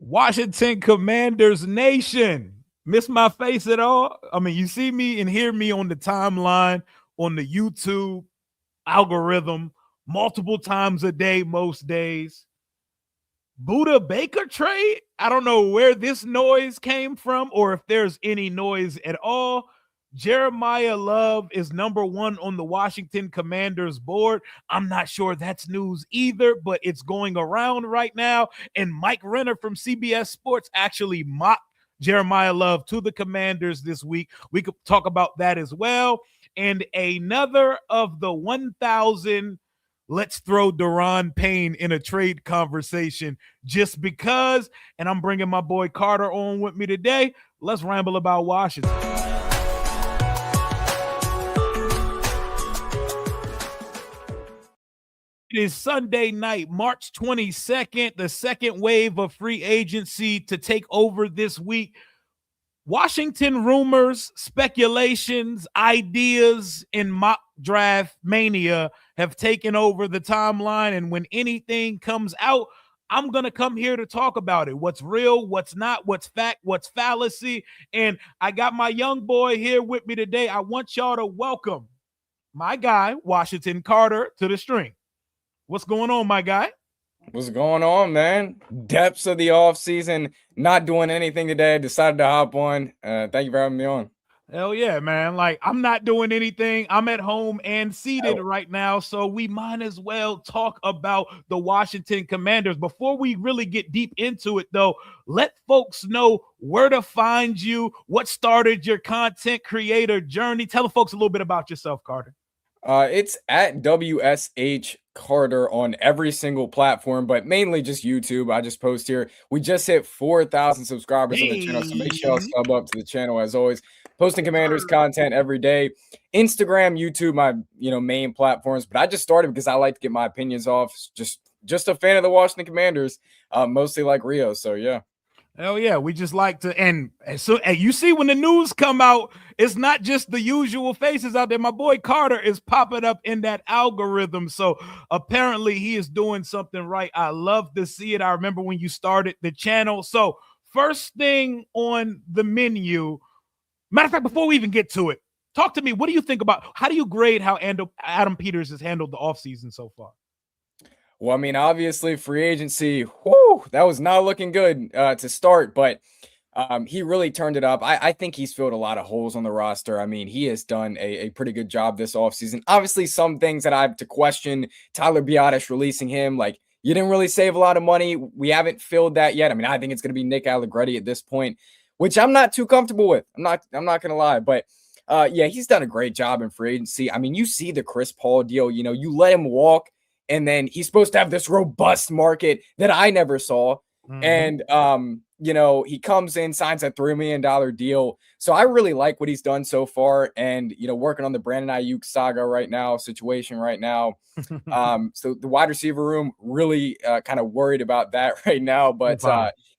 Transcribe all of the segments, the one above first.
Washington Commanders Nation. Miss my face at all? I mean, you see me and hear me on the timeline, on the YouTube algorithm, multiple times a day, most days. Budda Baker trade? I don't know where this noise came from or if there's any noise at all. Jeremiyah Love is number one on the Washington Commanders board. I'm not sure that's news either, but it's going around right now. And Mike Renner from CBS Sports actually mocked Jeremiyah Love to the Commanders this week. We could talk about that as well. And another of the 1,000 let's throw Daron Payne in a trade conversation just because. And I'm bringing my boy Carter on with me today. Let's ramble about Washington. It is Sunday night, March 22nd, the second wave of free agency to take over this week. Washington rumors, speculations, ideas, and mock draft mania have taken over the timeline. And when anything comes out, I'm going to come here to talk about it. What's real, what's not, what's fact, what's fallacy. And I got my young boy here with me today. I want y'all to welcome my guy, Washington Carter, to the stream. What's going on, my guy? What's going on, man? Depths of the offseason, not doing anything today. Decided to hop on. Thank you for having me on. Hell yeah, man. Like, I'm not doing anything. I'm at home and seated right now, so we might as well talk about the Washington Commanders. Before we really get deep into it, though, let folks know where to find you, what started your content creator journey. Tell the folks a little bit about yourself, Carter. It's at WSH Carter on every single platform, but mainly just YouTube. I just post here. We just hit 4,000 subscribers on the channel, so make sure y'all sub up to the channel as always. Posting Commanders content every day. Instagram, YouTube, my main platforms. But I just started because I like to get my opinions off. Just a fan of the Washington Commanders, mostly like Rio. So yeah. Hell yeah, we just like to, and so you see when the news come out, it's not just the usual faces out there. My boy Carter is popping up in that algorithm, so apparently he is doing something right. I love to see it. I remember when you started the channel. So first thing on the menu, matter of fact, before we even get to it, talk to me. What do you think about, how do you grade how Adam Peters has handled the offseason so far? Well, I mean, obviously, free agency, whoo, that was not looking good to start, but he really turned it up. I think he's filled a lot of holes on the roster. I mean, he has done a pretty good job this offseason. Obviously, some things that I have to question, Tyler Biotish releasing him, like, you didn't really save a lot of money. We haven't filled that yet. I mean, I think it's going to be Nick Allegretti at this point, which I'm not too comfortable with. I'm not going to lie, but yeah, he's done a great job in free agency. I mean, you see the Chris Paul deal, you let him walk. And then he's supposed to have this robust market that I never saw. Mm-hmm. And, he comes in, signs a $3 million deal. So I really like what he's done so far. And, working on the Brandon Aiyuk saga situation right now. So the wide receiver room, really kind of worried about that right now. But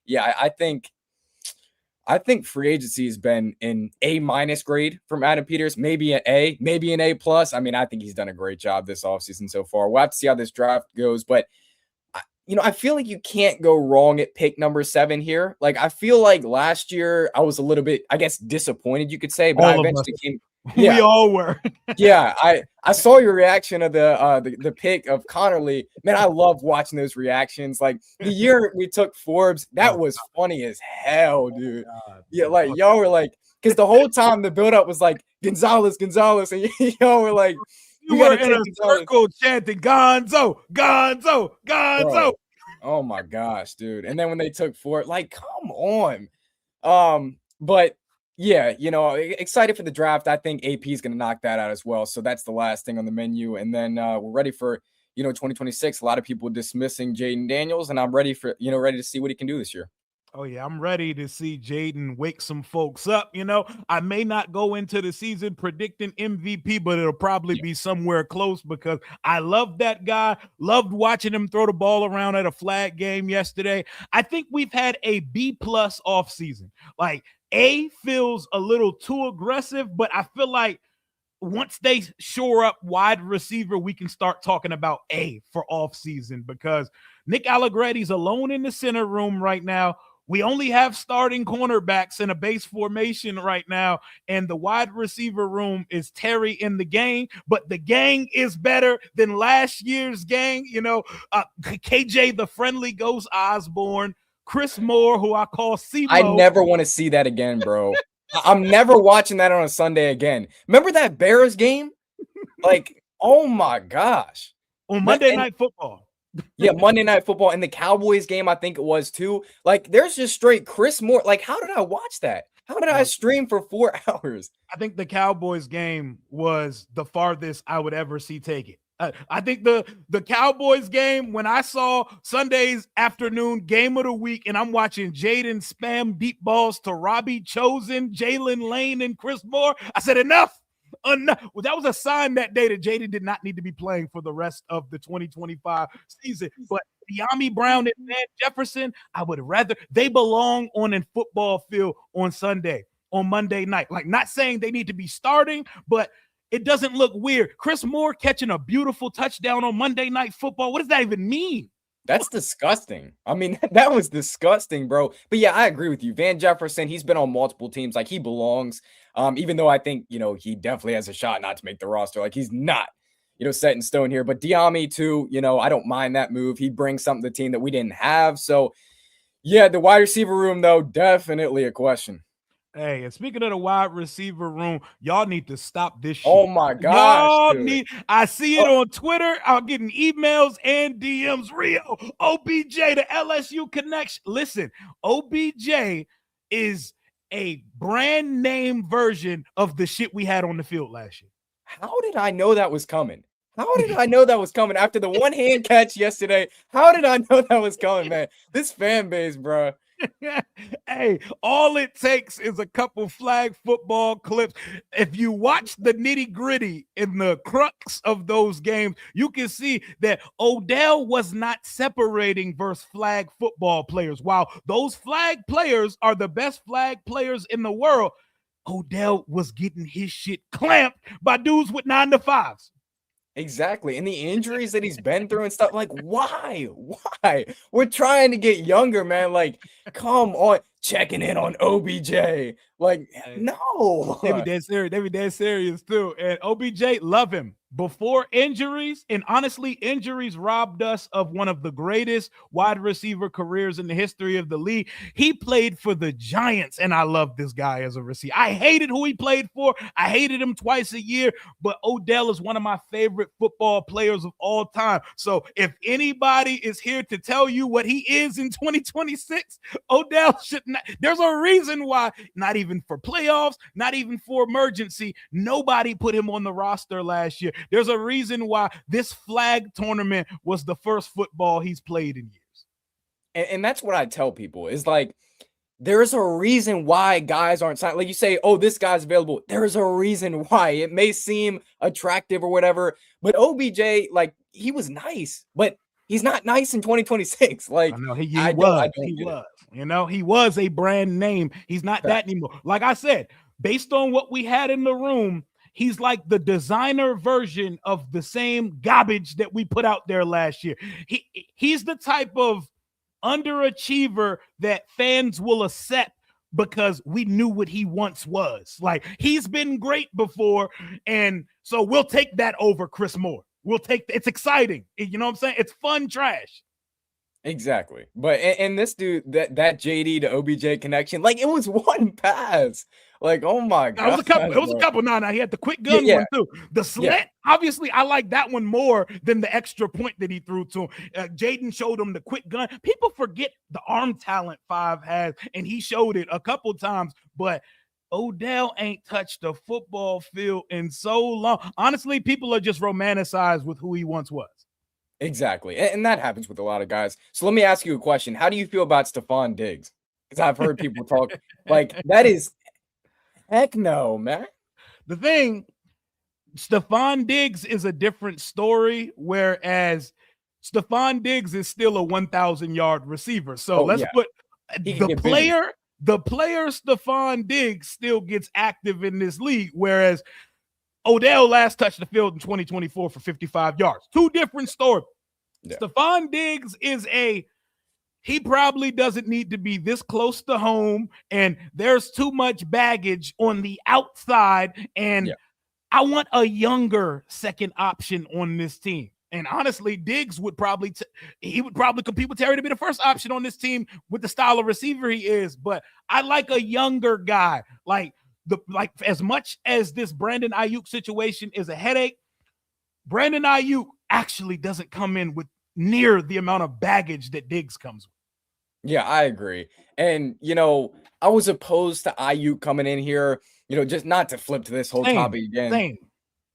yeah, I think free agency has been an A- grade from Adam Peters, maybe an A, maybe an A+. I mean, I think he's done a great job this offseason so far. We'll have to see how this draft goes, but I feel like you can't go wrong at pick number 7 here. Like, I feel like last year I was a little bit, I guess, disappointed, you could say, but I eventually came. Yeah. We all were. Yeah, I saw your reaction of the pick of Connerly. Man, I love watching those reactions. Like, the year we took Forbes, that was funny as hell, dude. Yeah, like, y'all were like, because the whole time the build-up was like, Gonzalez, and y'all were like, you were in a circle chanting, Gonzo. Bro. Oh, my gosh, dude. And then when they took Forbes, like, come on. But yeah, excited for the draft. I think AP is going to knock that out as well. So that's the last thing on the menu. And then we're ready for, 2026. A lot of people dismissing Jaden Daniels, and I'm ready to see what he can do this year. Oh, yeah, I'm ready to see Jaden wake some folks up. I may not go into the season predicting MVP, but it'll probably be somewhere close because I love that guy. Loved watching him throw the ball around at a flag game yesterday. I think we've had a B+ offseason. Like, A feels a little too aggressive, but I feel like once they shore up wide receiver, we can start talking about A for offseason because Nick Allegretti's alone in the center room right now. We only have starting cornerbacks in a base formation right now, and the wide receiver room is Terry in the gang, but the gang is better than last year's gang. KJ, the friendly ghost Osborne, Chris Moore, who I call CeeLo. I never want to see that again, bro. I'm never watching that on a Sunday again. Remember that Bears game? Like, oh my gosh. On Monday Night Football. Yeah, Monday Night Football and the Cowboys game, I think it was too. Like, there's just straight Chris Moore. Like, how did I watch that? How did I stream for 4 hours? I think the Cowboys game was the farthest I would ever see take it. I think the Cowboys game, when I saw Sunday's afternoon game of the week, and I'm watching Jaden spam deep balls to Robbie Chosen, Jalen Lane, and Chris Moore, I said, enough. Well, that was a sign that day that Jaden did not need to be playing for the rest of the 2025 season. But De'Ami Brown and Van Jefferson, I would rather they belong on a football field on Sunday, on Monday night. Like, not saying they need to be starting, but it doesn't look weird. Chris Moore catching a beautiful touchdown on Monday Night Football. What does that even mean? That's disgusting. I mean, that was disgusting, bro. But yeah, I agree with you. Van Jefferson, he's been on multiple teams. Like, he belongs. Even though I think, he definitely has a shot not to make the roster. Like, he's not, set in stone here. But De'Ami too, I don't mind that move. He brings something to the team that we didn't have. So yeah, the wide receiver room, though, definitely a question. Hey, and speaking of the wide receiver room, y'all need to stop this shit. Oh my gosh. I see it on Twitter. I'm getting emails and DMs. Rio, OBJ, the LSU connection. Listen, OBJ is a brand name version of the shit we had on the field last year. How did I know that was coming? How did I know that was coming after the one hand catch yesterday? How did I know that was coming, man? This fan base, bro. Hey, all it takes is a couple flag football clips. If you watch the nitty gritty in the crux of those games, you can see that Odell was not separating versus flag football players. While those flag players are the best flag players in the world, Odell was getting his shit clamped by dudes with 9 to 5s. Exactly. And the injuries that he's been through and stuff, like, why? We're trying to get younger, man. Like, come on, checking in on OBJ. Like, no. They be dead serious too. And OBJ, love him. Before injuries, and honestly, injuries robbed us of one of the greatest wide receiver careers in the history of the league. He played for the Giants, and I love this guy as a receiver. I hated who he played for. I hated him twice a year, but Odell is one of my favorite football players of all time. So if anybody is here to tell you what he is in 2026, Odell should not. There's a reason why, not even for playoffs, not even for emergency, nobody put him on the roster last year. There's a reason why this flag tournament was the first football he's played in years. And that's what I tell people is, like, there's a reason why guys aren't signed. Like, you say, oh, this guy's available. There's a reason why. It may seem attractive or whatever, but OBJ, like, he was nice, but he's not nice in 2026. Like, I know he was a brand name. He's not that anymore. Like I said, based on what we had in the room, he's like the designer version of the same garbage that we put out there last year. He's the type of underachiever that fans will accept because we knew what he once was. Like, he's been great before, and so we'll take that over Chris Moore. It's exciting. You know what I'm saying? It's fun trash. Exactly. But and this dude, that JD to OBJ connection, like, it was one pass. Like, oh my god. It was a couple. No, he had the quick gun one too. The slant, obviously, I like that one more than the extra point that he threw to him. Jaden showed him the quick gun. People forget the arm talent Five has, and he showed it a couple times, but Odell ain't touched a football field in so long. Honestly, people are just romanticized with who he once was. Exactly. And that happens with a lot of guys. So let me ask you a question. How do you feel about Stephon Diggs? Because I've heard people talk like that is heck no, man. The thing, Stephon Diggs is a different story, whereas Stephon Diggs is still a 1,000-yard receiver. So let's put the player Stephon Diggs still gets active in this league, whereas Odell last touched the field in 2024 for 55 yards. Two different stories. Yeah. Stephon Diggs is a he probably doesn't need to be this close to home, and there's too much baggage on the outside. And I want a younger second option on this team. And honestly, Diggs would probably he would probably compete with Terry to be the first option on this team with the style of receiver he is. But I like a younger guy. Like as much as this Brandon Aiyuk situation is a headache, Brandon Aiyuk actually doesn't come in with near the amount of baggage that Diggs comes with. Yeah, I agree. And, I was opposed to Aiyuk coming in here, just not to flip to this whole topic again. Same.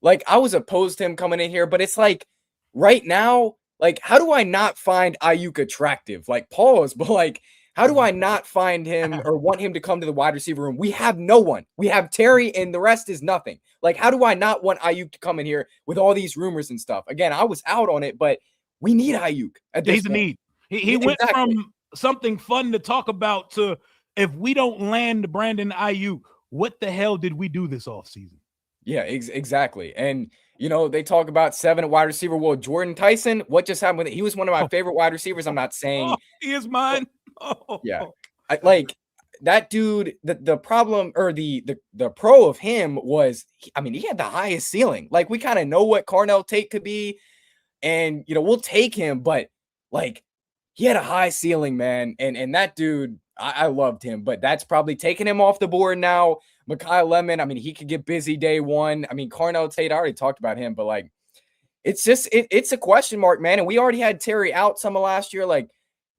Like, I was opposed to him coming in here, but it's like right now, like, how do I not find Aiyuk attractive? Like, pause, but like, how do I not find him or want him to come to the wide receiver room? We have no one. We have Terry, and the rest is nothing. Like, how do I not want Aiyuk to come in here with all these rumors and stuff? Again, I was out on it, but we need Aiyuk at this He's a need. He went from something fun to talk about to, if we don't land Brandon Aiyuk, what the hell did we do this offseason? Yeah, exactly. And, they talk about 7 at wide receiver. Well, Jordan Tyson, what just happened with it? He was one of my favorite wide receivers. I'm not saying he is mine. Yeah. Like that dude, the problem or the pro of him was, he had the highest ceiling. Like, we kind of know what Carnell Tate could be, and we'll take him, but like, he had a high ceiling, man. And that dude, I loved him, but that's probably taking him off the board now. Mekhi Lemon, he could get busy day one. Carnell Tate, I already talked about him, but like, it's just, it's a question mark, man. And we already had Terry out some of last year. Like,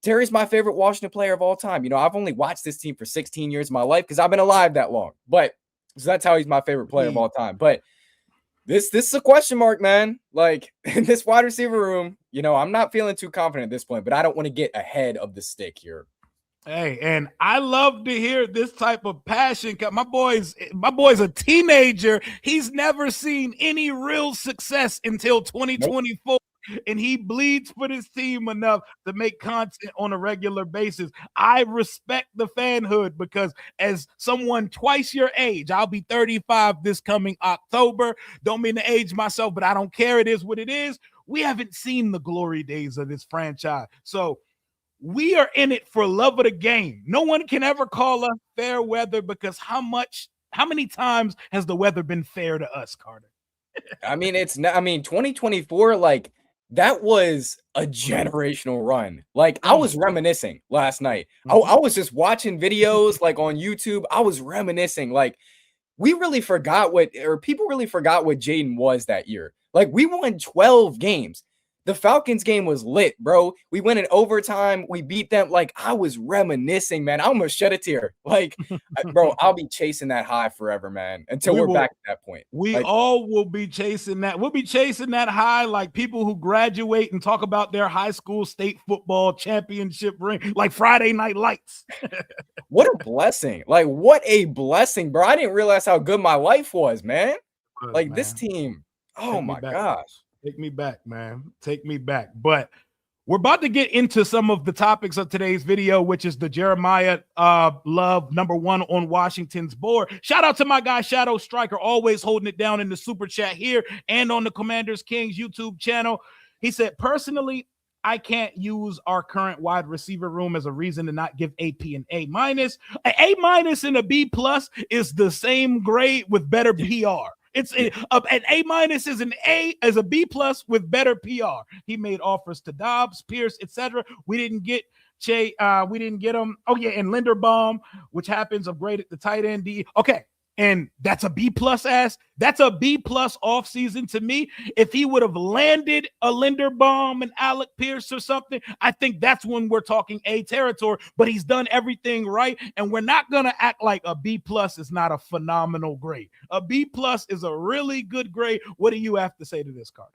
Terry's my favorite Washington player of all time. I've only watched this team for 16 years of my life because I've been alive that long. But so that's how he's my favorite player of all time. But this is a question mark, man. Like, in this wide receiver room, I'm not feeling too confident at this point, but I don't want to get ahead of the stick here. Hey, and I love to hear this type of passion. My boy's a teenager. He's never seen any real success until 2024. Nope. And he bleeds for this team enough to make content on a regular basis. I respect the fanhood because as someone twice your age, I'll be 35 this coming October. Don't mean to age myself, but I don't care. It is what it is. We haven't seen the glory days of this franchise. So we are in it for love of the game. No one can ever call us fair weather because how many times has the weather been fair to us, Carter? 2024, like, that was a generational run. Like, I was reminiscing last night. I was just watching videos like on YouTube. I was reminiscing. Like, people really forgot what Jaden was that year. Like, we won 12 games. The Falcons game was lit, bro. We went in overtime. We beat them. Like, I was reminiscing, man. I almost shed a tear. Like, bro, I'll be chasing that high forever, man, until we're back at that point. We all will be chasing that. We'll be chasing that high like people who graduate and talk about their high school state football championship ring, like Friday Night Lights. What a blessing. Like, what a blessing, bro. I didn't realize how good my life was, man. Like, this team. Oh, my gosh. Take me back, man. Take me back. But we're about to get into some of the topics of today's video, which is the Jeremiyah Love #1 on Washington's board. Shout out to my guy, Shadow Striker, always holding it down in the super chat here and on the Commanders Kings YouTube channel. He said, personally, I can't use our current wide receiver room as a reason to not give AP an A-. An A- and a B+ is the same grade with better PR. An A- is an A as a B+ with better PR. He made offers to Dobbs, Pierce, etc. We didn't get we didn't get him. Oh yeah, and Linderbaum, which happens upgraded the tight end. Okay, and that's a B+ ass. That's a B+ offseason to me. If he would have landed a Linderbaum and Alec Pierce or something, I think that's when we're talking A territory. But he's done everything right, and we're not gonna act like a B+ is not a phenomenal grade. A B+ is a really good grade. What do you have to say to this, Carter?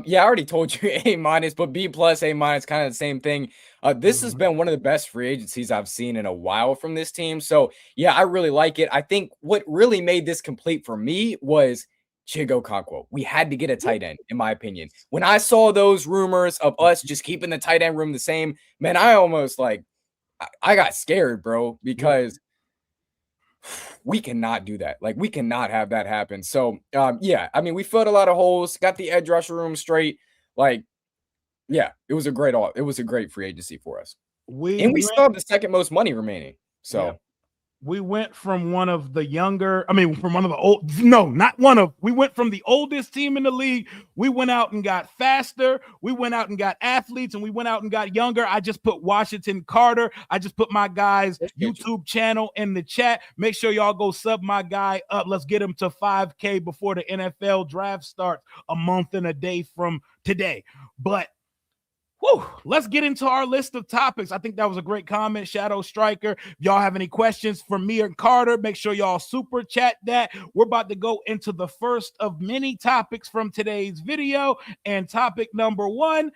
Yeah, I already told you A-, but B+, A-, kind of the same thing. This has been one of the best free agencies I've seen in a while from this team. So yeah, I really like it. I think what really made this complete for me was Chigo Okonkwo. We had to get a tight end, in my opinion. When I saw those rumors of us just keeping the tight end room the same, man, I almost I got scared, bro, because we cannot do that. Like, we cannot have that happen. So, yeah, we filled a lot of holes, got the edge rusher room straight. Like, yeah, it was a great free agency for us. And we still have the second most money remaining. So. Yeah. We went from one of the younger, from one of the old, no, not one of, we went from the oldest team in the league. We went out and got faster. We went out and got athletes, and we went out and got younger. I just put Washington Carter. I just put my guy's YouTube channel in the chat. Make sure y'all go sub my guy up. Let's get him to 5K before the NFL draft starts a month and a day from today. But let's get into our list of topics. I think that was a great comment, Shadow Striker. If y'all have any questions for me or Carter, make sure y'all super chat that. We're about to go into the first of many topics from today's video. And topic number one,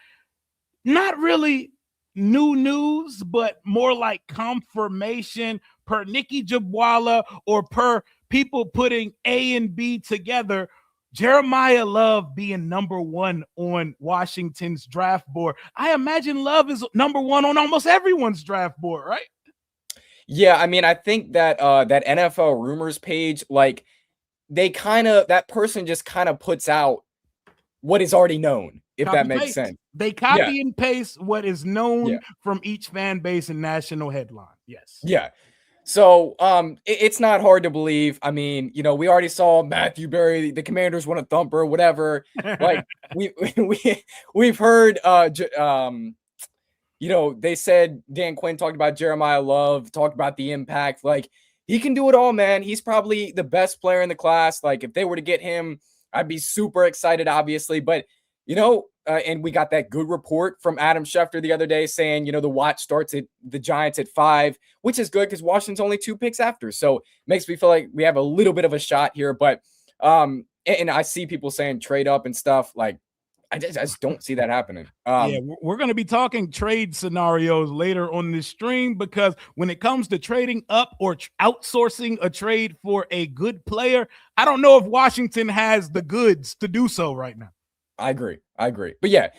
not really new news, but more like confirmation per Nikki Jabwala or per people putting A and B together. Jeremiyah Love being number one on Washington's draft board. I imagine Love is number one on almost everyone's draft board, right? Yeah, I mean, I think that that NFL rumors page, like that person just kind of puts out what is already known, if that makes sense. They copy and paste what is known from each fan base and national headline. Yes. Yeah. So it's not hard to believe. I mean, we already saw Matthew Berry, the Commanders won a thumper, whatever. Like we've heard they said Dan Quinn talked about Jeremiyah Love, talked about the impact. Like, he can do it all, man. He's probably the best player in the class. Like, if they were to get him, I'd be super excited, obviously. But and we got that good report from Adam Schefter the other day saying, the watch starts at the Giants at 5, which is good because Washington's only 2 picks after. So makes me feel like we have a little bit of a shot here. But and I see people saying trade up and stuff. Like, I just don't see that happening. We're going to be talking trade scenarios later on this stream, because when it comes to trading up or outsourcing a trade for a good player, I don't know if Washington has the goods to do so right now. I agree. But yeah,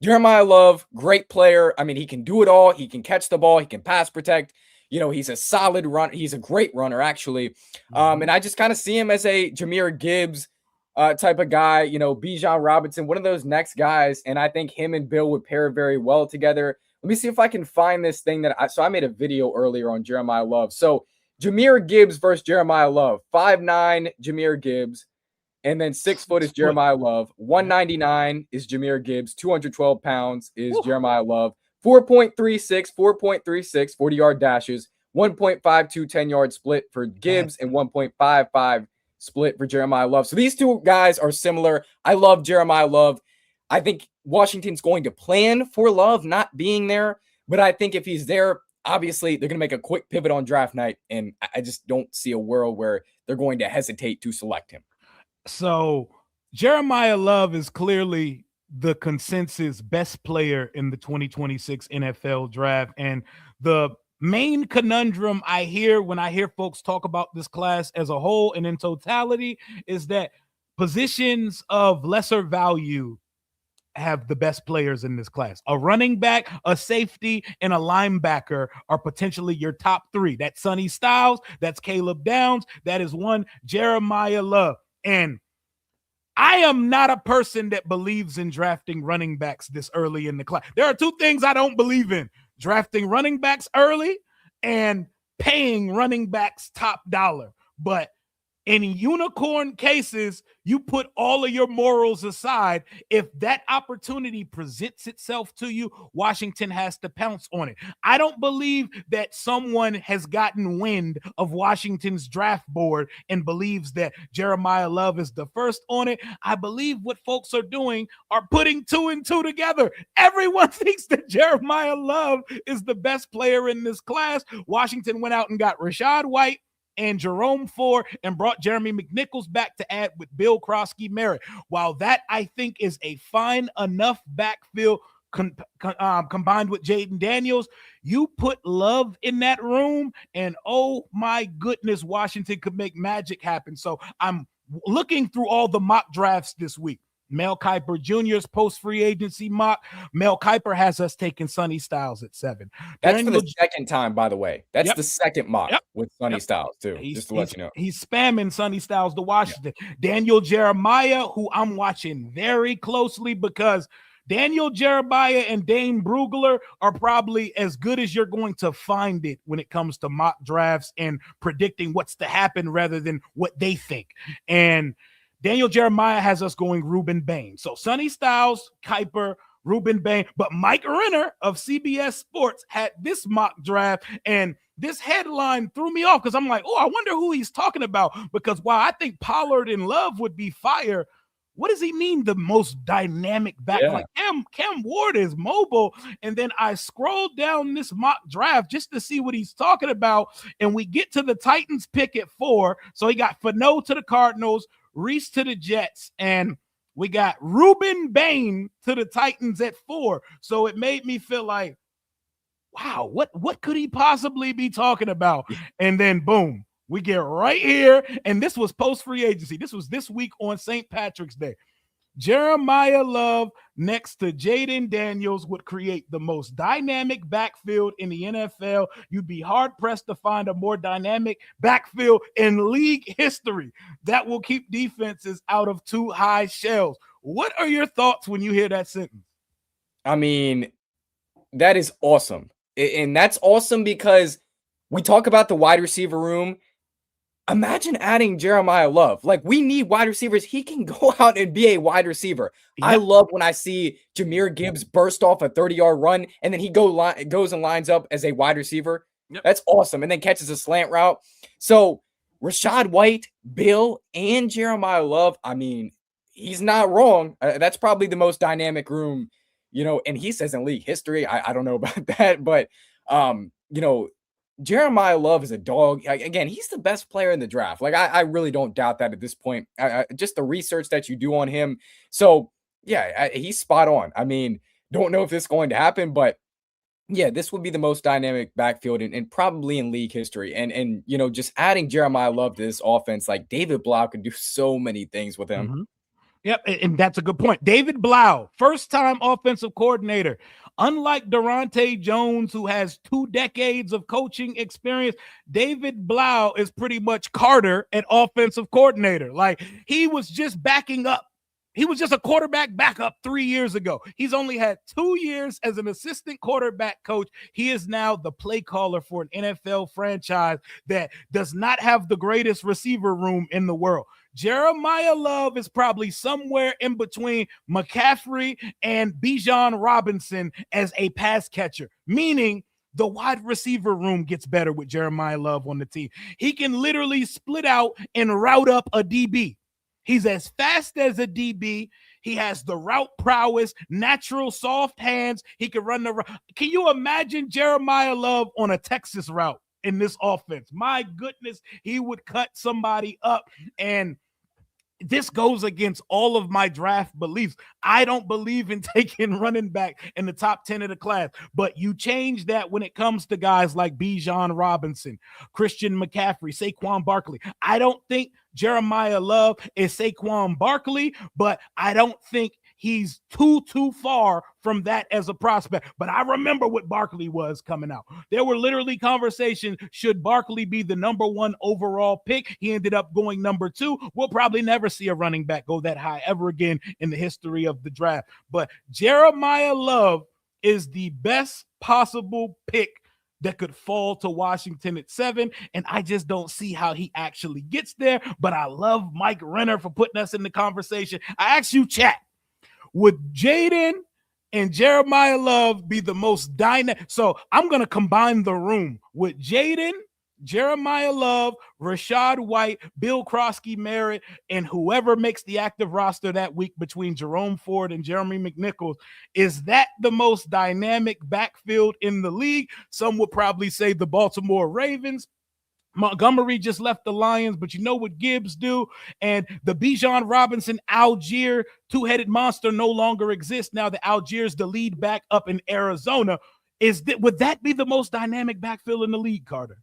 Jeremiyah Love, great player. I mean, he can do it all. He can catch the ball. He can pass protect. He's a solid runner. He's a great runner, actually. And I just kind of see him as a Jahmyr Gibbs type of guy, Bijan Robinson, one of those next guys. And I think him and Bill would pair very well together. Let me see if I can find this thing I made a video earlier on Jeremiyah Love. So Jahmyr Gibbs versus Jeremiyah Love, 5'9" Jahmyr Gibbs. And then 6 foot is Jeremiyah Love. 199 is Jahmyr Gibbs. 212 pounds is Jeremiyah Love. 4.36, 40-yard dashes. 1.52 10-yard split for Gibbs and 1.55 split for Jeremiyah Love. So these two guys are similar. I love Jeremiyah Love. I think Washington's going to plan for Love not being there. But I think if he's there, obviously they're going to make a quick pivot on draft night. And I just don't see a world where they're going to hesitate to select him. So Jeremiyah Love is clearly the consensus best player in the 2026 NFL draft. And the main conundrum I hear when I hear folks talk about this class as a whole and in totality is that positions of lesser value have the best players in this class. A running back, a safety, and a linebacker are potentially your top 3. That's Sonny Styles, that's Caleb Downs, that is one Jeremiyah Love. And I am not a person that believes in drafting running backs this early in the class. There are 2 things I don't believe in: drafting running backs early and paying running backs top dollar. But in unicorn cases, you put all of your morals aside. If that opportunity presents itself to you, Washington has to pounce on it. I don't believe that someone has gotten wind of Washington's draft board and believes that Jeremiyah Love is the first on it. I believe what folks are doing are putting 2 and 2 together. Everyone thinks that Jeremiyah Love is the best player in this class. Washington went out and got Rashad White and Jerome Ford and brought Jeremy McNichols back to add with Bill Krosky Merritt. While that, I think, is a fine enough backfield combined with Jaden Daniels, you put Love in that room and oh my goodness, Washington could make magic happen. So I'm looking through all the mock drafts this week. Mel Kiper Jr.'s post-free agency mock. Mel Kiper has us taking Sonny Styles at 7. That's for the second time, by the way. That's the second mock with Sonny Styles, too, just to let you know. He's spamming Sonny Styles to Washington. Daniel Jeremiah, who I'm watching very closely because Daniel Jeremiah and Dane Brugler are probably as good as you're going to find it when it comes to mock drafts and predicting what's to happen rather than what they think. And Daniel Jeremiah has us going Ruben Bain. So Sonny Styles, Kuiper, Ruben Bain, but Mike Renner of CBS Sports had this mock draft, and this headline threw me off because I'm like, oh, I wonder who he's talking about, because while I think Pollard and Love would be fire, what does he mean the most dynamic back? Yeah. Like Cam Ward is mobile. And then I scrolled down this mock draft just to see what he's talking about, and we get to the Titans pick at 4. So he got Fano to the Cardinals, Reese to the Jets, and we got Ruben Bain to the Titans at 4. So it made me feel like, wow, what could he possibly be talking about? And then boom, we get right here. And this was post-free agency. This was this week on St. Patrick's Day. Jeremiah Love next to Jaden Daniels would create the most dynamic backfield in the NFL. You'd be hard-pressed to find a more dynamic backfield in league history that will keep defenses out of too high shells. What are your thoughts when you hear that sentence? I mean, that is awesome. And that's awesome because we talk about the wide receiver room. Imagine adding Jeremiah Love. Like, we need wide receivers. He can go out and be a wide receiver. Yep. I love when I see Jahmyr Gibbs burst off a 30-yard run, and then he goes and lines up as a wide receiver. Yep. That's awesome. And then catches a slant route. So Rachaad White, Bill, and Jeremiah Love, I mean, he's not wrong. That's probably the most dynamic room, and he says in league history. I don't know about that, but, Jeremiah Love is a dog. Again, he's the best player in the draft. Like, I really don't doubt that at this point. Just the research that you do on him. So, yeah, he's spot on. I mean, don't know if this is going to happen, but, yeah, this would be the most dynamic backfield and probably in league history. And just adding Jeremiah Love to this offense, like David Blau could do so many things with him. Mm-hmm. Yep, and that's a good point. David Blau, first-time offensive coordinator. Unlike Durante Jones, who has 2 decades of coaching experience, David Blau is pretty much Carter at offensive coordinator. Like, he was just backing up. He was just a quarterback backup 3 years ago. He's only had 2 years as an assistant quarterback coach. He is now the play caller for an NFL franchise that does not have the greatest receiver room in the world. Jeremiah Love is probably somewhere in between McCaffrey and Bijan Robinson as a pass catcher, meaning the wide receiver room gets better with Jeremiah Love on the team. He can literally split out and route up a DB. He's as fast as a DB. He has the route prowess, natural soft hands. He can run the route. Can you imagine Jeremiah Love on a Texas route in this offense? My goodness, he would cut somebody up. And this goes against all of my draft beliefs. I don't believe in taking running back in the top 10 of the class, but you change that when it comes to guys like Bijan Robinson, Christian McCaffrey, Saquon Barkley. I don't think Jeremiah Love is Saquon Barkley, but I don't think he's too far from that as a prospect. But I remember what Barkley was coming out. There were literally conversations, should Barkley be the number 1 overall pick? He ended up going number 2. We'll probably never see a running back go that high ever again in the history of the draft. But Jeremiah Love is the best possible pick that could fall to Washington at 7, and I just don't see how he actually gets there. But I love Mike Renner for putting us in the conversation. I asked you, chat, would Jaden and Jeremiah Love be the most dynamic? So I'm going to combine the room with Jaden, Jeremiah Love, Rachaad White, Bill Krosky-Merritt, and whoever makes the active roster that week between Jerome Ford and Jeremy McNichols. Is that the most dynamic backfield in the league? Some would probably say the Baltimore Ravens. Montgomery just left the Lions, but you know what Gibbs do? And the Bijan Robinson Algier two-headed monster no longer exists now that Algier's the lead back up in Arizona. Would that be the most dynamic backfield in the league, Carter?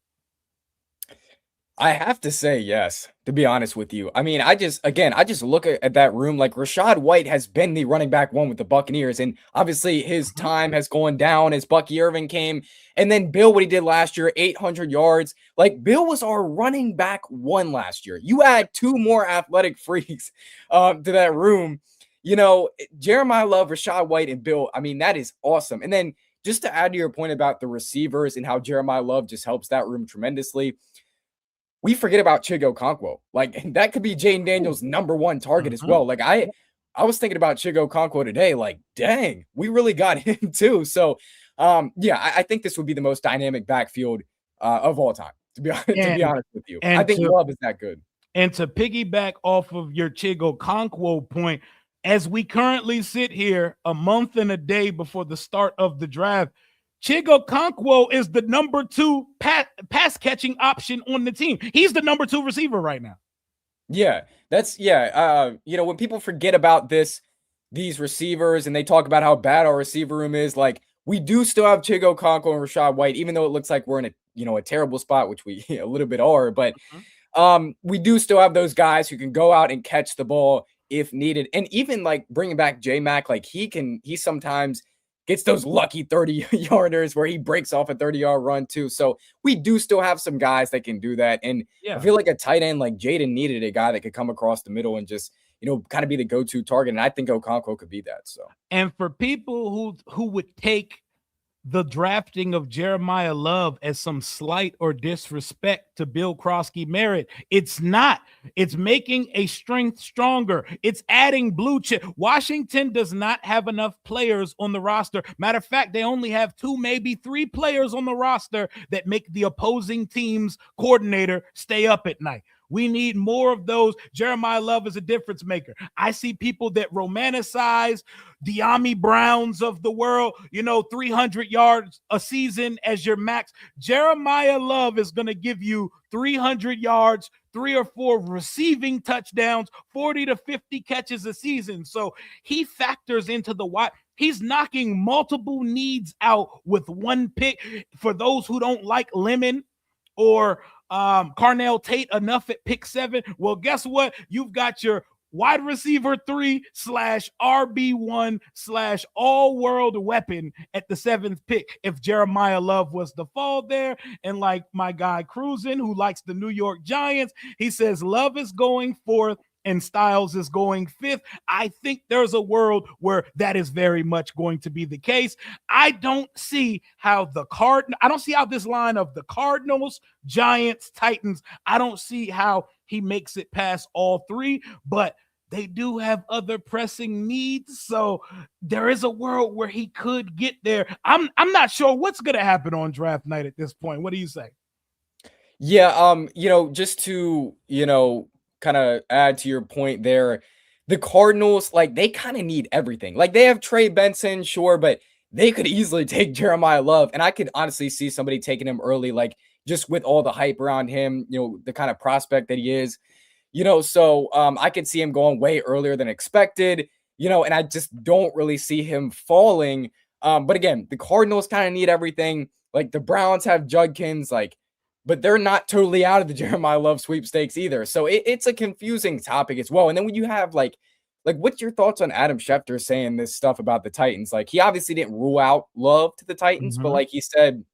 I have to say yes, to be honest with you. I mean, I just look at that room. Like, Rachaad White has been the running back 1 with the Buccaneers, and obviously his time has gone down as Bucky Irving came. And then Bill, what he did last year, 800 yards. Like, Bill was our running back 1 last year. You add 2 more athletic freaks to that room. Jeremiyah Love, Rachaad White, and Bill, I mean, that is awesome. And then just to add to your point about the receivers and how Jeremiyah Love just helps that room tremendously, we forget about Chigo Okonkwo. Like, that could be Jaden Daniels' number one target as well. Like, I was thinking about Chigo Okonkwo today. Like, dang, we really got him too. So, I think this would be the most dynamic backfield of all time, to be honest with you. I think Love is that good. And to piggyback off of your Chigo Okonkwo point, as we currently sit here a month and a day before the start of the draft, Chigo Okonkwo is the number 2 pass catching option on the team. He's the number 2 receiver right now. Yeah, when people forget about these receivers and they talk about how bad our receiver room is, like, we do still have Chigo Okonkwo and Rachaad White, even though it looks like we're in a terrible spot, which we a little bit are, but we do still have those guys who can go out and catch the ball if needed. And even like bringing back J-Mac, like he sometimes gets those lucky 30-yarders where he breaks off a 30-yard run too. So we do still have some guys that can do that. And I feel like a tight end like Jaden needed a guy that could come across the middle and just, kind of be the go-to target. And I think Okonkwo could be that. So, and for people who would take the drafting of Jeremiyah Love as some slight or disrespect to Bill Krosky-Merritt, it's not. It's making a strength stronger. It's adding blue chip. Washington does not have enough players on the roster. Matter of fact, they only have 2, maybe 3 players on the roster that make the opposing team's coordinator stay up at night. We need more of those. Jeremiyah Love is a difference maker. I see people that romanticize De'Ami Browns of the world, 300 yards a season as your max. Jeremiyah Love is going to give you 300 yards, 3 or 4 receiving touchdowns, 40 to 50 catches a season. So he factors into the wide. He's knocking multiple needs out with one pick. For those who don't like Lemon or Carnell Tate enough at pick 7. Well, guess what? You've got your wide receiver 3/RB1/ all-world weapon at the 7th pick. If Jeremiyah Love was to fall there, and like my guy Cruisin, who likes the New York Giants, he says Love is going 4th and Styles is going 5th. I think there's a world where that is very much going to be the case. I don't see how I don't see how this line of the Cardinals, Giants, Titans, I don't see how he makes it past all 3, but they do have other pressing needs. So there is a world where he could get there. I'm not sure what's going to happen on draft night at this point. What do you say? Yeah. Just to, kind of add to your point there, the Cardinals, like, they kind of need everything. Like, they have Trey Benson, sure, but they could easily take Jeremiyah Love. And I could honestly see somebody taking him early, like, just with all the hype around him, the kind of prospect that he is, so I could see him going way earlier than expected, and I just don't really see him falling. But again, the Cardinals kind of need everything. Like, the Browns have Judkins, like, but they're not totally out of the Jeremiyah Love sweepstakes either. So it's a confusing topic as well. And then when you have like what's your thoughts on Adam Schefter saying this stuff about the Titans? Like, he obviously didn't rule out Love to the Titans, but like he said,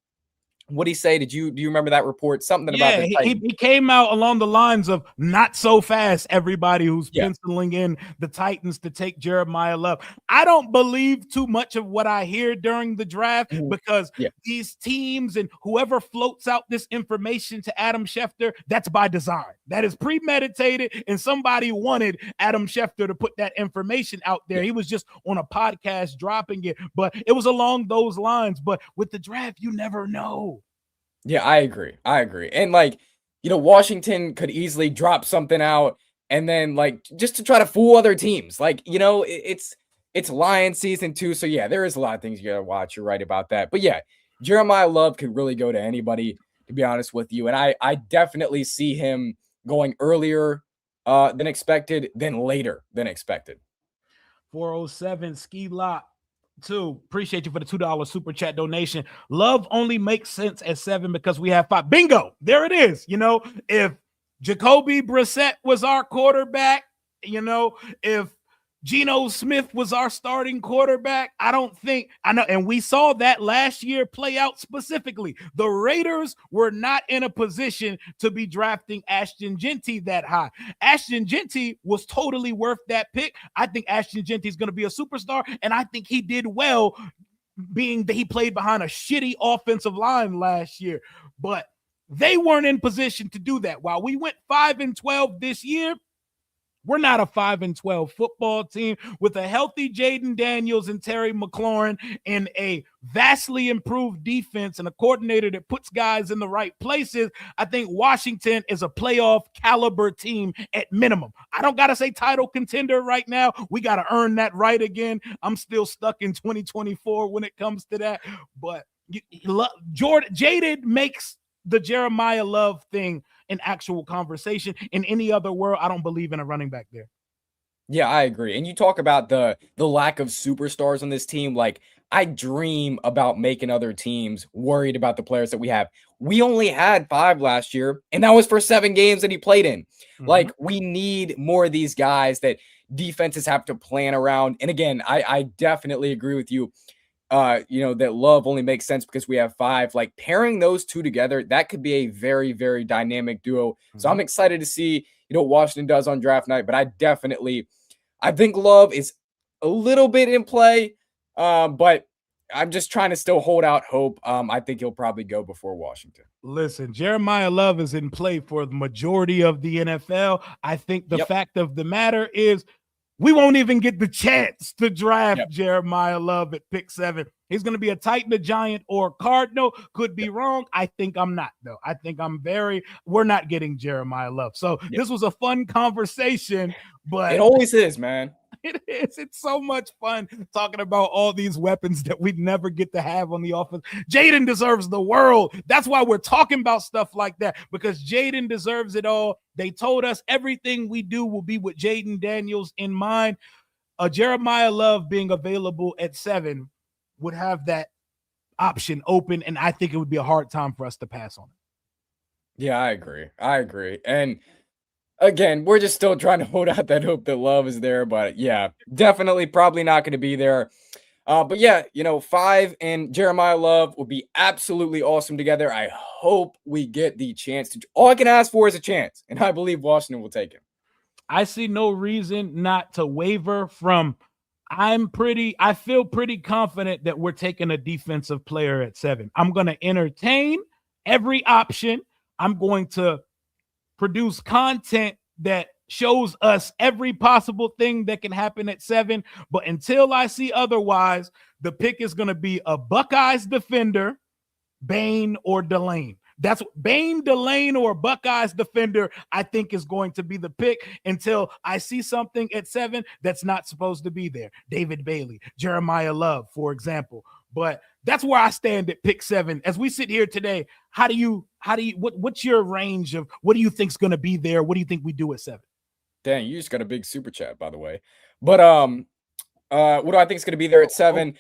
what'd he say? Do you remember that report? Something about the Titans. He came out along the lines of not so fast, everybody who's penciling in the Titans to take Jeremiyah Love. I don't believe too much of what I hear during the draft because these teams and whoever floats out this information to Adam Schefter, that's by design. That is premeditated, and somebody wanted Adam Schefter to put that information out there. He was just on a podcast dropping it, but it was along those lines. But with the draft, you never know. Yeah, I agree. And like, Washington could easily drop something out and then like just to try to fool other teams. Like, it's Lions season 2. So yeah, there is a lot of things you gotta watch. You're right about that. But yeah, Jeremiyah Love could really go to anybody, to be honest with you. And I definitely see him going earlier than expected, then later than expected. 407 Ski Lot 2, appreciate you for the $2 super chat donation. Love only makes sense at 7 because we have 5. Bingo, there it is. If Jacoby Brissett was our quarterback, if Geno Smith was our starting quarterback. I know, and we saw that last year play out specifically. The Raiders were not in a position to be drafting Ashton Genty that high. Ashton Genty was totally worth that pick. I think Ashton Genty is going to be a superstar, and I think he did well, being that he played behind a shitty offensive line last year. But they weren't in position to do that. While we went 5-12 this year, we're not a 5-12 football team. With a healthy Jaden Daniels and Terry McLaurin and a vastly improved defense and a coordinator that puts guys in the right places, I think Washington is a playoff caliber team at minimum. I don't got to say title contender right now. We got to earn that right again. I'm still stuck in 2024 when it comes to that. But Jaden makes the Jeremiah Love thing an actual conversation. In any other world, I don't believe in a running back there. Yeah, I agree. And you talk about the lack of superstars on this team. Like, I dream about making other teams worried about the players that we have. We only had 5 last year, and that was for 7 games that he played in. Mm-hmm. Like, we need more of these guys that defenses have to plan around. And again, I definitely agree with you. That Love only makes sense because we have 5. Like, pairing those two together, that could be a very, very dynamic duo. Mm-hmm. So I'm excited to see, what Washington does on draft night. But I think Love is a little bit in play, but I'm just trying to still hold out hope. I think he'll probably go before Washington. Listen, Jeremiah Love is in play for the majority of the NFL. I think the fact of the matter is, we won't even get the chance to draft Jeremiah Love at pick 7. He's going to be a Titan, a Giant, or Cardinal. Could be wrong. I think I'm not, though. I think we're not getting Jeremiah Love. So this was a fun conversation, but it always is, man. It is. It's so much fun talking about all these weapons that we never get to have on the offense. Jaden deserves the world. That's why we're talking about stuff like that, because Jaden deserves it all. They told us everything we do will be with Jaden Daniels in mind. Jeremiah Love being available at 7 would have that option open, and I think it would be a hard time for us to pass on it. Yeah, I agree. And again, we're just still trying to hold out that hope that Love is there, but yeah, definitely probably not going to be there. But yeah, 5 and Jeremiah Love will be absolutely awesome together. I hope we get the chance to. All I can ask for is a chance, and I believe Washington will take it. I see no reason not to waver from. I feel pretty confident that we're taking a defensive player at 7. I'm going to entertain every option. I'm going to produce content that shows us every possible thing that can happen at 7. But until I see otherwise, the pick is going to be a Buckeyes defender, Bain or Delane. That's Bain, Delane, or Buckeyes defender, I think, is going to be the pick until I see something at 7 that's not supposed to be there. David Bailey, Jeremiah Love, for example. But that's where I stand at pick 7. As we sit here today, what's your range of what do you think is going to be there? What do you think we do at 7? Dang, you just got a big super chat, by the way. But what do I think is going to be there at 7?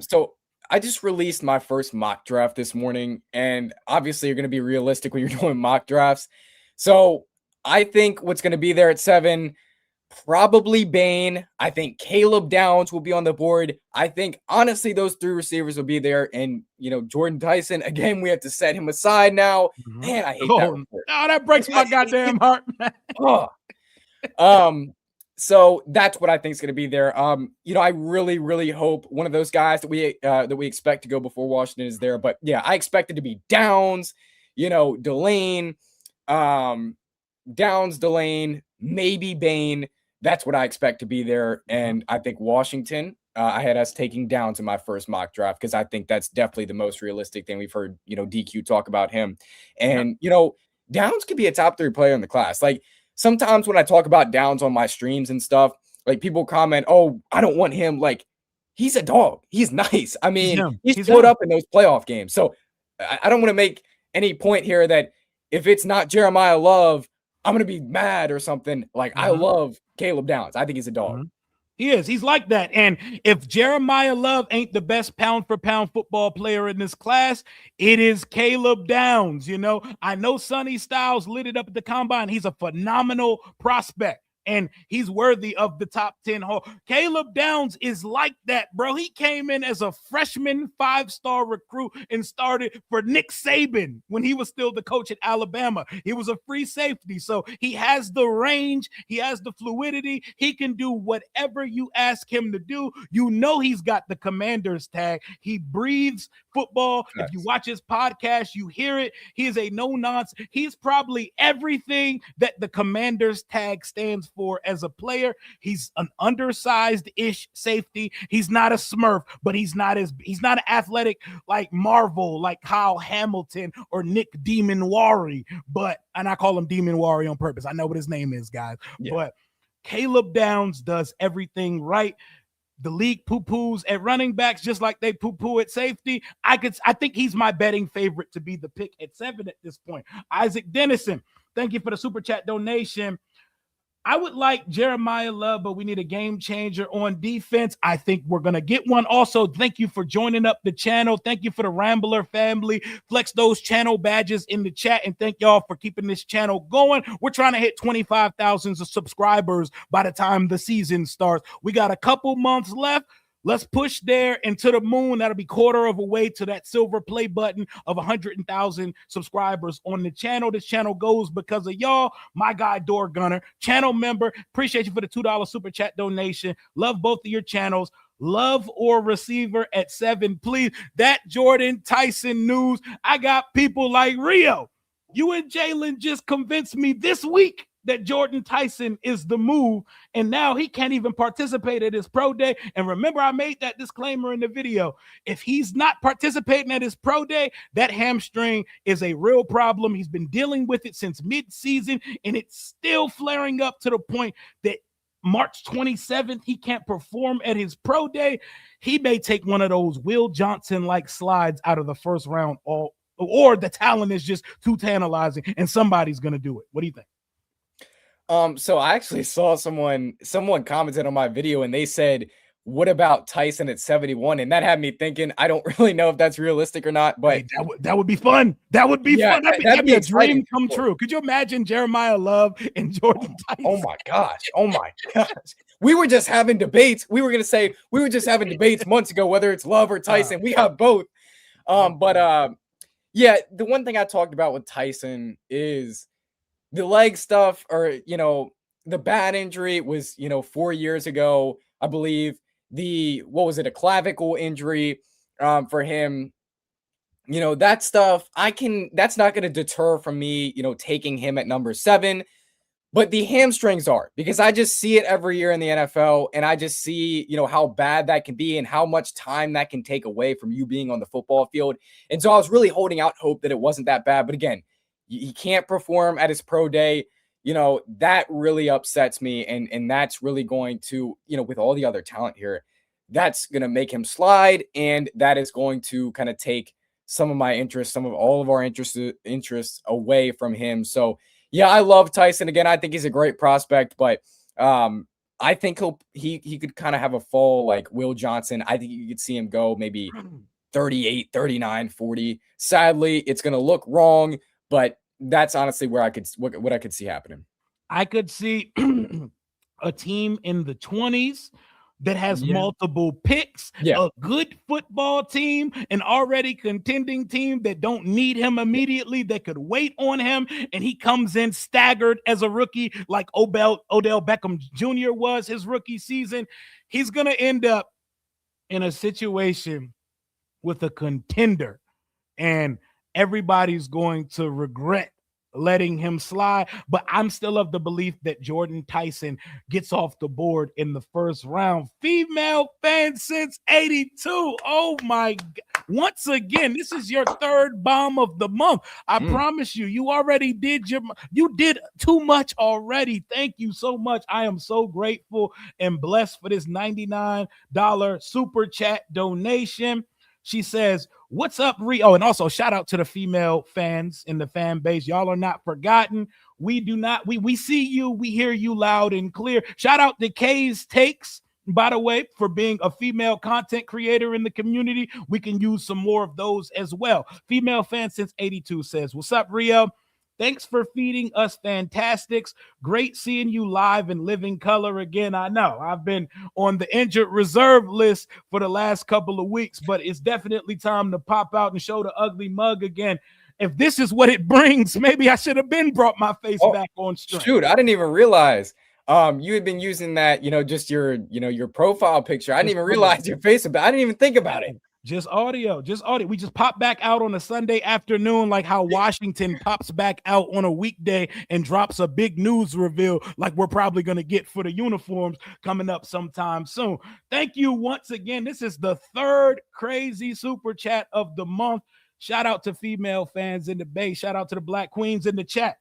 So I just released my first mock draft this morning, and obviously you're going to be realistic when you're doing mock drafts. So I think what's going to be there at 7, probably Bain. I think Caleb Downs will be on the board. I think, honestly, those 3 receivers will be there. And, Jordan Tyson, again, we have to set him aside now. Mm-hmm. Man, I hate that. Oh, that breaks my goddamn heart. So that's what I think is going to be there. I really, really hope one of those guys that we expect to go before Washington is there. But yeah, I expect it to be Downs, Delane, Downs, Delane, maybe Bain. That's what I expect to be there. And I think Washington, I had us taking Downs in my first mock draft because I think that's definitely the most realistic thing. We've heard, DQ talk about him. And, Downs could be a top 3 player in the class. Like, sometimes when I talk about Downs on my streams and stuff, like, people comment, "Oh, I don't want him." Like, he's a dog. He's nice. I mean, he's showed up in those playoff games. So I don't want to make any point here that if it's not Jeremiah Love, I'm going to be mad or something. Like, I love Caleb Downs. I think he's a dog. He is. He's like that. And if Jeremiah Love ain't the best pound-for-pound football player in this class, it is Caleb Downs. I know Sonny Styles lit it up at the combine. He's a phenomenal prospect. and he's worthy of the top 10 Hall. Caleb Downs is like that, bro. He came in as a freshman 5-star recruit and started for Nick Saban when he was still the coach at Alabama. He was a free safety, so he has the range, he has the fluidity, he can do whatever you ask him to do. You know he's got the Commander's tag. He breathes football. Nice. If you watch his podcast, you hear it. He is a no-nonsense. He's probably everything that the Commander's tag stands for as a player. He's an undersized-ish safety. He's not a smurf, but he's not an athletic like Marvel, like Kyle Hamilton or Nick Demonwari. And I call him Demonwari on purpose. I know what his name is, guys. Yeah. But Caleb Downs does everything right. The league poo-poos at running backs just like they poo-poo at safety. I think he's my betting favorite to be the pick at 7 at this point. Isaac Dennison, thank you for the super chat donation. I would like Jeremiyah Love, but we need a game changer on defense. I think we're going to get one. Also, thank you for joining up the channel. Thank you for the Rambler family. Flex those channel badges in the chat, and thank y'all for keeping this channel going. We're trying to hit 25,000 subscribers by the time the season starts. We got a couple months left. Let's push there and to the moon. That'll be quarter of a way to that silver play button of 100,000 subscribers on the channel. This channel goes because of y'all. My guy, Door Gunner, channel member. Appreciate you for the $2 super chat donation. Love both of your channels. Love or receiver at 7, please. That Jordan Tyson news. I got people like Rio. You and Jalen just convinced me this week that Jordan Tyson is the move, and now he can't even participate at his pro day. And remember, I made that disclaimer in the video. If he's not participating at his pro day, that hamstring is a real problem. He's been dealing with it since mid-season, and it's still flaring up to the point that March 27th, he can't perform at his pro day. He may take one of those Will Johnson-like slides out of the first round, or the talent is just too tantalizing, and somebody's going to do it. What do you think? So I actually saw someone commented on my video and they said, what about Tyson at 71? And that had me thinking, I don't really know if that's realistic or not, but hey, that would be fun. That would be fun. That'd be a dream come true. Could you imagine Jeremiyah Love and Jordan Tyson? Oh my gosh. We were just having debates. We were just having debates months ago, whether it's Love or Tyson. We have both. Yeah, the one thing I talked about with Tyson is the leg stuff, or, the bad injury was, 4 years ago, I believe. A clavicle injury for him. That stuff, that's not going to deter from me, taking him at number 7. But the hamstrings are, because I just see it every year in the NFL, and I just see, how bad that can be and how much time that can take away from you being on the football field. And so I was really holding out hope that it wasn't that bad. But again, he can't perform at his pro day. That really upsets me. And that's really going to, with all the other talent here, that's going to make him slide. And that is going to kind of take some of my interest, some of all of our interests away from him. So, yeah, I love Tyson. Again, I think he's a great prospect, but I think he could kind of have a fall like Will Johnson. I think you could see him go maybe 38, 39, 40. Sadly, it's going to look wrong, but that's honestly where what I could see happening. I could see a team in the 20s that has multiple picks, a good football team, an already contending team that don't need him immediately, that could wait on him, and he comes in staggered as a rookie like Odell Beckham Jr. was his rookie season. He's going to end up in a situation with a contender, and everybody's going to regret letting him slide. But I'm still of the belief that Jordan Tyson gets off the board in the first round. Female fan since 82. Oh my God. Once again, this is your third bomb of the month. I promise you already did you did too much already. Thank you so much. I am so grateful and blessed for this $99 super chat donation. She says, what's up, Rio? And also shout out to the female fans in the fan base. Y'all are not forgotten. We see you. We hear you loud and clear. Shout out to Kay's Takes, by the way, for being a female content creator in the community. We can use some more of those as well. Female fan since 82 says, what's up, Rio? Thanks for feeding us fantastics. Great seeing you live in living color again. I know I've been on the injured reserve list for the last couple of weeks, but it's definitely time to pop out and show the ugly mug again. If this is what it brings, maybe I should have been brought my face back on strength. Shoot, I didn't even realize you had been using that, just your profile picture. I didn't even realize your face. I didn't even think about it. Just audio. We just pop back out on a Sunday afternoon, like how Washington pops back out on a weekday and drops a big news reveal like we're probably going to get for the uniforms coming up sometime soon. Thank you once again. This is the third crazy super chat of the month. Shout out to female fans in the Bay. Shout out to the Black Queens in the chat.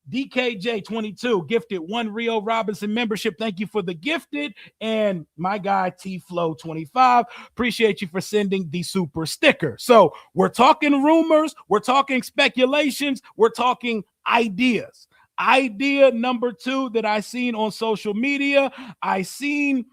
DKJ22 gifted 1 Rio Robinson membership. Thank you for the gifted. And my guy T-Flow25, appreciate you for sending the super sticker. So we're talking rumors, we're talking speculations, we're talking ideas. Idea number 2 that I seen on social media, I seen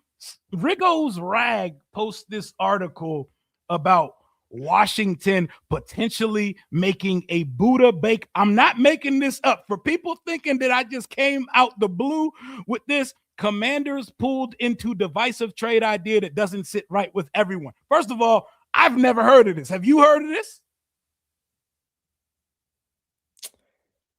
Rigo's Rag post this article about Washington potentially making a Budda Baker. I'm not making this up. For people thinking that I just came out the blue with this, Commanders pulled into divisive trade idea that doesn't sit right with everyone. First of all, I've never heard of this. Have you heard of this?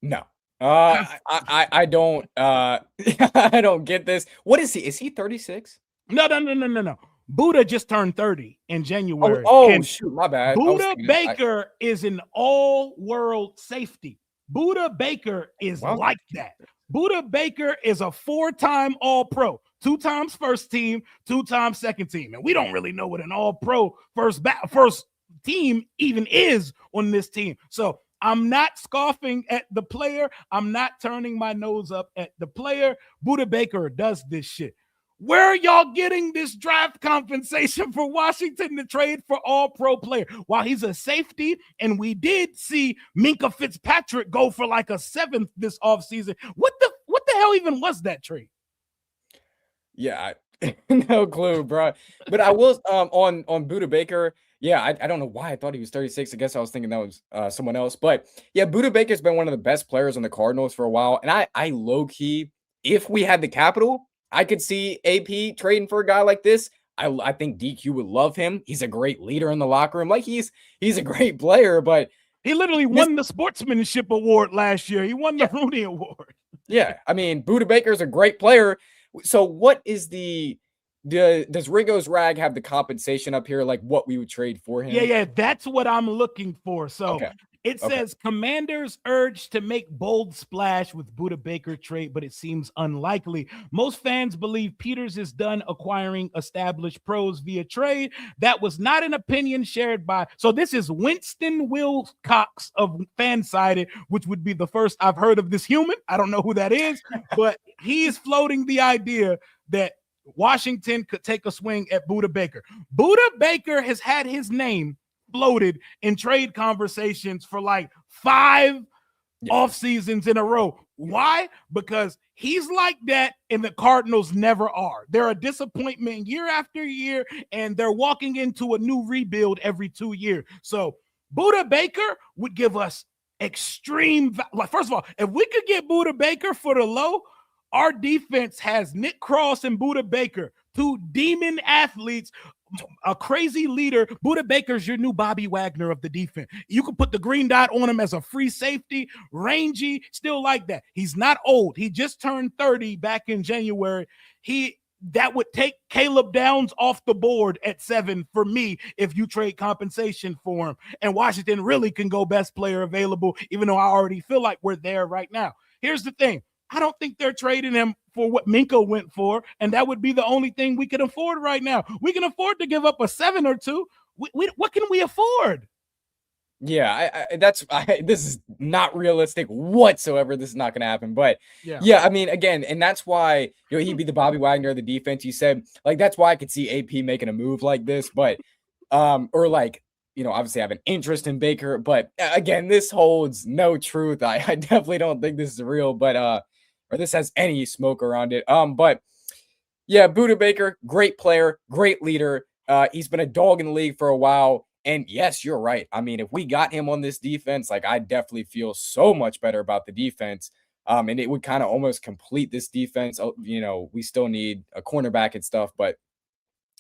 No. I don't I don't get this. What is he? Is he 36? No. Budda just turned 30 in January. Shoot, my bad. Budda Baker is an all-world safety. Budda Baker is like that. Budda Baker is a 4-time All-Pro, 2 times first team, 2 times second team. And we don't really know what an All-Pro first team even is on this team. So I'm not scoffing at the player. I'm not turning my nose up at the player. Budda Baker does this shit. Where are y'all getting this draft compensation for Washington to trade for all-pro player? While he's a safety, and we did see Minkah Fitzpatrick go for like a 7th this offseason. What the hell even was that trade? Yeah, no clue, bro. But I was on Budda Baker. Yeah, I don't know why I thought he was 36. I guess I was thinking that was someone else. But yeah, Budda Baker's been one of the best players on the Cardinals for a while. And I low-key, if we had the capital, I could see AP trading for a guy like this. I think DQ would love him. He's a great leader in the locker room. Like he's a great player, but he literally won the sportsmanship award last year. He won the Rooney Award. Yeah, I mean, Budda Baker's a great player. So what is does Rigo's Rag have the compensation up here, like what we would trade for him? Yeah, that's what I'm looking for. So it says Commanders urged to make bold splash with Budda Baker trade, but it seems unlikely. Most fans believe Peters is done acquiring established pros via trade. That was not an opinion shared by. So this is Winston Wilcox of Fansided, which would be the first I've heard of this human. I don't know who that is, but he is floating the idea that Washington could take a swing at Budda Baker. Budda Baker has had his name floated in trade conversations for like 5 off seasons in a row. Why? Because he's like that and the Cardinals never are. They're a disappointment year after year, and they're walking into a new rebuild every 2 years. So Budda Baker would give us extreme, like, first of all, if we could get Budda Baker for the low, our defense has Nick Cross and Budda Baker, 2 demon athletes, a crazy leader. Budda Baker's your new Bobby Wagner of the defense. You can put the green dot on him as a free safety, rangy, still like that. He's not old. He just turned 30 back in January. That would take Caleb Downs off the board at 7 for me if you trade compensation for him. And Washington really can go best player available, even though I already feel like we're there right now. Here's the thing. I don't think they're trading him for what Minkah went for, and that would be the only thing we can afford right now. We can afford to give up a 7 or 2. What can we afford? Yeah, this is not realistic whatsoever. This is not going to happen. But yeah, I mean, again, and that's why he'd be the Bobby Wagner of the defense. You said, like, that's why I could see AP making a move like this, but or like, obviously have an interest in Baker. But again, this holds no truth. I definitely don't think this is real, but or this has any smoke around it. But yeah, Budda Baker, great player, great leader. He's been a dog in the league for a while. And yes, you're right. I mean, if we got him on this defense, like I definitely feel so much better about the defense. And it would kind of almost complete this defense. You know, we still need a cornerback and stuff, but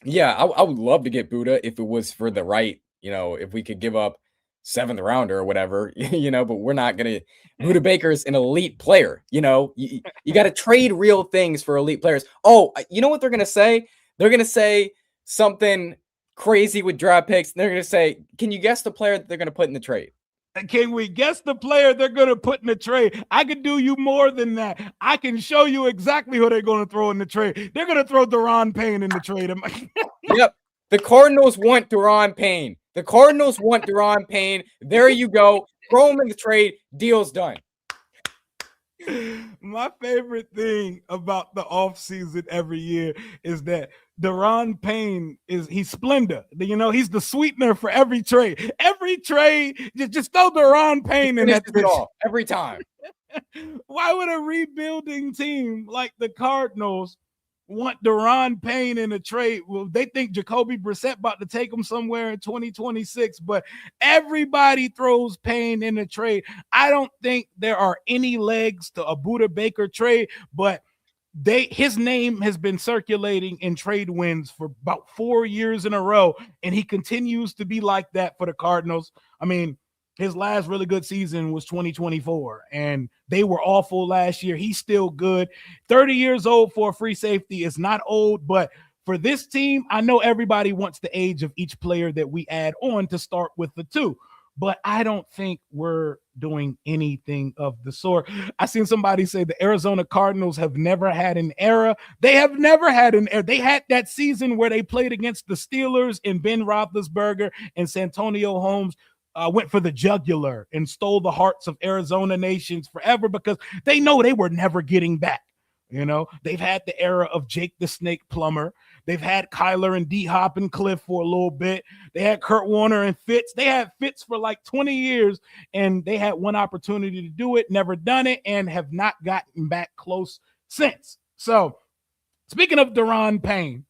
yeah, I would love to get Budda if it was for the right, you know, if we could give up 7th rounder or whatever, you know, but we're not gonna. Budda Baker is an elite player, you know. You got to trade real things for elite players. Oh, you know what they're gonna say? They're gonna say something crazy with draft picks. They're gonna say, "Can you guess the player that they're gonna put in the trade?" Can we guess the player they're going to put in the trade? I can do you more than that. I can show you exactly who they're going to throw in the trade. They're going to throw Daron Payne in the trade. Yep. The Cardinals want Daron Payne. The Cardinals want Daron Payne. There you go. Throw him in the trade. Deal's done. My favorite thing about the offseason every year is that Daron Payne he's splendor. You know, he's the sweetener for every trade. Every trade, just throw Daron Payne in that all, every time. Why would a rebuilding team like the Cardinals want Daron Payne in a trade? Well, they think Jacoby Brissett about to take him somewhere in 2026, but everybody throws Payne in a trade. I don't think there are any legs to a Budda Baker trade, but his name has been circulating in trade wins for about 4 years in a row, and he continues to be like that for the Cardinals. I mean, his last really good season was 2024, and they were awful last year. He's still good. 30 years old for a free safety is not old, but for this team, I know everybody wants the age of each player that we add on to start with the 2, but I don't think we're doing anything of the sort. I seen somebody say the Arizona Cardinals have never had an era. They have never had an era. They had that season where they played against the Steelers and Ben Roethlisberger and Santonio Holmes went for the jugular and stole the hearts of Arizona nations forever because they know they were never getting back. You know, they've had the era of Jake the Snake Plummer. They've had Kyler and D-Hop and Cliff for a little bit. They had Kurt Warner and Fitz. They had Fitz for like 20 years, and they had one opportunity to do it, never done it, and have not gotten back close since. So, speaking of Daron Payne,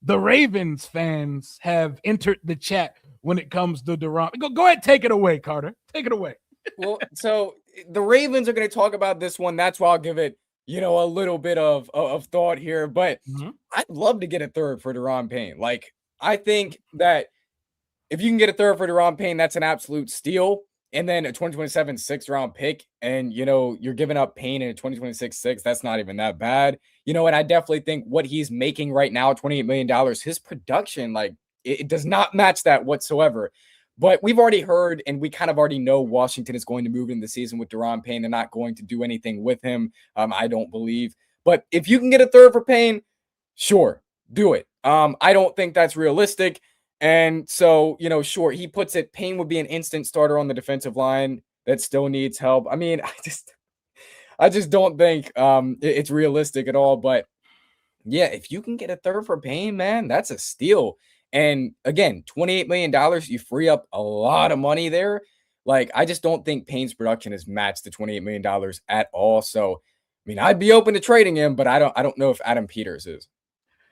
the Ravens fans have entered the chat when it comes to Daron. Go ahead, take it away, Carter. Take it away. Well, so the Ravens are going to talk about this one. That's why I'll give it, you know, a little bit of thought here. But I'd love to get a third for Daron Payne. Like, I think that if you can get a third for Daron Payne, that's an absolute steal. And then a 2027 6th-round pick, and, you know, you're giving up Payne in a 2026 6. That's not even that bad. You know, and I definitely think what he's making right now, $28 million, his production, like, it does not match that whatsoever. But we've already heard, and we kind of already know Washington is going to move in the season with Daron Payne. They're not going to do anything with him, I don't believe. But if you can get a third for Payne, sure, do it. I don't think that's realistic. And so, you know, sure, he puts it, Payne would be an instant starter on the defensive line that still needs help. I mean, I just don't think it's realistic at all. But yeah, if you can get a third for Payne, man, that's a steal. And again, $28 million, you free up a lot of money there. Like, I just don't think Payne's production has matched the $28 million at all. So, I mean, I'd be open to trading him, but I don't know if Adam Peters is.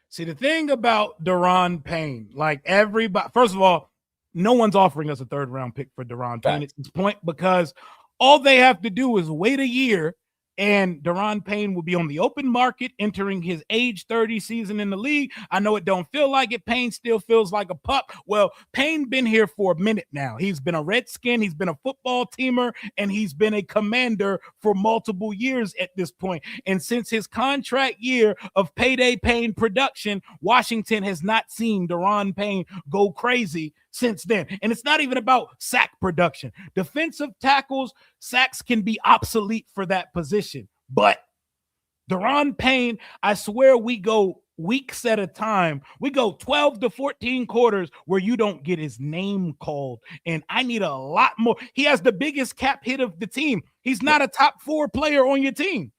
See, the thing about Daron Payne, like everybody, first of all, no one's offering us a 3rd-round pick for Daron Payne at this point because all they have to do is wait a year and Daron Payne will be on the open market entering his age 30 season in the league. I know it don't feel like it. Payne still feels like a pup. Well, Payne been here for a minute now. He's been a Redskin. He's been a football teamer, and he's been a Commander for multiple years at this point. And since his contract year of Payday Payne production, Washington has not seen Daron Payne go crazy since then. And it's not even about sack production. Defensive tackles, sacks can be obsolete for that position. But Daron Payne, I swear we go weeks at a time. We go 12 to 14 quarters where you don't get his name called. And I need a lot more. He has the biggest cap hit of the team. He's not a top 4 player on your team.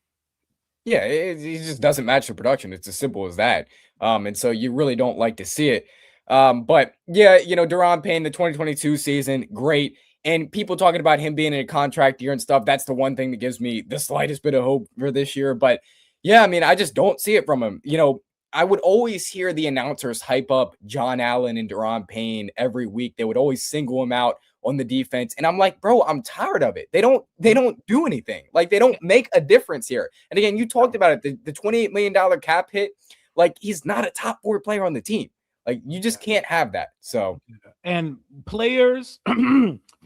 Yeah, it just doesn't match the production. It's as simple as that. And so you really don't like to see it. But yeah, you know, Daron Payne, the 2022 season, great. And people talking about him being in a contract year and stuff, that's the one thing that gives me the slightest bit of hope for this year. But yeah, I mean, I just don't see it from him. You know, I would always hear the announcers hype up John Allen and Daron Payne every week. They would always single him out on the defense. And I'm like, bro, I'm tired of it. They don't do anything. Like, they don't make a difference here. And again, you talked about it, the $28 million cap hit. Like, he's not a top 4 player on the team. Like, you just can't have that. So, and players,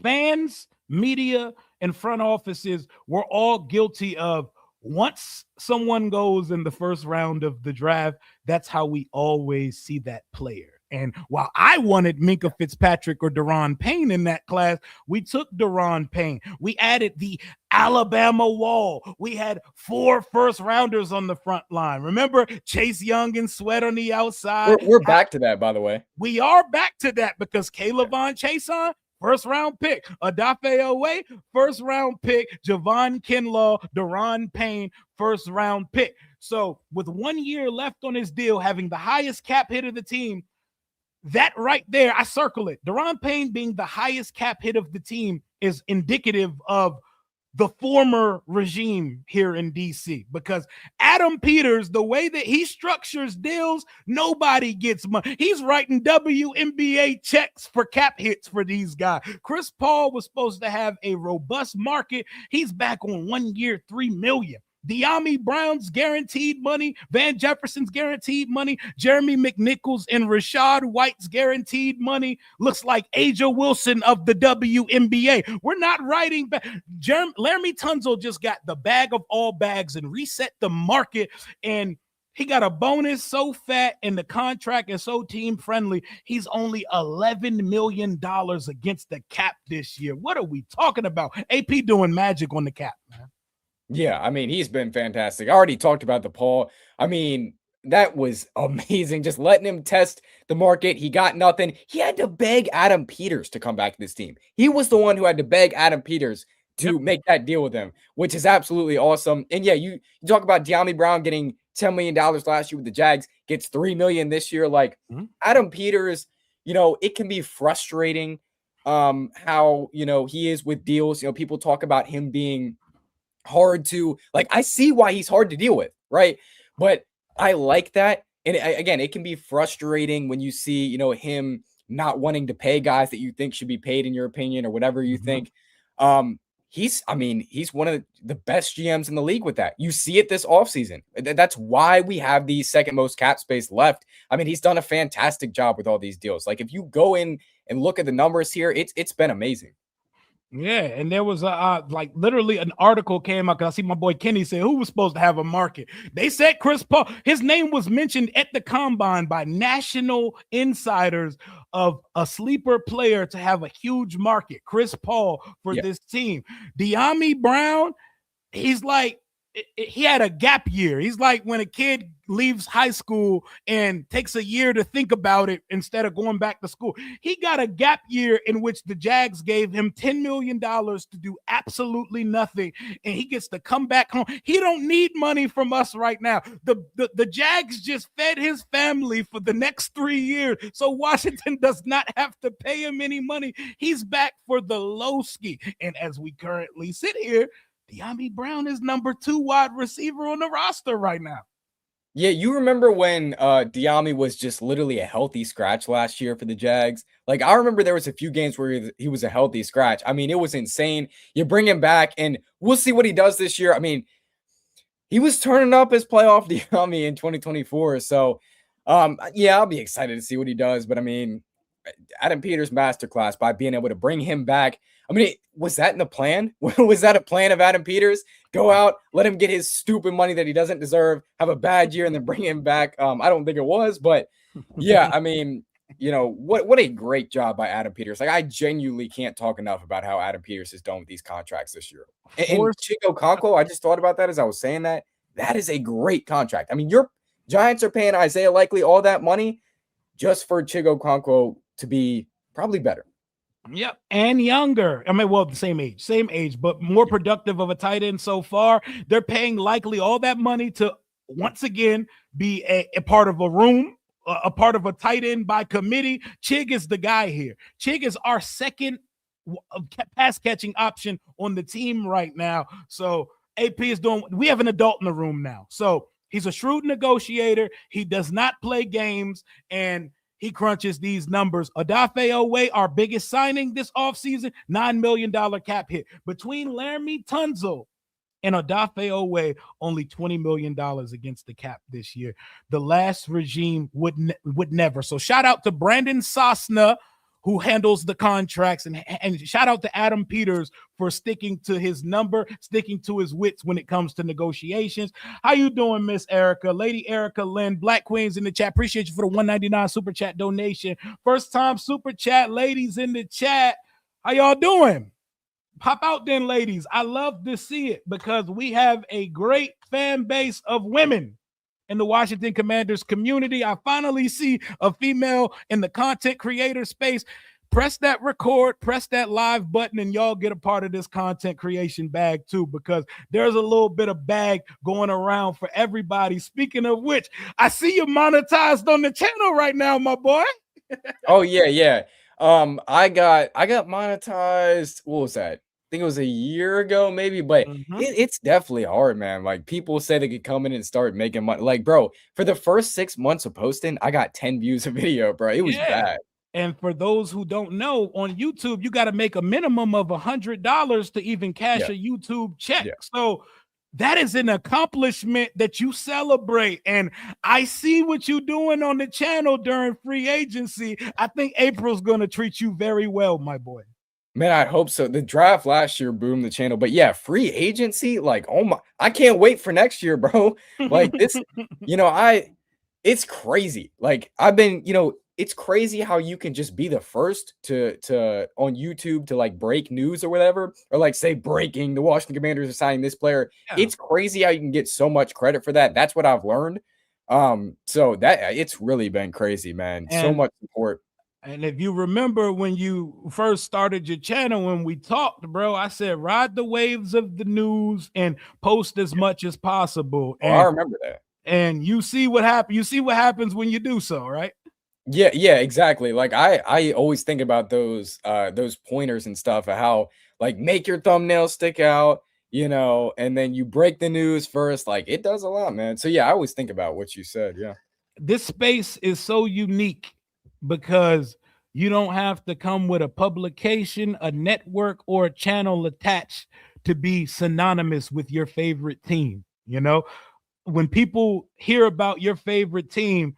fans, media, and front offices were all guilty of, once someone goes in the first round of the draft, that's how we always see that player. And while I wanted Minkah Fitzpatrick or Daron Payne in that class, we took Daron Payne. We added the Alabama wall. We had 4 first-rounders on the front line. Remember Chase Young and Sweat on the outside? We're back to that, by the way. We are back to that because K'Lavon Chaisson, first-round pick. Odafe Owe, first-round pick. Javon Kinlaw, Daron Payne, first-round pick. So with 1 year left on his deal, having the highest cap hit of the team, that right there, I circle it. Daron Payne being the highest cap hit of the team is indicative of the former regime here in DC, because Adam Peters, the way that he structures deals, nobody gets money. He's writing WNBA checks for cap hits for these guys. Chris Paul was supposed to have a robust market. He's back on 1 year, $3 million. De'Ami Brown's guaranteed money, Van Jefferson's guaranteed money, Jeremy McNichols and Rashad White's guaranteed money. Looks like Asia Wilson of the WNBA. We're not writing back. Laramie Tunzel just got the bag of all bags and reset the market, and he got a bonus so fat, and the contract is so team friendly. He's only $11 million against the cap this year. What are we talking about? AP doing magic on the cap, man. Yeah, I mean, he's been fantastic. I already talked about the Paul. I mean, that was amazing. Just letting him test the market. He got nothing. He had to beg Adam Peters to come back to this team. He was the one who had to beg Adam Peters to make that deal with him, which is absolutely awesome. And yeah, you talk about De'Ami Brown getting $10 million last year with the Jags, gets $3 million this year. Like, Adam Peters, it can be frustrating how, he is with deals. People talk about him being hard to, like, I see why he's hard to deal with, right? But I like that. And again, it can be frustrating when you see, him not wanting to pay guys that you think should be paid, in your opinion, or whatever you think. He's one of the best GMs in the league with that. You see it this offseason. That's why we have the second most cap space left. I mean, he's done a fantastic job with all these deals. Like, if you go in and look at the numbers here, it's been amazing. Yeah, and there was like literally an article came out, because I see my boy Kenny said, who was supposed to have a market? They said Chris Paul. His name was mentioned at the combine by national insiders of a sleeper player to have a huge market. Chris Paul for this team. De'Ami Brown, he's like, he had a gap year. He's like when a kid leaves high school and takes a year to think about it instead of going back to school. He got a gap year in which the Jags gave him $10 million to do absolutely nothing, and he gets to come back home. He don't need money from us right now. The Jags just fed his family for the next 3 years, so Washington does not have to pay him any money. He's back for the low ski, and as we currently sit here, De'Ami Brown is number 2 wide receiver on the roster right now. Yeah, you remember when De'Ami was just literally a healthy scratch last year for the Jags? Like, I remember there was a few games where he was a healthy scratch. I mean, it was insane. You bring him back, and we'll see what he does this year. I mean, he was turning up his playoff De'Ami in 2024. So, yeah, I'll be excited to see what he does. But, I mean, Adam Peters' masterclass by being able to bring him back. I mean, was that in the plan? Was that a plan of Adam Peters? Go out, let him get his stupid money that he doesn't deserve, have a bad year, and then bring him back? I don't think it was, but yeah, I mean, what a great job by Adam Peters. Like, I genuinely can't talk enough about how Adam Peters has done with these contracts this year. And Chig Okonkwo, I just thought about that as I was saying that. That is a great contract. I mean, your Giants are paying Isaiah Likely all that money just for Chig Okonkwo to be probably better. Yep, and younger. I mean, well, the same age, but more productive of a tight end so far. They're paying Likely all that money to once again be a part of a room, a part of a tight end by committee. Chig is the guy here. Chig is our second pass catching option on the team right now. So AP is doing. We have an adult in the room now. So He's a shrewd negotiator. He does not play games, and he crunches these numbers. Odafe Owe, our biggest signing this offseason, $9 million cap hit. Between Laramie Tunzel and Odafe Owe, only $20 million against the cap this year. The last regime would never. So shout out to Brandon Sosna, who handles the contracts, and shout out to Adam Peters for sticking to his number, sticking to his wits when it comes to negotiations. How you doing, Miss Erica? Lady Erica Lynn, Black Queens in the chat. Appreciate you for the $1.99 super chat donation. First time super chat, ladies in the chat. How y'all doing? Pop out then, ladies. I love to see it because we have a great fan base of women in the Washington Commanders community. I finally see a female in the content creator space. Press that record, press that live button, and y'all get a part of this content creation bag too, because there's a little bit of bag going around for everybody. Speaking of which, I see you monetized on the channel right now, my boy. Oh yeah. I got monetized. What was that? I think it was a year ago, maybe, but it's definitely hard, man. Like, people say they could come in and start making money. Like, bro, for the first 6 months of posting, I got 10 views a video, bro. It was bad. And for those who don't know, on YouTube, you got to make a minimum of $100 to even cash a YouTube check. So that is an accomplishment that you celebrate. And I see what you're doing on the channel during free agency. I think April's going to treat you very well, my boy. Man, I hope so. The draft last year boomed the channel, but yeah, free agency, like, oh my, I can't wait for next year, bro. Like, this, it's crazy. Like, I've been, it's crazy how you can just be the first to on YouTube to like break news or whatever, or like say breaking, the Washington Commanders are signing this player. Yeah. It's crazy how you can get so much credit for that. That's what I've learned. So that it's really been crazy, man. And so much support. And if you remember when you first started your channel, when we talked, bro, I said, ride the waves of the news and post as much as possible. And I remember that. And you see what happens. You see what happens when you do so, right? Yeah, exactly. Like, I always think about those pointers and stuff, of how, like, make your thumbnail stick out, and then you break the news first. Like, it does a lot, man. So yeah, I always think about what you said. Yeah. This space is so unique because you don't have to come with a publication, a network, or a channel attached to be synonymous with your favorite team. When people hear about your favorite team,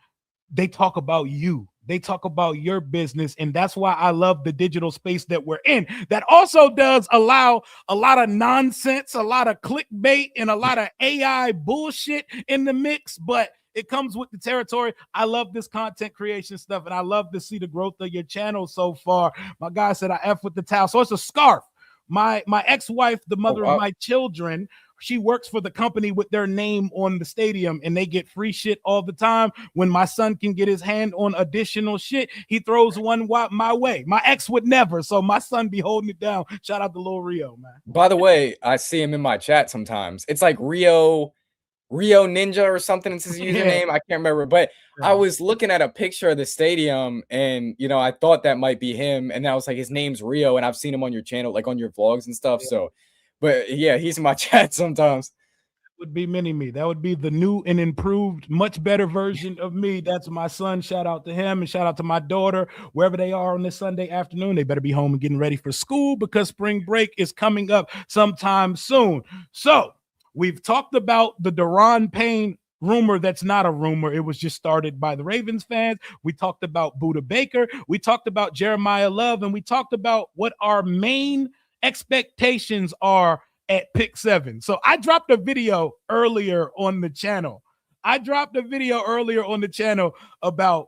they talk about you. They talk about your business. And that's why I love the digital space that we're in. That also does allow a lot of nonsense, a lot of clickbait, and a lot of AI bullshit in the mix. But it comes with the territory. I love this content creation stuff, and I love to see the growth of your channel so far. My guy said I F with the towel. So it's a scarf. My ex-wife, the mother of my children, she works for the company with their name on the stadium, and they get free shit all the time. When my son can get his hand on additional shit, he throws one my way. My ex would never, so my son be holding it down. Shout out to Lil Rio, man. By the way, I see him in my chat sometimes. It's like Rio Ninja or something. It's his username. I can't remember, but I was looking at a picture of the stadium, and I thought that might be him, and I was like, his name's Rio, and I've seen him on your channel, like on your vlogs and stuff. So, but yeah, he's in my chat sometimes. Would be mini me. That would be the new and improved, much better version of me. That's my son. Shout out to him, and shout out to my daughter, wherever they are on this Sunday afternoon. They better be home and getting ready for school, because spring break is coming up sometime soon. So we've talked about the Daron Payne rumor that's not a rumor. It was just started by the Ravens fans. We talked about Budda Baker. We talked about Jeremiyah Love, and we talked about what our main expectations are at pick 7. So I dropped a video earlier on the channel. About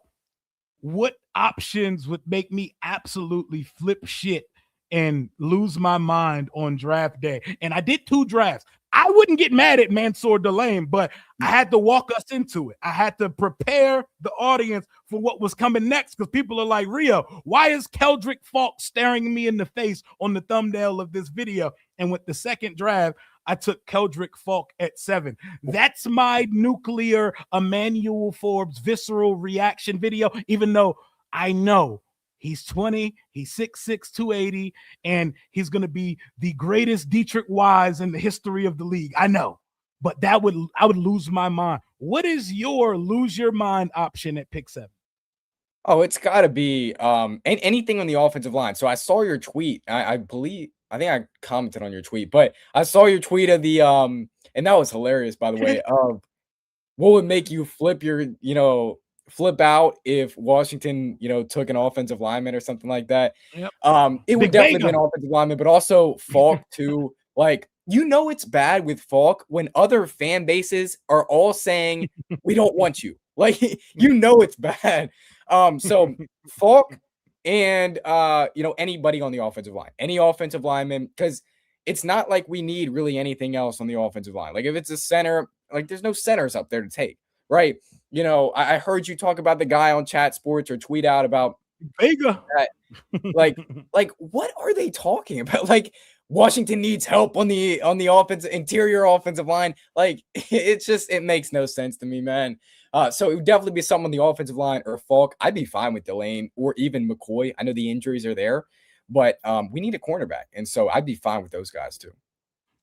what options would make me absolutely flip shit and lose my mind on draft day. And I did 2 drafts. I wouldn't get mad at Mansour Delane, but I had to walk us into it. I had to prepare the audience for what was coming next, because people are like, Rio, why is Keldrick Falk staring me in the face on the thumbnail of this video? And with the second draft, I took Keldrick Falk at 7. That's my nuclear Emmanuel Forbes visceral reaction video, even though I know he's 20, he's 6'6", 280, and he's going to be the greatest Dietrich Wise in the history of the league. I know, but I would lose my mind. What is your lose your mind option at pick 7? Oh, it's got to be anything on the offensive line. So I saw your tweet. I believe I think I commented on your tweet, but I saw your tweet of the and that was hilarious, by the way. What would make you flip flip out if Washington, took an offensive lineman or something like that? Yep. It would Big definitely be Vega. an offensive lineman, but also Falk too. Like, it's bad with Falk when other fan bases are all saying we don't want you. Like, it's bad. So Falk and anybody on the offensive line, any offensive lineman, because it's not like we need really anything else on the offensive line. Like if it's a center, like there's no centers up there to take, right? I heard you talk about the guy on Chat Sports or tweet out about Vega. that. Like what are they talking about? Like Washington needs help on the interior offensive line. Like it makes no sense to me, man. So it would definitely be someone on the offensive line or Falk. I'd be fine with Delane or even McCoy. I know the injuries are there, but we need a cornerback. And so I'd be fine with those guys too.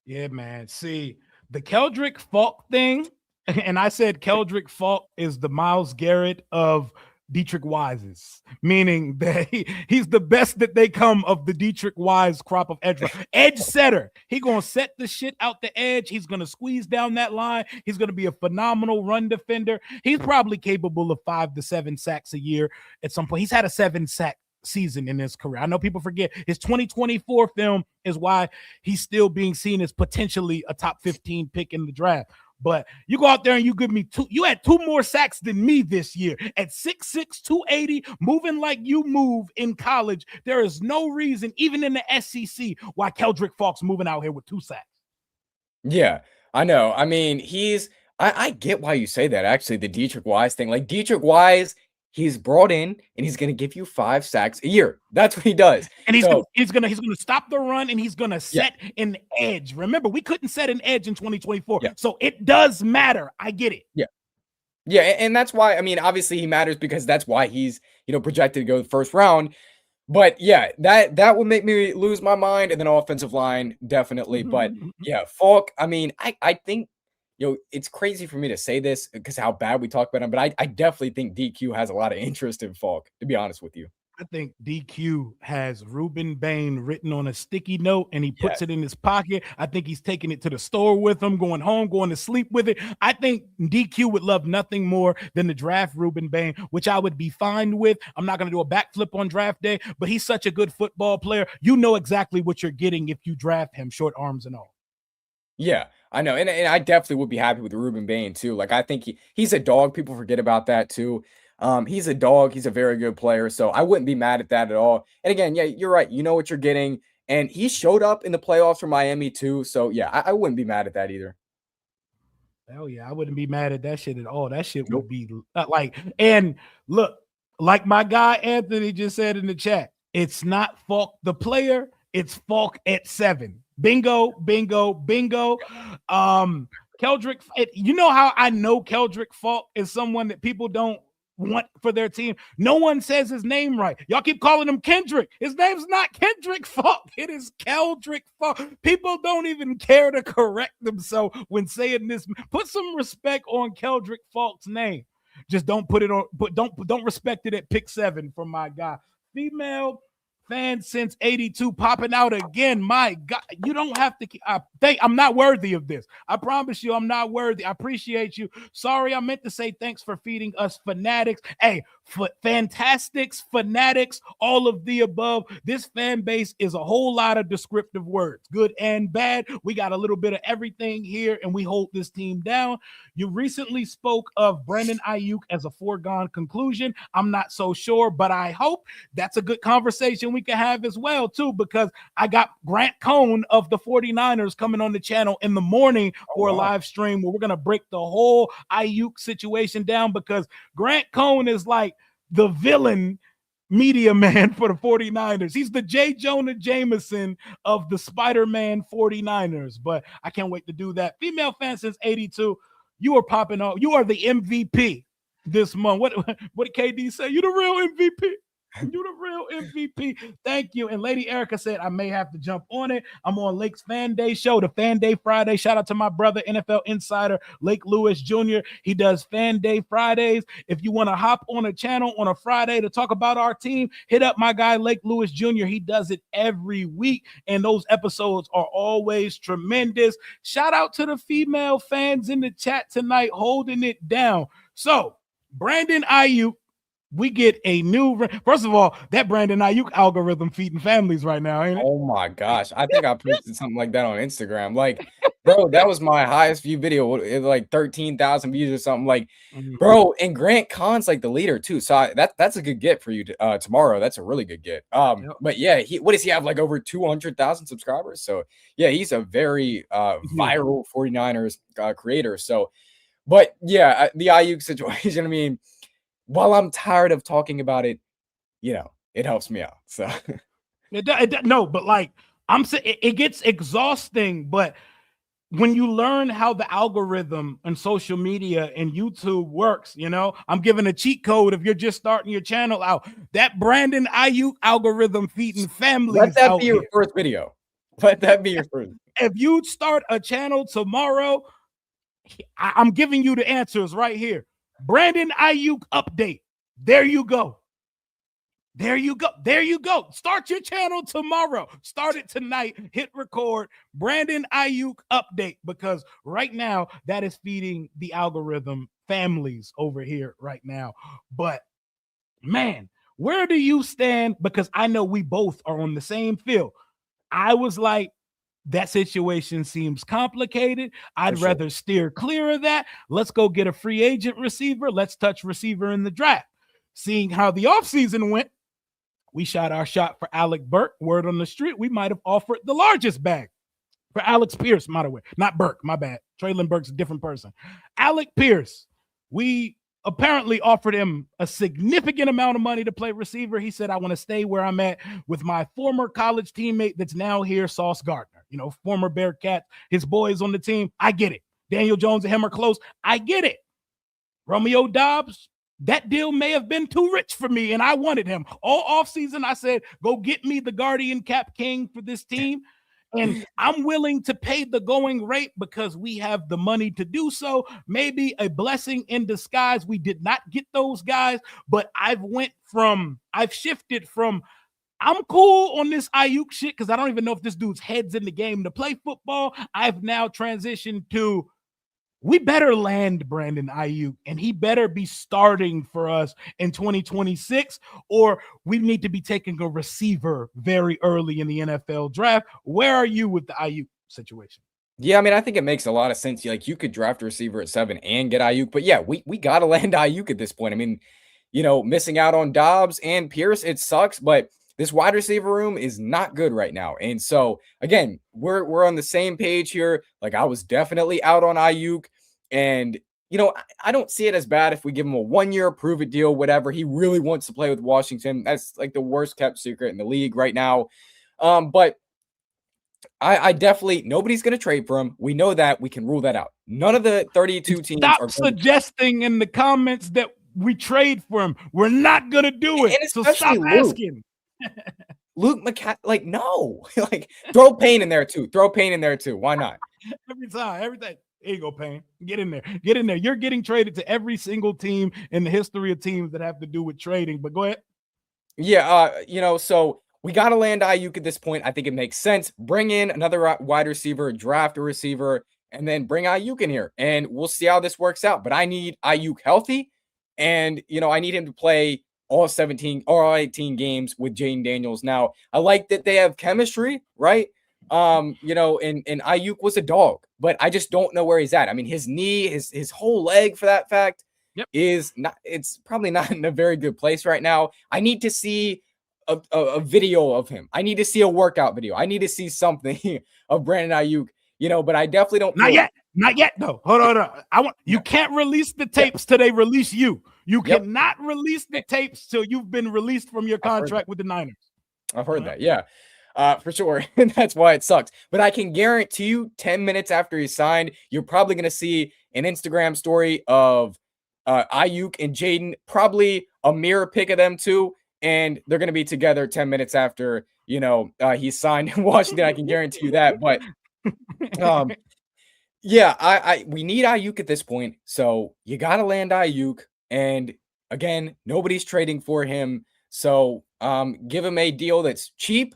Yeah, man. See, the Keldrick Falk thing, and I said Keldrick Falk is the Myles Garrett of Dietrich Wise's, meaning that he's the best that they come of the Dietrich Wise crop of edge setter. He gonna set the shit out the edge. He's gonna squeeze down that line. He's gonna be a phenomenal run defender. He's probably capable of 5 to 7 sacks a year at some point. He's had a 7-sack season in his career. I know people forget his 2024 film is why he's still being seen as potentially a top 15 pick in the draft. But you go out there and you give me you had 2 more sacks than me this year at 6'6", 280, moving like you move in college. There is no reason, even in the SEC, why Keldrick Falk's moving out here with 2 sacks. Yeah, I know. I mean, I get why you say that, actually, the Dietrich Wise thing. Like Dietrich Wise, he's brought in and he's going to give you 5 sacks a year. That's what he does. And he's going to stop the run and he's going to set an edge. Remember, we couldn't set an edge in 2024. Yeah. So it does matter. I get it. Yeah. Yeah. And that's why, I mean, obviously he matters because that's why he's, projected to go the first round. But yeah, that would make me lose my mind. And then offensive line, definitely. But yeah, Falk, I mean, I think, it's crazy for me to say this because how bad we talk about him, but I definitely think DQ has a lot of interest in Falk, to be honest with you. I think DQ has Ruben Bain written on a sticky note and he puts it in his pocket. I think he's taking it to the store with him, going home, going to sleep with it. I think DQ would love nothing more than to draft Ruben Bain, which I would be fine with. I'm not going to do a backflip on draft day, but he's such a good football player. You know exactly what you're getting if you draft him, short arms and all. Yeah, I know. And I definitely would be happy with Ruben Bain too. Like I think he's a dog. People forget about that too. He's a dog. He's a very good player. So I wouldn't be mad at that at all. And again, yeah, you're right. You know what you're getting. And he showed up in the playoffs for Miami too. So yeah, I wouldn't be mad at that either. Hell yeah, I wouldn't be mad at that shit at all. That shit would be like, and look, like my guy Anthony just said in the chat, it's not Falk the player, it's Falk at 7. Bingo, bingo, bingo. Keldrick, you know how I know Keldrick Falk is someone that people don't want for their team? No one says his name right. Y'all keep calling him Kendrick. His name's not Kendrick Falk. It is Keldrick Falk. People don't even care to correct themselves when saying this. Put some respect on Keldrick Falk's name. Just don't put it on, but don't respect it at pick 7 from my guy. Female fan since 82 popping out again. My God, you don't have to. I'm not worthy of this. I promise you, I'm not worthy. I appreciate you. Sorry, I meant to say thanks for feeding us fanatics. Hey, fantastics, fanatics, all of the above. This fan base is a whole lot of descriptive words, good and bad. We got a little bit of everything here, and we hold this team down. You recently spoke of Brandon Aiyuk as a foregone conclusion. I'm not so sure, but I hope that's a good conversation we can have as well, too, because I got Grant Cohn of the 49ers coming on the channel in the morning for a live stream where we're going to break the whole Aiyuk situation down, because Grant Cohn is like the villain media man for the 49ers. He's the J. Jonah Jameson of the Spider-Man 49ers, but I can't wait to do that. Female fan since 82. You are popping off. You are the MVP this month. What did KD say? You the real MVP. You the real MVP. Thank you. And Lady Erica said, I may have to jump on it. I'm on Lake's Fan Day show, the Fan Day Friday. Shout out to my brother, NFL insider, Lake Lewis Jr. He does Fan Day Fridays. If you want to hop on a channel on a Friday to talk about our team, hit up my guy, Lake Lewis Jr. He does it every week. And those episodes are always tremendous. Shout out to the female fans in the chat tonight, holding it down. So, Brandon Aiyuk, we get a new. First of all, that Brandon Aiyuk algorithm feeding families right now, ain't it? Oh my gosh, I think I posted something like that on Instagram. Like, bro, that was my highest view video. It was like 13,000 views or something. Like, bro, and Grant Kahn's like the leader too. So that's a good get for you tomorrow. That's a really good get. But yeah, what does he have? Like over 200,000 subscribers. So yeah, he's a very viral 49ers creator. So, but yeah, the Aiyuk situation. I mean, while I'm tired of talking about it, you know, it helps me out. So no, but like I'm saying, it gets exhausting. But when you learn how the algorithm and social media and YouTube works, you know, I'm giving a cheat code if you're just starting your channel out. That Brandon Aiyuk algorithm feeding families. Let that be your first video. Let that be your first. If you start a channel tomorrow, I'm giving you the answers right here. Brandon Aiyuk update. There you go. There you go. There you go. Start your channel tomorrow. Start it tonight. Hit record. Brandon Aiyuk update, because right now that is feeding the algorithm families over here right now. But man, where do you stand? Because I know we both are on the same field. I was like, that situation seems complicated. I'd rather steer clear of that. Let's go get a free agent receiver. Let's touch receiver in the draft. Seeing how the offseason went, we shot our shot for Alec Burke. Word on the street, we might have offered the largest bag for Alex Pierce, by the way. Not Burke, my bad. Traylon Burke's a different person. Alec Pierce, we apparently offered him a significant amount of money to play receiver. He said, I want to stay where I'm at with my former college teammate that's now here, Sauce Gardner. You know, former Bearcat, his boys on the team. I get it. Daniel Jones and him are close. I get it. Romeo Dobbs, that deal may have been too rich for me, and I wanted him. All offseason, I said, go get me the Guardian Cap King for this team. And I'm willing to pay the going rate because we have the money to do so. Maybe a blessing in disguise. We did not get those guys, but I've shifted from I'm cool on this Aiyuk shit because I don't even know if this dude's head's in the game to play football. I've now transitioned to we better land Brandon Aiyuk, and he better be starting for us in 2026, or we need to be taking a receiver very early in the NFL draft. Where are you with the Aiyuk situation? Yeah, I mean, I think it makes a lot of sense. Like, you could draft a receiver at 7 and get Aiyuk, but yeah, we got to land Aiyuk at this point. I mean, you know, missing out on Dobbs and Pierce, it sucks, but this wide receiver room is not good right now. And so, again, we're on the same page here. Like, I was definitely out on Aiyuk. And, you know, I don't see it as bad if we give him a 1-year prove-it deal, whatever. He really wants to play with Washington. That's like the worst kept secret in the league right now. But I definitely, nobody's going to trade for him. We know that. We can rule that out. None of the 32 teams Stop suggesting in the comments that we trade for him. We're not going to do it. So stop asking. Luke McCaffrey, like, no. Like, throw Payne in there too. Throw Payne in there too. Why not? Every time, everything. There you go, Payne. Get in there. Get in there. You're getting traded to every single team in the history of teams that have to do with trading. But go ahead. Yeah, you know, so we got to land Aiyuk at this point. I think it makes sense. Bring in another wide receiver, draft a receiver, and then bring Aiyuk in here. And we'll see how this works out. But I need Aiyuk healthy. And, you know, I need him to play all 17 or all 18 games with Jaden Daniels. Now, I like that they have chemistry, right? You know, and Aiyuk was a dog, but I just don't know where he's at. I mean, his knee, his whole leg, for that fact, is not. It's probably not in a very good place right now. I need to see a video of him. I need to see a workout video. I need to see something of Brandon Aiyuk. You know, but I definitely don't. Not yet, though. Hold on. You can't release the tapes till they release you. You cannot release the tapes till you've been released from your contract with the Niners. I've heard that. Yeah. For sure. And that's why it sucks. But I can guarantee you 10 minutes after he's signed, you're probably going to see an Instagram story of Aiyuk and Jaden, probably a mirror pic of them too. and they're going to be together 10 minutes after, he's signed in Washington. I can guarantee you that. But yeah, we need Aiyuk at this point. So you got to land Aiyuk. And again, nobody's trading for him. So give him a deal that's cheap.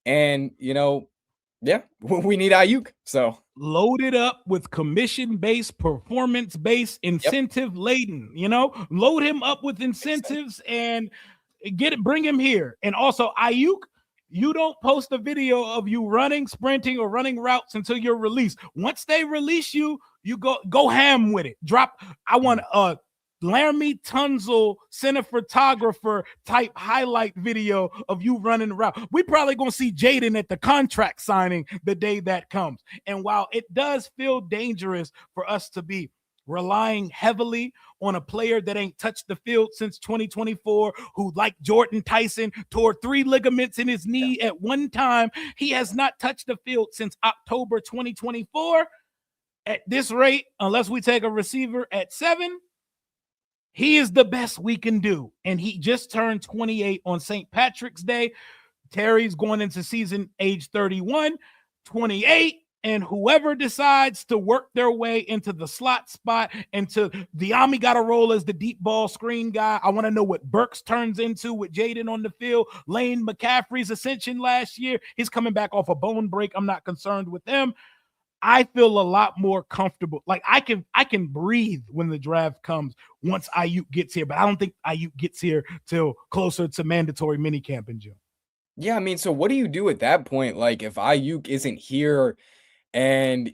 And, yeah, we need Aiyuk. So load it up with commission-based, performance-based, incentive-laden, load him up with incentives and bring him here. And also Aiyuk, you don't post a video of you running, sprinting, or running routes until you're released. Once they release you, you go ham with it. I want a Laramie Tunzel cinematographer type highlight video of you running around. We probably gonna see Jaden at the contract signing the day that comes. And while it does feel dangerous for us to be relying heavily on a player that ain't touched the field since 2024, who, like Jordan Tyson, tore 3 ligaments in his knee at one time, he has not touched the field since October 2024. At this rate, unless we take a receiver at 7, he is the best we can do. And he just turned 28 on St. Patrick's Day. Terry's going into season age 31, 28. And whoever decides to work their way into the slot spot, into Diami got to roll as the deep ball screen guy. I want to know what Burks turns into with Jaden on the field. Lane McCaffrey's ascension last year. He's coming back off a bone break. I'm not concerned with them. I feel a lot more comfortable. Like I can breathe when the draft comes once Aiyuk gets here, but I don't think Aiyuk gets here till closer to mandatory minicamp in June. Yeah, I mean, so what do you do at that point? Like if Aiyuk isn't here and,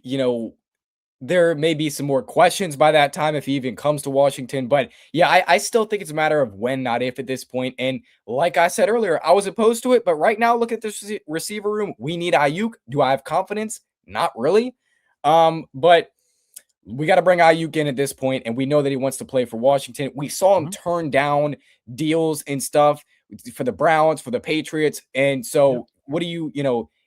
there may be some more questions by that time if he even comes to Washington. But yeah, I still think it's a matter of when, not if at this point. And like I said earlier, I was opposed to it. But right now, look at this receiver room. We need Aiyuk. Do I have confidence? Not really. But we got to bring Aiyuk in at this point, and we know that he wants to play for Washington. We saw him turn down deals and stuff for the Browns, for the Patriots. And so what do you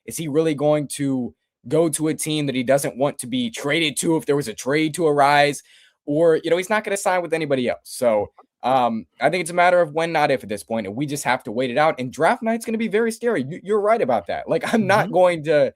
is he really going to go to a team that he doesn't want to be traded to if there was a trade to arise? Or, he's not going to sign with anybody else. So I think it's a matter of when, not if at this point, and we just have to wait it out. And draft night's going to be very scary. You're right about that. Like, I'm not going to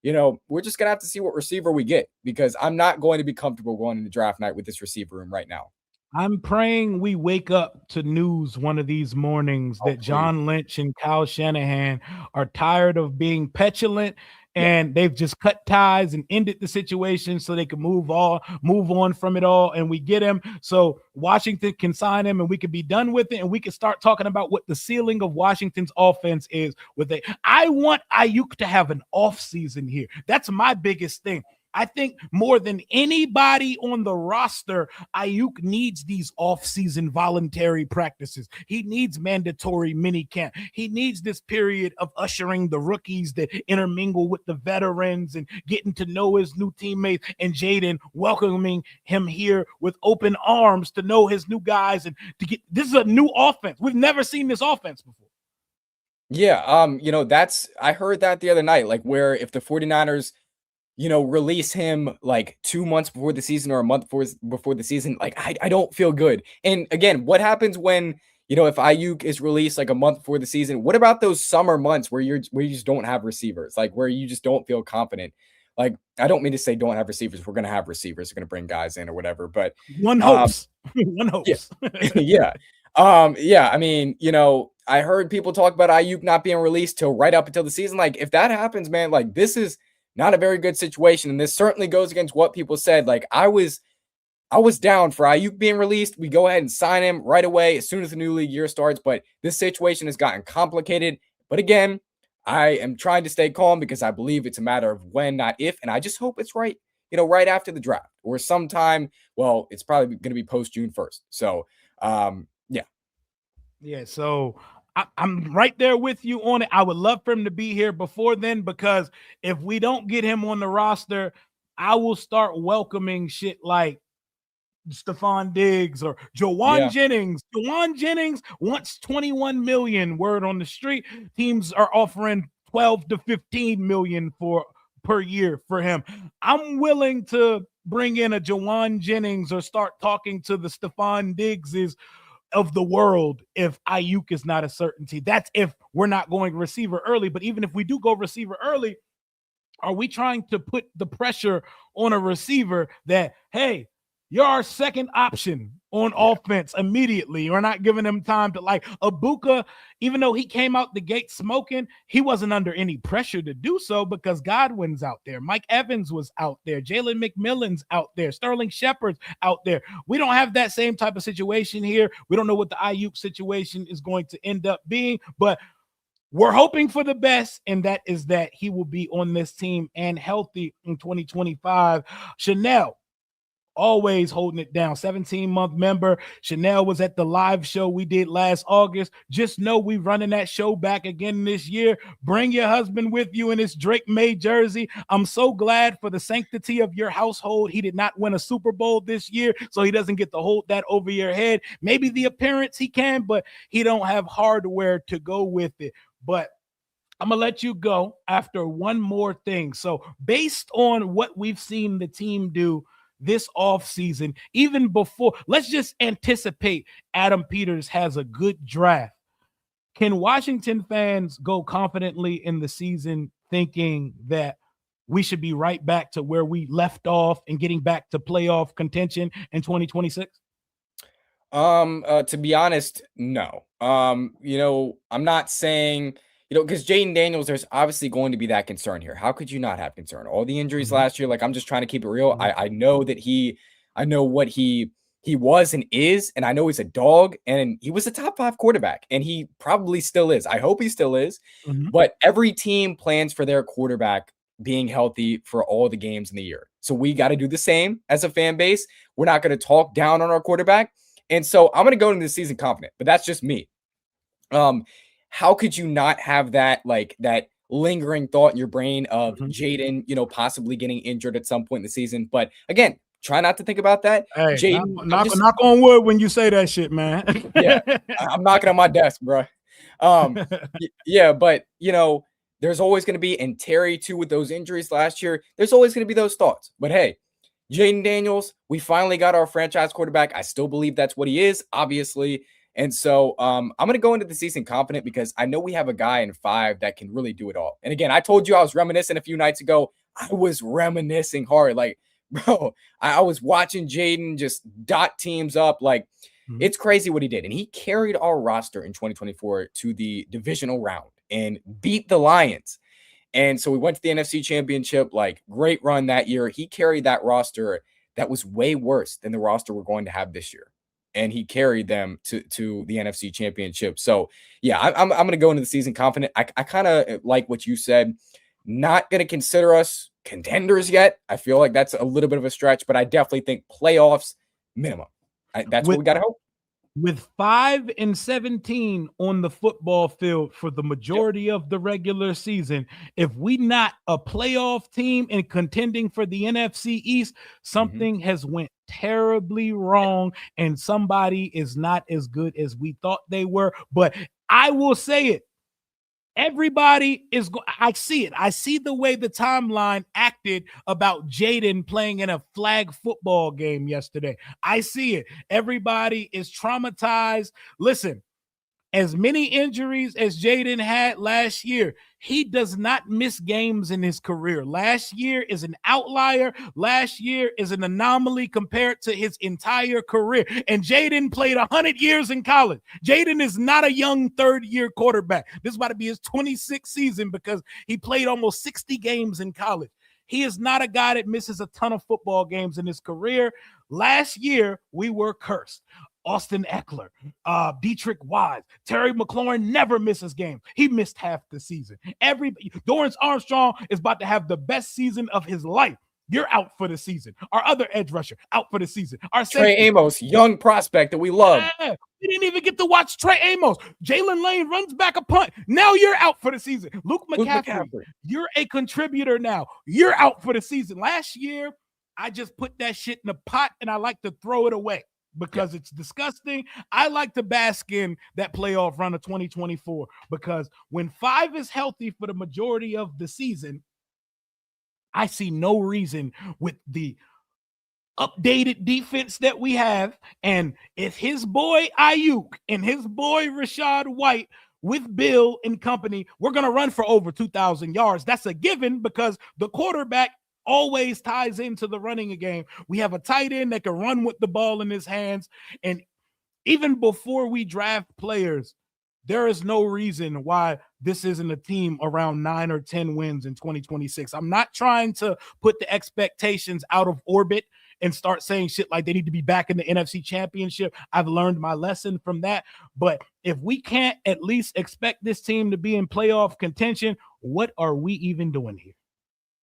we're just going to have to see what receiver we get, because I'm not going to be comfortable going into draft night with this receiver room right now. I'm praying we wake up to news one of these mornings that John Lynch and Kyle Shanahan are tired of being petulant and they've just cut ties and ended the situation so they can move on from it all. And we get him so Washington can sign him and we can be done with it. And we can start talking about what the ceiling of Washington's offense is I want Aiyuk to have an offseason here. That's my biggest thing. I think more than anybody on the roster, Aiyuk needs these off-season voluntary practices. He needs mandatory minicamp. He needs this period of ushering the rookies that intermingle with the veterans and getting to know his new teammates, and Jaden welcoming him here with open arms to know his new guys and to get. This is a new offense. We've never seen this offense before. Yeah, I heard that the other night, like where if the 49ers release him like 2 months before the season or a month before the season, like I don't feel good. And again, what happens when, if Aiyuk is released like a month before the season? What about those summer months where you just don't have receivers, like where you just don't feel confident? Like, I don't mean to say don't have receivers. We're going to have receivers. We're going to bring guys in or whatever, but one hopes. One hopes. Yeah. I mean, I heard people talk about Aiyuk not being released till right up until the season. Like, if that happens, man, like this is not a very good situation. And this certainly goes against what people said. Like I was down for Aiyuk being released. We go ahead and sign him right away as soon as the new league year starts. But this situation has gotten complicated. But again, I am trying to stay calm because I believe it's a matter of when, not if. And I just hope it's right, right after the draft or sometime. Well, it's probably going to be post June 1st. So, yeah. Yeah. So I'm right there with you on it. I would love for him to be here before then, because if we don't get him on the roster, I will start welcoming shit like Stephon Diggs or Jawan Jennings. Jawan Jennings wants $21 million. Word on the street, teams are offering 12 to 15 million per year for him. I'm willing to bring in a Jawan Jennings or start talking to the Stephon Diggses of the world if Aiyuk is not a certainty. That's if we're not going receiver early. But even if we do go receiver early, are we trying to put the pressure on a receiver that, hey, you're our second option on offense immediately? We're not giving him time to, like, Ibuka, even though he came out the gate smoking, he wasn't under any pressure to do so because Godwin's out there. Mike Evans was out there. Jalen McMillan's out there. Sterling Shepard's out there. We don't have that same type of situation here. We don't know what the Aiyuk situation is going to end up being, but we're hoping for the best, and that is that he will be on this team and healthy in 2025. Chanel, always holding it down. 17-month member. Chanel was at the live show we did last August. Just know we running that show back again this year. Bring your husband with you in his Drake May jersey. I'm so glad for the sanctity of your household. He did not win a Super Bowl this year, so he doesn't get to hold that over your head. Maybe the appearance he can, but he don't have hardware to go with it. But I'm going to let you go after one more thing. So based on what we've seen the team do this offseason, even before, let's just anticipate Adam Peters has a good draft. Can Washington fans go confidently in the season thinking that we should be right back to where we left off and getting back to playoff contention in 2026? To be honest, no. I'm not saying, because Jaden Daniels, there's obviously going to be that concern here. How could you not have concern? All the injuries last year, like, I'm just trying to keep it real. I know that I know what he was and is, and I know he's a dog, and he was a top 5 quarterback, and he probably still is. I hope he still is. But every team plans for their quarterback being healthy for all the games in the year. So we got to do the same as a fan base. We're not going to talk down on our quarterback. And so I'm going to go into the season confident, but that's just me. How could you not have that, like, that lingering thought in your brain of Jaden, possibly getting injured at some point in the season? But again, try not to think about that. Hey, Jaden, knock on wood when you say that shit, man. Yeah, I'm knocking on my desk, bro. Yeah, but there's always going to be, and Terry too, with those injuries last year, there's always going to be those thoughts. But hey, Jaden Daniels, we finally got our franchise quarterback. I still believe that's what he is, obviously. And so I'm going to go into the season confident because I know we have a guy in 5 that can really do it all. And again, I told you I was reminiscing a few nights ago. I was reminiscing hard. Like, bro, I was watching Jaden just dot teams up. Like, it's crazy what he did. And he carried our roster in 2024 to the divisional round and beat the Lions. And so we went to the NFC Championship, like, great run that year. He carried that roster that was way worse than the roster we're going to have this year. And he carried them to the NFC Championship. So, yeah, I'm going to go into the season confident. I kind of like what you said. Not going to consider us contenders yet. I feel like that's a little bit of a stretch, but I definitely think playoffs minimum. That's what we got to hope. With 5-17 on the football field for the majority of the regular season, if we not a playoff team and contending for the NFC East, something has went terribly wrong, and somebody is not as good as we thought they were. But I will say it. Everybody is I see it. I see the way the timeline acted about Jaden playing in a flag football game yesterday. I see it. Everybody is traumatized. Listen, as many injuries as Jaden had last year, he does not miss games in his career. Last year is an outlier. Last year is an anomaly compared to his entire career. And Jaden played 100 years in college. Jaden is not a young third-year quarterback. This is about to be his 26th season because he played almost 60 games in college. He is not a guy that misses a ton of football games in his career. Last year, we were cursed. Austin Eckler, Dietrich Wise, Terry McLaurin never misses games. He missed half the season. Dorrance Armstrong is about to have the best season of his life. You're out for the season. Our other edge rusher out for the season. Our Trey Amos, young prospect that we love. Yeah, we didn't even get to watch Trey Amos. Jalen Lane runs back a punt. Now you're out for the season. Luke McCaffrey, you're a contributor now. You're out for the season. Last year, I just put that shit in a pot and I like to throw it away because it's disgusting. I like to bask in that playoff run of 2024 because when 5 is healthy for the majority of the season, I see no reason with the updated defense that we have, and if his boy Aiyuk and his boy Rachaad White with Bill and company, we're going to run for over 2,000 yards. That's a given because the quarterback always ties into the running game. We have a tight end that can run with the ball in his hands. And even before we draft players, there is no reason why this isn't a team around 9 or 10 wins in 2026. I'm not trying to put the expectations out of orbit and start saying shit like they need to be back in the NFC Championship. I've learned my lesson from that. But if we can't at least expect this team to be in playoff contention, what are we even doing here?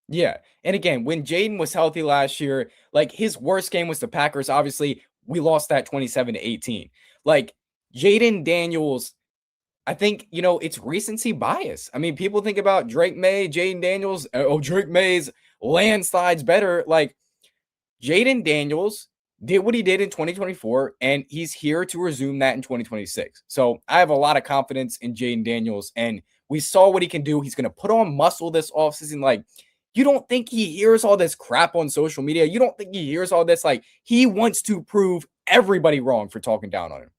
Yeah. And again, when Jaden was healthy last year, like his worst game was the Packers. Obviously, we lost that 27-18. Like Jaden Daniels, I think, it's recency bias. I mean, people think about Drake May, Jaden Daniels. Oh, Drake May's landslides better. Like Jaden Daniels did what he did in 2024, and he's here to resume that in 2026. So I have a lot of confidence in Jaden Daniels, and we saw what he can do. He's going to put on muscle this offseason. Like, you don't think he hears all this crap on social media? You don't think he hears all this? Like, he wants to prove everybody wrong for talking down on him.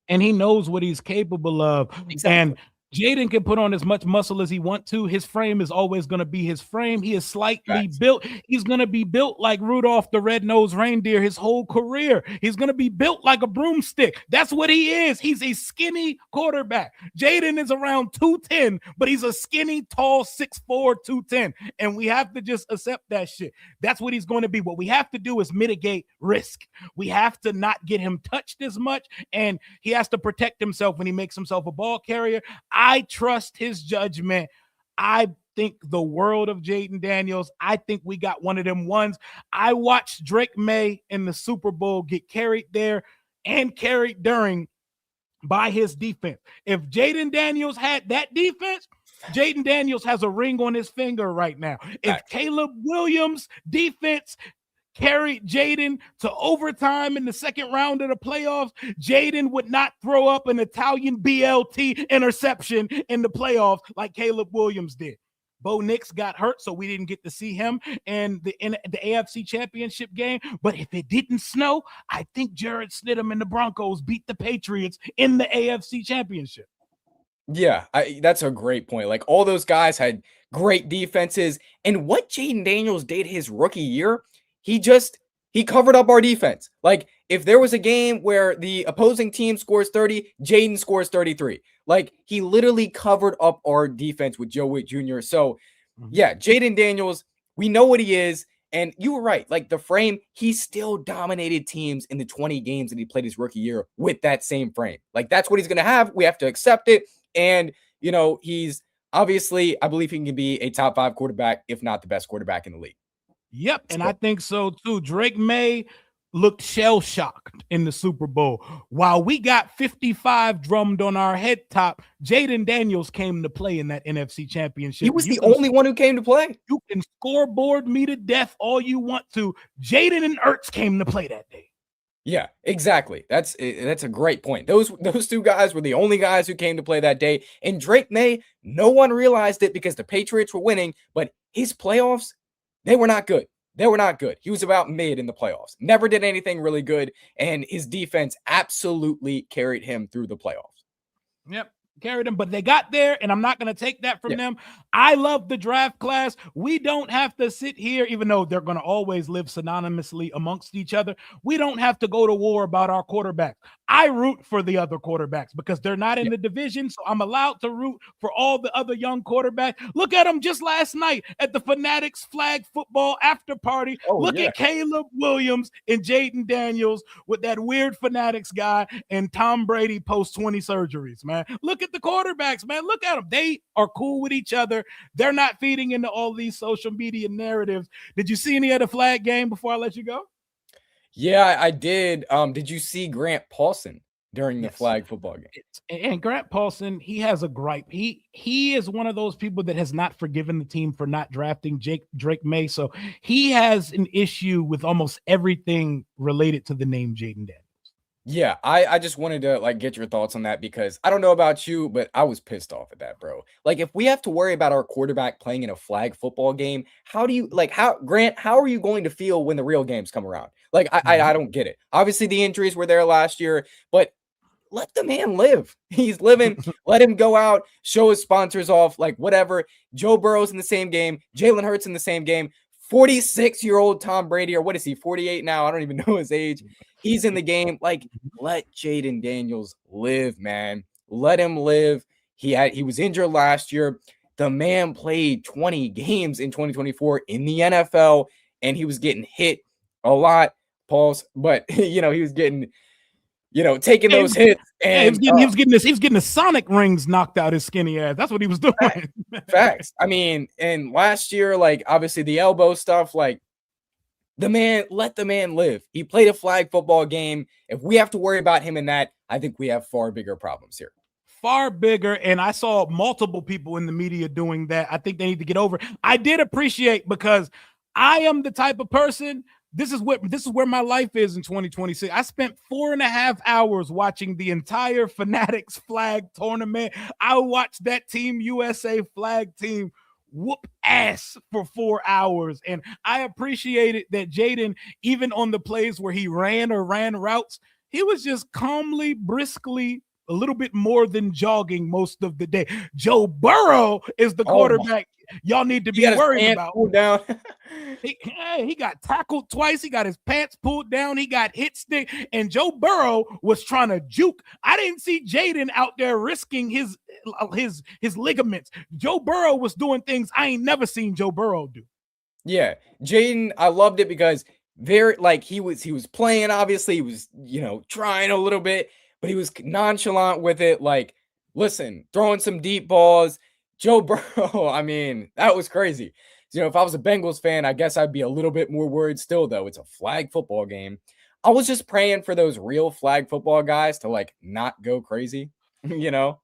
And he knows what he's capable of. Exactly. And Jaden can put on as much muscle as he wants to. His frame is always going to be his frame. He is slightly built. He's going to be built like Rudolph the Red-Nosed Reindeer his whole career. He's going to be built like a broomstick. That's what he is. He's a skinny quarterback. Jaden is around 210, but he's a skinny, tall, 6'4", 210. And we have to just accept that shit. That's what he's going to be. What we have to do is mitigate risk. We have to not get him touched as much, and he has to protect himself when he makes himself a ball carrier. I trust his judgment. I think the world of Jaden Daniels. I think we got one of them ones. I watched Drake May in the Super Bowl get carried there and carried during by his defense. If Jaden Daniels had that defense, Jaden Daniels has a ring on his finger right now. If Caleb Williams' defense carried Jaden to overtime in the second round of the playoffs, Jaden would not throw up an Italian BLT interception in the playoffs like Caleb Williams did. Bo Nix got hurt, so we didn't get to see him in the AFC Championship game. But if it didn't snow, I think Jared Stidham and the Broncos beat the Patriots in the AFC Championship. Yeah, that's a great point. Like, all those guys had great defenses. And what Jaden Daniels did his rookie year, he covered up our defense. Like, if there was a game where the opposing team scores 30, Jaden scores 33. Like, he literally covered up our defense with Joe Witt Jr. So, yeah, Jaden Daniels, we know what he is. And you were right. Like, the frame, he still dominated teams in the 20 games that he played his rookie year with that same frame. Like, that's what he's going to have. We have to accept it. And, he's obviously, I believe he can be a top 5 quarterback, if not the best quarterback in the league. Yep, and I think so too. Drake May looked shell-shocked in the Super Bowl. While we got 55 drummed on our head top, Jaden Daniels came to play in that NFC Championship. He was the only one who came to play. You can scoreboard me to death all you want to. Jaden and Ertz came to play that day. Yeah, exactly. That's a great point. Those two guys were the only guys who came to play that day. And Drake May, no one realized it because the Patriots were winning, but his playoffs, they were not good. They were not good. He was about mid in the playoffs. Never did anything really good, and his defense absolutely carried him through the playoffs. Yep. Carried them, but they got there, and I'm not going to take that from them. I love the draft class. We don't have to sit here, even though they're going to always live synonymously amongst each other. We don't have to go to war about our quarterbacks. I root for the other quarterbacks because they're not in the division, so I'm allowed to root for all the other young quarterbacks. Look at them just last night at the Fanatics flag football after party. Look at Caleb Williams and Jaden Daniels with that weird Fanatics guy and Tom Brady post-20 surgeries, man. Look at the quarterbacks, man. Look at them. They are cool with each other. They're not feeding into all these social media narratives. Did you see any of the flag game before I let you go? Yeah, I did. Did you see Grant Paulson during the flag football game? And Grant Paulson, he has a gripe. He is one of those people that has not forgiven the team for not drafting Drake May. So he has an issue with almost everything related to the name Jaden Daniels. Yeah, I just wanted to like get your thoughts on that because I don't know about you, but I was pissed off at that, bro. Like if we have to worry about our quarterback playing in a flag football game, how do you like how are you going to feel when the real games come around? Like I don't get it. Obviously the injuries were there last year, but let the man live. He's living. Let him go out, show his sponsors off, like whatever. Joe Burrow's in the same game. Jalen Hurts in the same game. 46-year-old Tom Brady, or what is he, 48 now? I don't even know his age. He's in the game. Like, let Jaden Daniels live, man. Let him live. He was injured last year. The man played 20 games in 2024 in the NFL, and he was getting hit a lot. Pause. But he was getting taking those hits, and he was getting the Sonic rings knocked out his skinny ass. That's what he was doing. Facts. I mean, and last year, like obviously the elbow stuff, like let the man live. He played a flag football game. If we have to worry about him in that, I think we have far bigger problems here. Far bigger, and I saw multiple people in the media doing that. I think they need to get over it. I did appreciate, because I am the type of person. This is where my life is in 2026. I spent 4.5 hours watching the entire Fanatics flag tournament. I watched that Team USA flag team whoop ass for 4 hours. And I appreciated that Jaden, even on the plays where he ran routes, he was just calmly, briskly, a little bit more than jogging most of the day. Joe Burrow is the quarterback y'all need to be worried about. Down. He got tackled twice. He got his pants pulled down. He got hit stick. And Joe Burrow was trying to juke. I didn't see Jaden out there risking his ligaments. Joe Burrow was doing things I ain't never seen Joe Burrow do. Yeah, Jaden, I loved it because he was playing. Obviously, he was trying a little bit, but he was nonchalant with it. Like, listen, throwing some deep balls. Joe Burrow, I mean, that was crazy. If I was a Bengals fan, I guess I'd be a little bit more worried still, though. It's a flag football game. I was just praying for those real flag football guys to like not go crazy, No,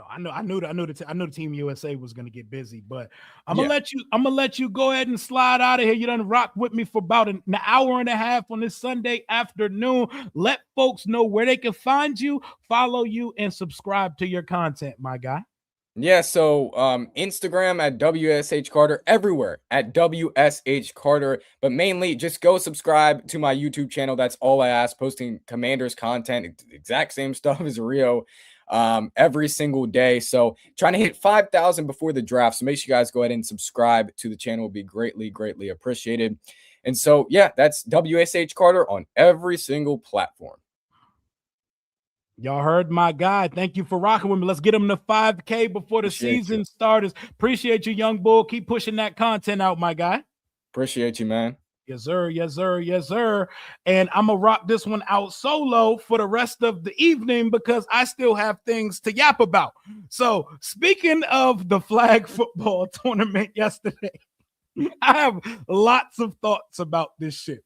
I knew the Team USA was gonna get busy, but I'm gonna let you go ahead and slide out of here. You done rock with me for about an hour and a half on this Sunday afternoon. Let folks know where they can find you, follow you, and subscribe to your content, my guy. Yeah, so Instagram at WSH Carter, everywhere at WSH Carter, but mainly just go subscribe to my YouTube channel. That's all I ask, posting Commanders content, exact same stuff as Rio every single day. So trying to hit 5,000 before the draft. So make sure you guys go ahead and subscribe to the channel. It would be greatly, greatly appreciated. And so, yeah, that's WSH Carter on every single platform. Y'all heard my guy. Thank you for rocking with me. Let's get him to 5K before the season starts. Appreciate you, young bull. Keep pushing that content out, my guy. Appreciate you, man. Yes, sir. Yes, sir. Yes, sir. And I'm going to rock this one out solo for the rest of the evening because I still have things to yap about. So speaking of the flag football tournament yesterday, I have lots of thoughts about this shit.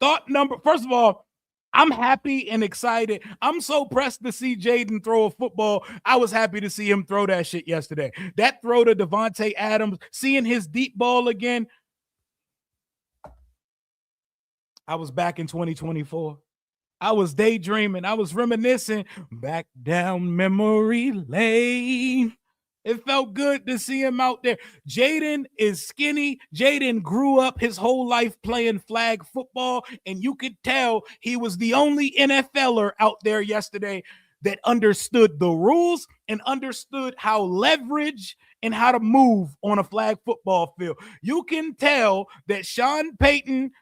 First of all, I'm happy and excited. I'm so pressed to see Jaden throw a football. I was happy to see him throw that shit yesterday. That throw to Devontae Adams, seeing his deep ball again. I was back in 2024. I was daydreaming. I was reminiscing back down memory lane. It felt good to see him out there. Jaden is skinny. Jaden grew up his whole life playing flag football, and you could tell he was the only NFLer out there yesterday that understood the rules and understood how leverage and how to move on a flag football field. You can tell that Sean Payton,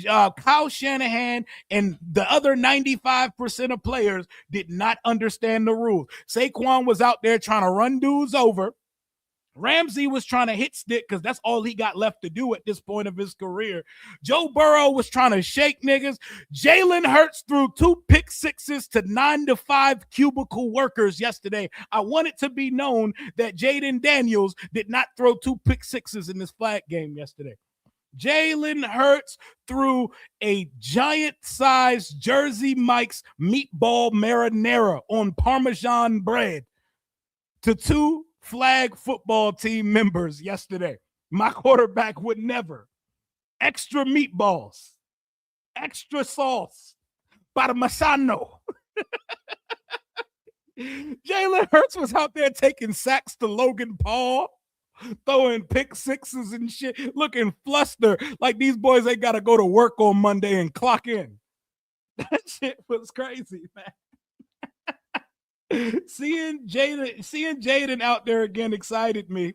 Kyle Shanahan, and the other 95% of players did not understand the rules. Saquon was out there trying to run dudes over. Ramsey was trying to hit stick because that's all he got left to do at this point of his career. Joe Burrow was trying to shake niggas. Jalen Hurts threw 2 pick sixes to 9-to-5 cubicle workers yesterday. I want it to be known that Jaden Daniels did not throw 2 pick sixes in this flag game yesterday. Jalen Hurts threw a giant-sized Jersey Mike's meatball marinara on Parmesan bread to 2 flag football team members yesterday. My quarterback would never. Extra meatballs, extra sauce, Parmasano. Jalen Hurts was out there taking sacks to Logan Paul, throwing pick sixes and shit, looking flustered like these boys ain't got to go to work on Monday and clock in. That shit was crazy, man. Seeing Jaden out there again excited me.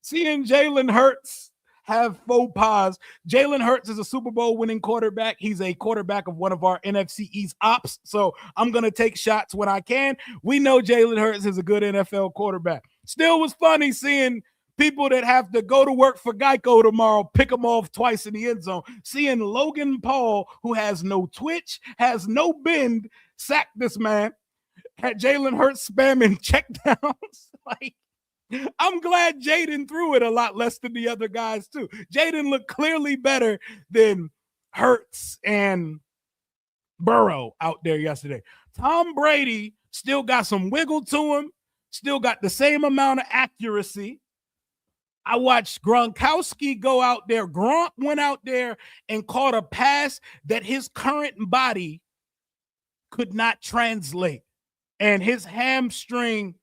Seeing Jalen Hurts have faux pas. Jalen Hurts is a Super Bowl winning quarterback. He's a quarterback of one of our NFC East ops. So I'm going to take shots when I can. We know Jalen Hurts is a good NFL quarterback. Still was funny seeing people that have to go to work for Geico tomorrow pick them off twice in the end zone. Seeing Logan Paul, who has no twitch, has no bend, sack this man. Had Jalen Hurts spamming checkdowns. Like, I'm glad Jaden threw it a lot less than the other guys, too. Jaden looked clearly better than Hurts and Burrow out there yesterday. Tom Brady still got some wiggle to him, still got the same amount of accuracy. I watched Gronkowski go out there. Gronk went out there and caught a pass that his current body could not translate. And his hamstring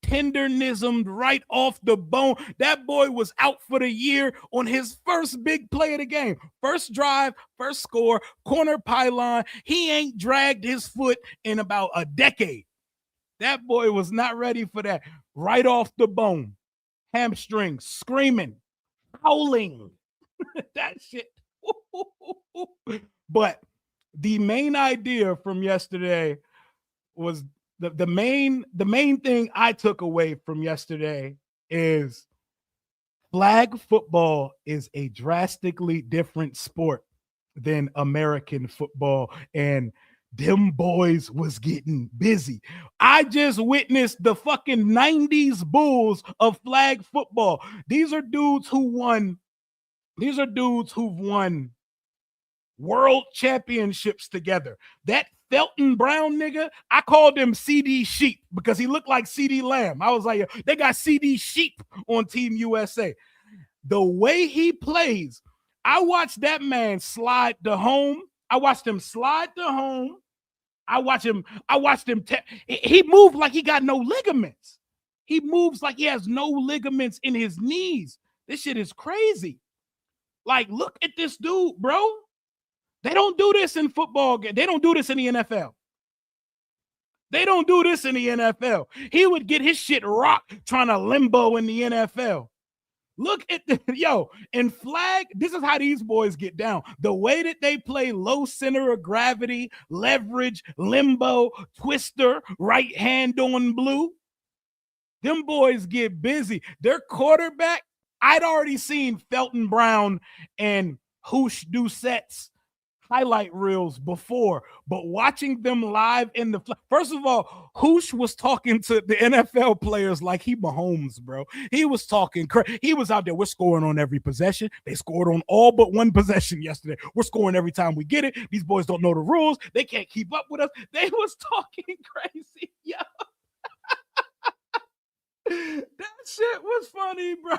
tendernismed right off the bone. That boy was out for the year on his first big play of the game. First drive, first score, corner pylon. He ain't dragged his foot in about a decade. That boy was not ready for that. Right off the bone. Hamstring, screaming, howling. That shit. But the main idea from yesterday was the main thing I took away from yesterday is flag football is a drastically different sport than American football, and them boys was getting busy. I just witnessed the fucking 90s Bulls of flag football. These are dudes who've won world championships together. That Felton Brown nigga, I called him CD Sheep because he looked like CD Lamb. I was like, they got CD Sheep on Team USA. The way he plays, I watched that man slide to home. I watched him slide to home. I watched him. He moved like he got no ligaments. He moves like he has no ligaments in his knees. This shit is crazy. Like, look at this dude, bro. They don't do this in football. They don't do this in the NFL. They don't do this in the NFL. He would get his shit rocked trying to limbo in the NFL. Look at in flag, this is how these boys get down. The way that they play low center of gravity, leverage, limbo, twister, right hand on blue. Them boys get busy. Their quarterback, I'd already seen Felton Brown and Hoosh do sets highlight reels before, but watching them live in the first of all, Hoosh was talking to the NFL players like he Mahomes, bro. He was talking he was out there. We're scoring on every possession. They scored on all but one possession yesterday. We're scoring every time we get it. These boys don't know the rules. They can't keep up with us. They was talking crazy, yo. That shit was funny, bro.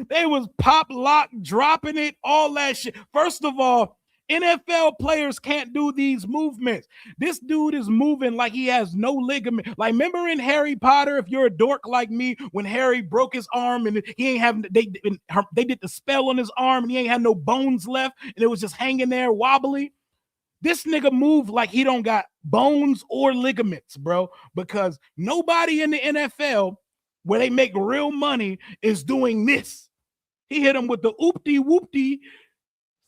They was pop lock dropping it, all that shit. First of all, NFL players can't do these movements. This dude is moving like he has no ligament. Like, remember in Harry Potter, if you're a dork like me, when Harry broke his arm and he ain't having, they did the spell on his arm and he ain't had no bones left and it was just hanging there wobbly. This nigga moved like he don't got bones or ligaments, bro, because nobody in the NFL where they make real money is doing this. He hit him with the oopty-whoopty,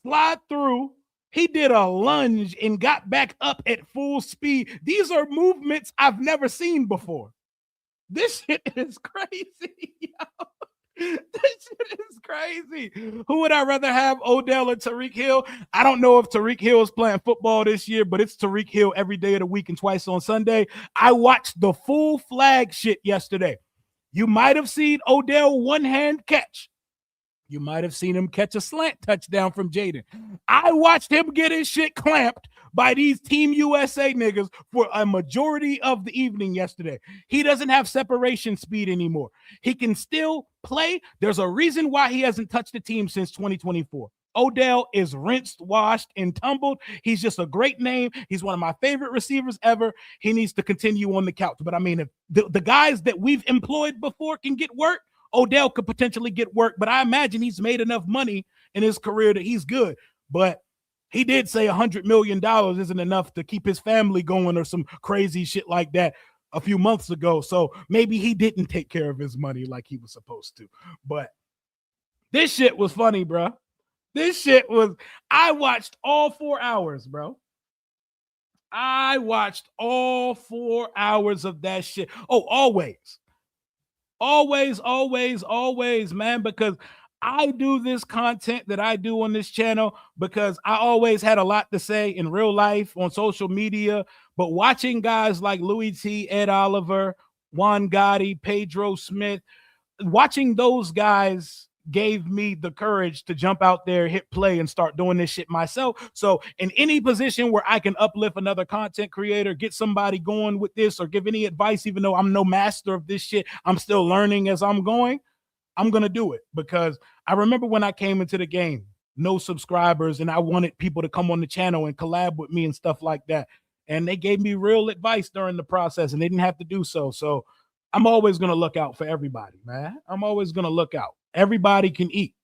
slide through. He did a lunge and got back up at full speed. These are movements I've never seen before. This shit is crazy, yo. This shit is crazy. Who would I rather have, Odell or Tyreek Hill? I don't know if Tyreek Hill is playing football this year, but it's Tyreek Hill every day of the week and twice on Sunday. I watched the full flag shit yesterday. You might have seen Odell one-hand catch. You might have seen him catch a slant touchdown from Jaden. I watched him get his shit clamped by these Team USA niggas for a majority of the evening yesterday. He doesn't have separation speed anymore. He can still play. There's a reason why he hasn't touched the team since 2024. Odell is rinsed, washed, and tumbled. He's just a great name. He's one of my favorite receivers ever. He needs to continue on the couch. But I mean, if the guys that we've employed before can get work, Odell could potentially get work. But I imagine he's made enough money in his career that he's good. But he did say $100 million isn't enough to keep his family going or some crazy shit like that a few months ago. So maybe he didn't take care of his money like he was supposed to. But this shit was funny, bro. This shit was, I watched all 4 hours, bro. I watched all 4 hours of that shit. Oh, always, man, because I do this content that I do on this channel because I always had a lot to say in real life on social media. But watching guys like Louis T, Ed Oliver, Juan Gotti, Pedro Smith, watching those guys gave me the courage to jump out there, hit play, and start doing this shit myself. So in any position where I can uplift another content creator, get somebody going with this, or give any advice, even though I'm no master of this shit, I'm still learning as I'm going, I'm going to do it. Because I remember when I came into the game, no subscribers, and I wanted people to come on the channel and collab with me and stuff like that. And they gave me real advice during the process, and they didn't have to do so. So I'm always going to look out for everybody, man. I'm always going to look out. Everybody can eat.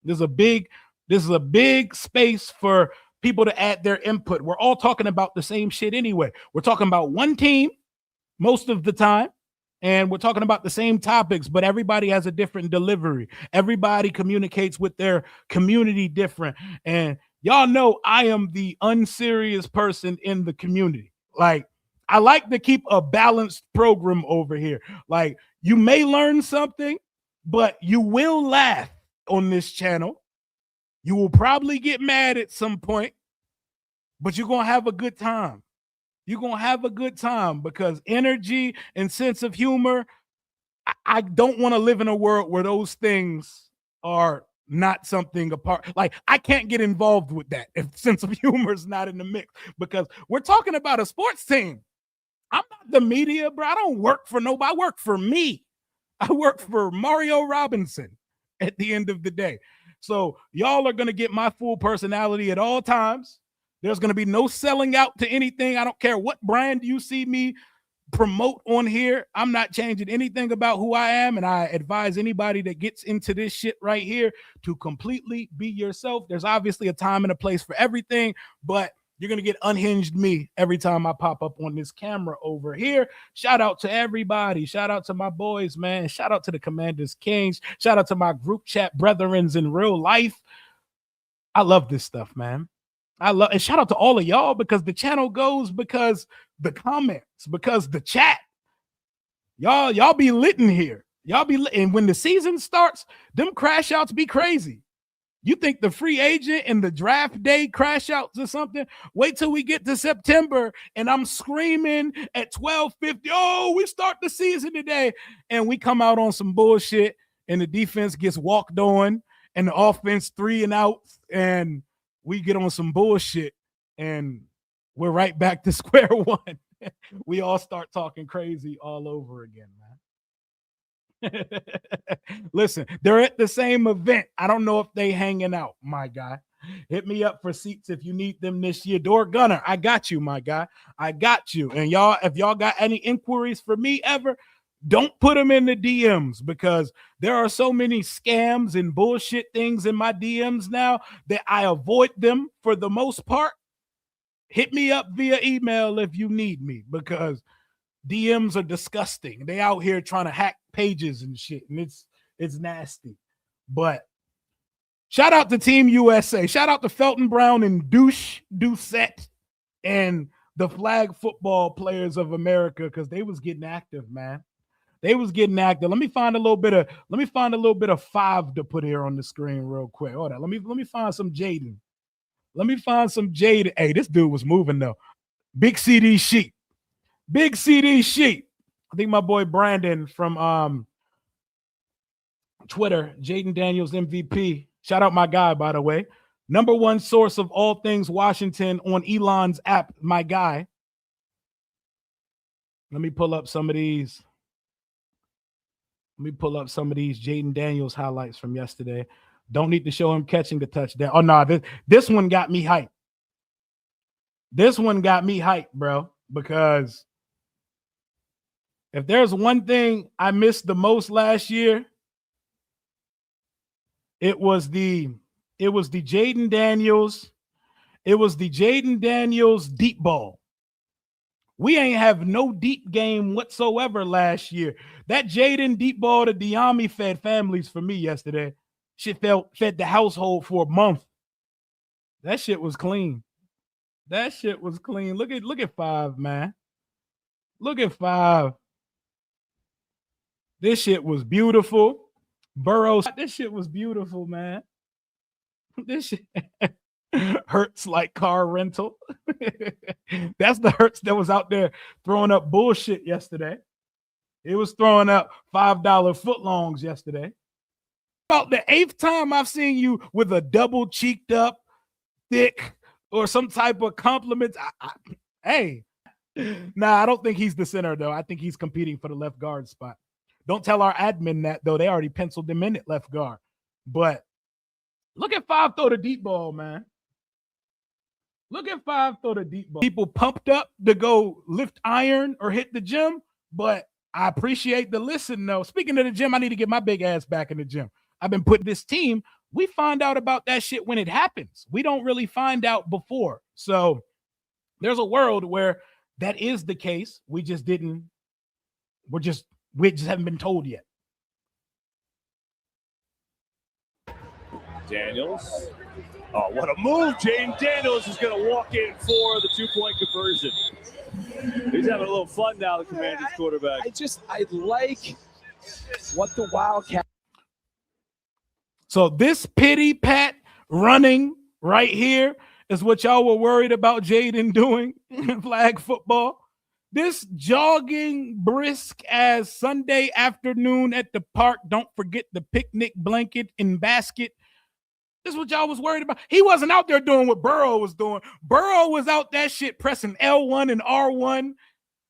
This is a big space for people to add their input. We're all talking about the same shit anyway. We're talking about one team most of the time, and we're talking about the same topics, but everybody has a different delivery. Everybody communicates with their community different. And y'all know I am the unserious person in the community. Like, I like to keep a balanced program over here. Like, you may learn something, but you will laugh on this channel. You will probably get mad at some point, but you're going to have a good time. You're going to have a good time because energy and sense of humor, I don't want to live in a world where those things are not something apart. Like, I can't get involved with that if sense of humor is not in the mix, because we're talking about a sports team. I'm not the media, bro. I don't work for nobody. I work for me. I work for Mario Robinson at the end of the day. So y'all are going to get my full personality at all times. There's going to be no selling out to anything. I don't care what brand you see me promote on here. I'm not changing anything about who I am. And I advise anybody that gets into this shit right here to completely be yourself. There's obviously a time and a place for everything, but you're going to get unhinged me every time I pop up on this camera over here. Shout out to everybody. Shout out to my boys, man. Shout out to the Commanders Kings. Shout out to my group chat brethrens in real life. I love this stuff, man. And shout out to all of y'all, because the channel goes because the comments, because the chat. Y'all be lit in here. Y'all be lit. And when the season starts, them crash outs be crazy. You think the free agent and the draft day crash outs or something? Wait till we get to September and I'm screaming at 12:50, oh, we start the season today. And we come out on some bullshit and the defense gets walked on and the offense 3 and out, and we get on some bullshit and we're right back to square one. We all start talking crazy all over again, man. Listen, they're at the same event. I don't know if they hanging out, my guy. Hit me up for seats if you need them this year. Door Gunner, I got you, my guy. I got you. And y'all, if y'all got any inquiries for me ever, don't put them in the DMs, because there are so many scams and bullshit things in my DMs now that I avoid them for the most part. Hit me up via email if you need me, because DMs are disgusting. They out here trying to hack pages and shit, and it's nasty. But shout out to Team USA. Shout out to Felton Brown and Doucette and the flag football players of America, because they was getting active, man. They was getting active. Let me find a little bit of 5 to put here on the screen real quick. Hold on. Let me find some Jaden. Let me find some Jaden. Hey, this dude was moving though. Big CD Sheep. Big CD Sheep. I think my boy Brandon from Twitter, Jaden Daniels MVP. Shout out my guy, by the way. #1 source of all things Washington on Elon's app, my guy. Let me pull up some of these. Jaden Daniels highlights from yesterday. Don't need to show him catching the touchdown. Oh, no, this one got me hyped. This one got me hyped, bro, because if there's one thing I missed the most last year, it was the Jaden Daniels. It was the Jaden Daniels deep ball. We ain't have no deep game whatsoever last year. That Jaden deep ball to Diami fed families for me yesterday. Shit fed the household for a month. That shit was clean. That shit was clean. Look at 5, man. Look at 5. This shit was beautiful. Burrow, this shit was beautiful, man. This shit hurts like car rental. That's the Hurts that was out there throwing up bullshit yesterday. It was throwing up $5 footlongs yesterday. About the 8th time I've seen you with a double cheeked up, thick, or some type of compliment. Hey, nah, I don't think he's the center, though. I think he's competing for the left guard spot. Don't tell our admin that, though. They already penciled him in at left guard. But look at 5 throw the deep ball, man. Look at 5 throw the deep ball. People pumped up to go lift iron or hit the gym, but I appreciate the listen, though. Speaking of the gym, I need to get my big ass back in the gym. I've been putting this team. We find out about that shit when it happens. We don't really find out before. So there's a world where that is the case. We just haven't been told yet. Daniels. Oh, what a move. Jaden Daniels is going to walk in for the 2-point conversion. He's having a little fun now, the Commanders quarterback. I like what the Wildcat. So this pity pat running right here is what y'all were worried about Jaden doing in flag football. This jogging brisk as Sunday afternoon at the park. Don't forget the picnic blanket and basket. This is what y'all was worried about. He wasn't out there doing what Burrow was doing. Burrow was out that shit pressing L1 and R1,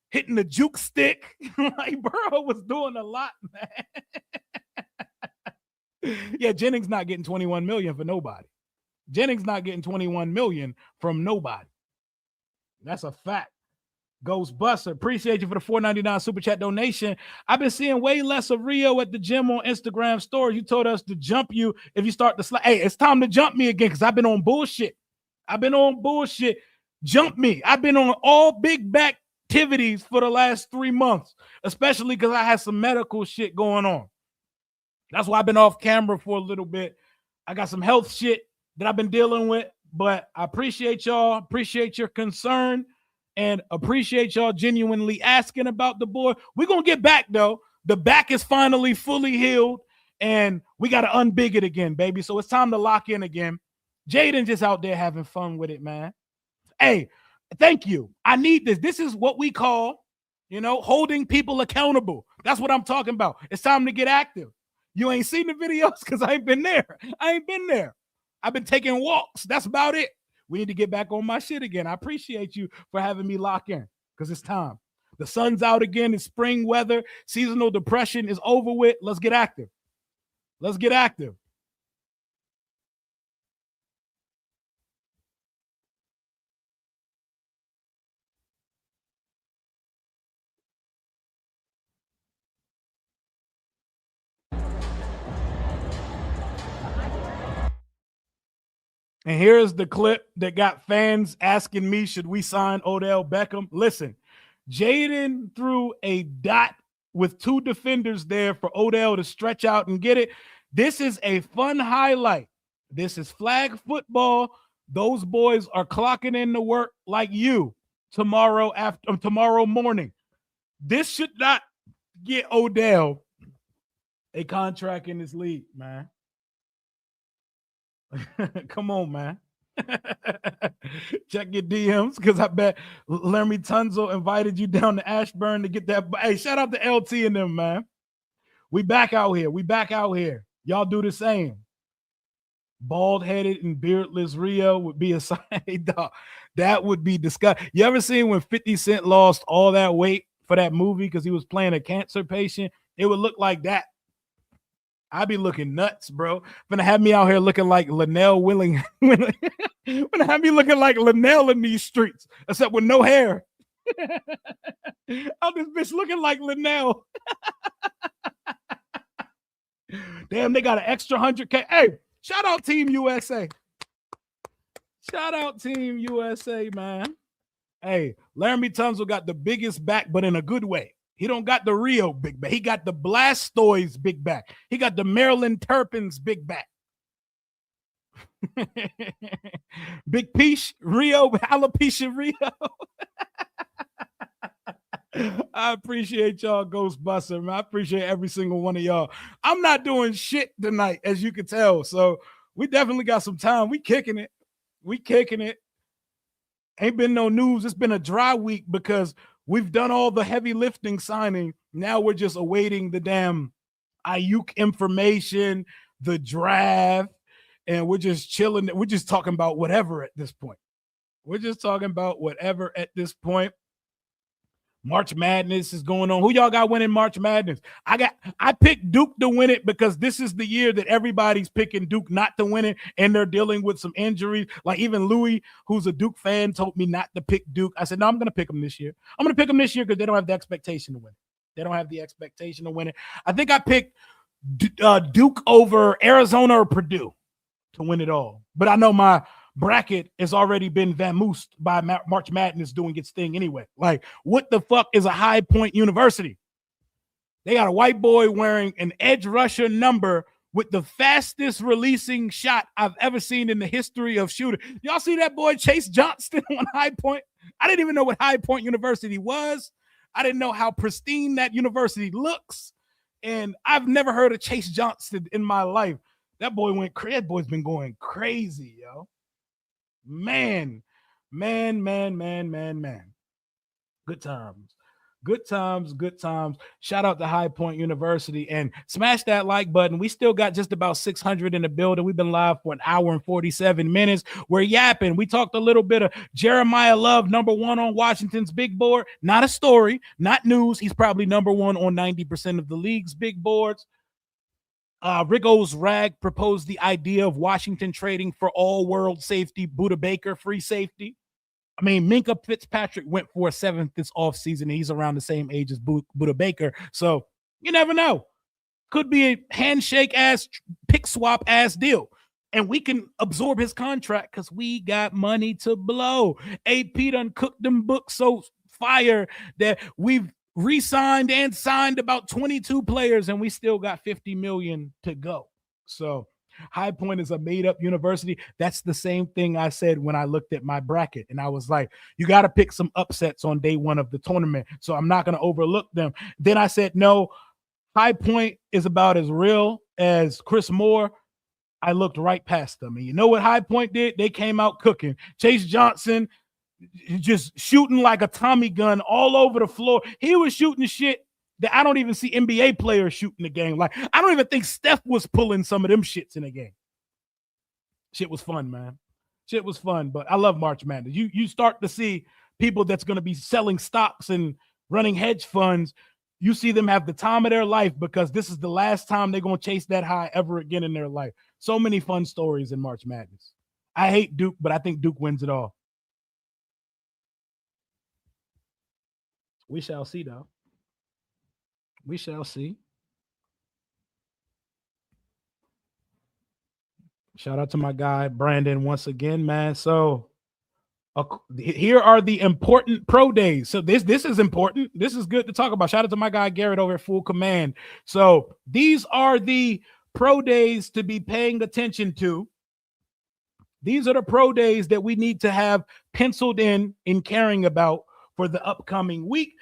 hitting the juke stick. Like Burrow was doing a lot, man. Yeah, Jennings not getting $21 million for nobody. Jennings not getting $21 million from nobody. That's a fact. Ghostbuster, appreciate you for the $4.99 super chat donation. I've been seeing way less of Rio at the gym on Instagram stories. You told us to jump you if you start to slide. Hey, it's time to jump me again because I've been on bullshit. Jump me. I've been on all big back activities for the last 3 months, especially because I had some medical shit going on. That's why I've been off camera for a little bit. I got some health shit that I've been dealing with, but I appreciate y'all, appreciate your concern, and appreciate y'all genuinely asking about the boy. We're going to get back, though. The back is finally fully healed, and we got to unbig it again, baby. So it's time to lock in again. Jaden just out there having fun with it, man. Hey, thank you. I need this. This is what we call, holding people accountable. That's what I'm talking about. It's time to get active. You ain't seen the videos because I ain't been there. I've been taking walks. That's about it. We need to get back on my shit again. I appreciate you for having me lock in because it's time. The sun's out again. It's spring weather. Seasonal depression is over with. Let's get active. And here's the clip that got fans asking me, should we sign Odell Beckham? Listen, Jaden threw a dot with 2 defenders there for Odell to stretch out and get it. This is a fun highlight. This is flag football. Those boys are clocking in to work like you tomorrow morning. This should not get Odell a contract in this league, man. Come on, man. Check your DMs because I bet Lermy Tunzel invited you down to Ashburn to get that. Hey, shout out to LT and them, man. We back out here. Y'all do the same. Bald-headed and beardless Rio would be a sign. Dog, that would be disgusting. You ever seen when 50 Cent lost all that weight for that movie because he was playing a cancer patient? It would look like that. I be looking nuts, bro. Gonna have me out here looking like Linnell Willing. Gonna have me looking like Linnell in these streets, except with no hair. Oh, this bitch looking like Linnell. Damn, they got an extra 100K. Hey, shout out Team USA. Shout out Team USA, man. Hey, Laramie Tunsil got the biggest back, but in a good way. He don't got the Rio big back. He got the Blastoise big back. He got the Maryland Terrapins big back. Big Peach, Rio, alopecia Rio. I appreciate y'all, Ghostbuster, man. I appreciate every single one of y'all. I'm not doing shit tonight, as you can tell. So we definitely got some time. We kicking it. We kicking it. Ain't been no news. It's been a dry week because we've done all the heavy lifting signing. Now we're just awaiting the damn Aiyuk information, the draft, and we're just chilling. We're just talking about whatever at this point. We're just talking about whatever at this point. March Madness is going on. Who y'all got winning March Madness? I picked Duke to win it because this is the year that everybody's picking Duke not to win it, and they're dealing with some injuries. Like even Louis, who's a Duke fan, told me not to pick Duke. I said, no, I'm going to pick them this year. I'm going to pick them this year because they don't have the expectation to win it. They don't have the expectation to win it. I think I picked Duke over Arizona or Purdue to win it all. But I know my bracket has already been vamoosed by March Madness doing its thing anyway. Like, what the fuck is a High Point University? They got a white boy wearing an edge rusher number with the fastest releasing shot I've ever seen in the history of shooting. Y'all see that boy Chase Johnston on High Point? I didn't even know what High Point University was. I didn't know how pristine that university looks. And I've never heard of Chase Johnston in my life. That boy that boy's been going crazy, yo. Man. Good times. Shout out to High Point University and smash that like button. We still got just about 600 in the building. We've been live for an hour and 47 minutes. We're yapping. We talked a little bit of Jeremiyah Love, #1 on Washington's big board. Not a story, not news. He's probably #1 on 90% of the league's big boards. Rigo's Rag proposed the idea of Washington trading for all-world safety Budda Baker, free safety. I mean, Minka Fitzpatrick went for a 7th this offseason, and he's around the same age as Budda Baker. So you never know. Could be a handshake-ass, pick-swap-ass deal. And we can absorb his contract because we got money to blow. AP done cooked them books so fire that we've re-signed and signed about 22 players, and we still got 50 million to go. So High Point is a made-up university. That's the same thing I said when I looked at my bracket, and I was like, you got to pick some upsets on day one of the tournament, so I'm not going to overlook them. Then I said, no, High Point is about as real as Chris Moore. I looked right past them, and you know what High Point did? They came out cooking. Chase Johnson just shooting like a Tommy gun all over the floor. He was shooting shit that I don't even see NBA players shooting the game. Like, I don't even think Steph was pulling some of them shits in the game. Shit was fun, man. Shit was fun, but I love March Madness. You start to see people that's going to be selling stocks and running hedge funds. You see them have the time of their life because this is the last time they're going to chase that high ever again in their life. So many fun stories in March Madness. I hate Duke, but I think Duke wins it all. We shall see, though. We shall see. Shout out to my guy, Brandon, once again, man. So here are the important pro days. So this is important. This is good to talk about. Shout out to my guy, Garrett, over at Full Command. So these are the pro days to be paying attention to. These are the pro days that we need to have penciled in caring about for the upcoming week.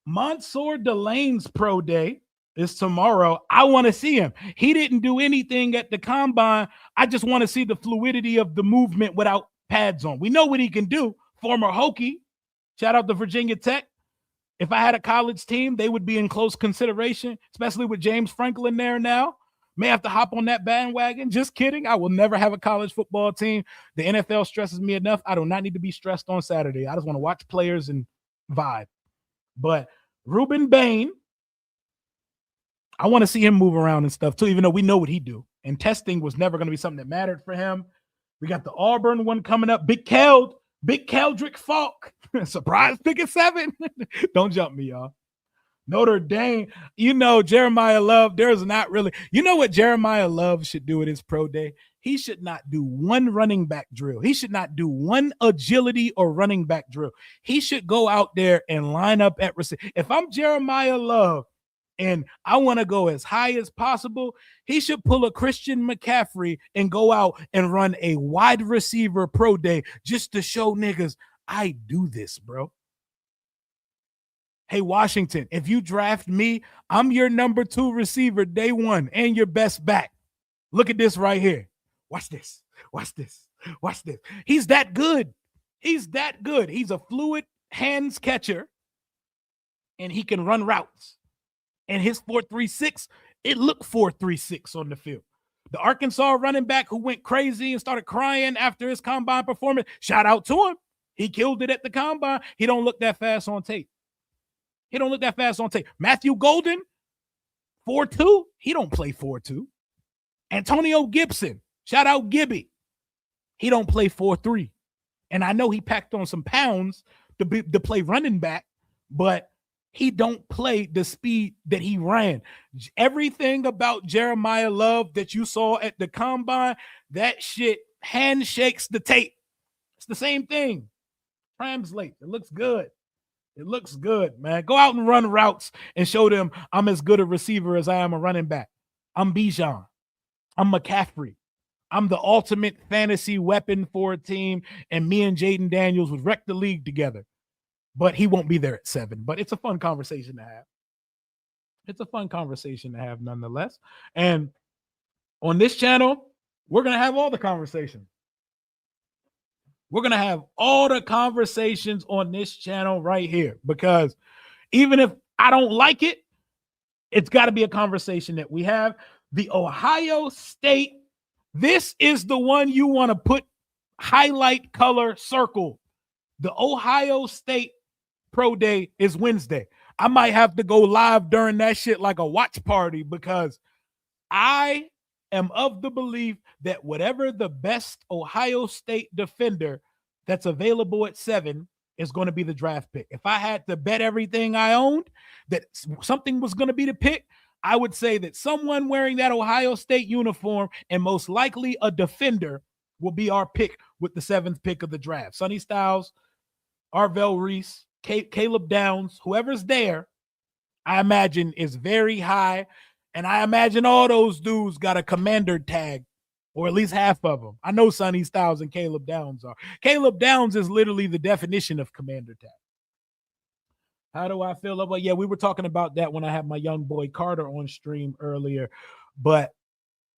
Mansour Delane's pro day is tomorrow. I want to see him. He didn't do anything at the combine. I just want to see the fluidity of the movement without pads on. We know what he can do. Former Hokie. Shout out to Virginia Tech. If I had a college team, they would be in close consideration, especially with James Franklin there now. May have to hop on that bandwagon. Just kidding. I will never have a college football team. The NFL stresses me enough. I do not need to be stressed on Saturday. I just want to watch players and vibe. But Ruben Bain, I want to see him move around and stuff too, even though we know what he do. And testing was never going to be something that mattered for him. We got the Auburn one coming up. Big Keldrick Falk. Surprise pick at 7. Don't jump me, y'all. Notre Dame, Jeremiyah Love, there's not really, what Jeremiyah Love should do at his pro day? He should not do one running back drill. He should not do one agility or running back drill. He should go out there and line up at receiver. If I'm Jeremiyah Love and I want to go as high as possible, he should pull a Christian McCaffrey and go out and run a wide receiver pro day just to show niggas, I do this, bro. Hey, Washington, if you draft me, I'm your number 2 receiver day 1 and your best back. Look at this right here. Watch this. Watch this. Watch this. He's that good. He's that good. He's a fluid hands catcher, and he can run routes. And his 4.36, it looked 4.36 on the field. The Arkansas running back who went crazy and started crying after his combine performance, shout out to him. He killed it at the combine. He don't look that fast on tape. He don't look that fast on tape. Matthew Golden, 4.2. He don't play 4.2. Antonio Gibson, shout out Gibby. He don't play 4.3. And I know he packed on some pounds to play running back, but he don't play the speed that he ran. Everything about Jeremiyah Love that you saw at the combine, that shit handshakes the tape. It's the same thing. Translate. It looks good. It looks good, man. Go out and run routes and show them I'm as good a receiver as I am a running back. I'm Bijan. I'm McCaffrey. I'm the ultimate fantasy weapon for a team, and me and Jaden Daniels would wreck the league together. But he won't be there at 7. But it's a fun conversation to have. It's a fun conversation to have nonetheless. And on this channel, we're going to have all the conversations. We're going to have all the conversations on this channel right here, because even if I don't like it, it's got to be a conversation that we have. The Ohio State, this is the one you want to put highlight color circle. The Ohio State Pro Day is Wednesday. I might have to go live during that shit like a watch party, because I am of the belief that whatever the best Ohio State defender that's available at 7 is going to be the draft pick. If I had to bet everything I owned that something was going to be the pick, I would say that someone wearing that Ohio State uniform, and most likely a defender, will be our pick with the 7th pick of the draft. Sonny Styles, Arvell Reese, Caleb Downs, whoever's there, I imagine is very high. And I imagine all those dudes got a commander tag, or at least half of them. I know Sonny Styles and Caleb Downs are. Caleb Downs is literally the definition of commander tag. How do I feel about? Yeah, we were talking about that when I had my young boy Carter on stream earlier. But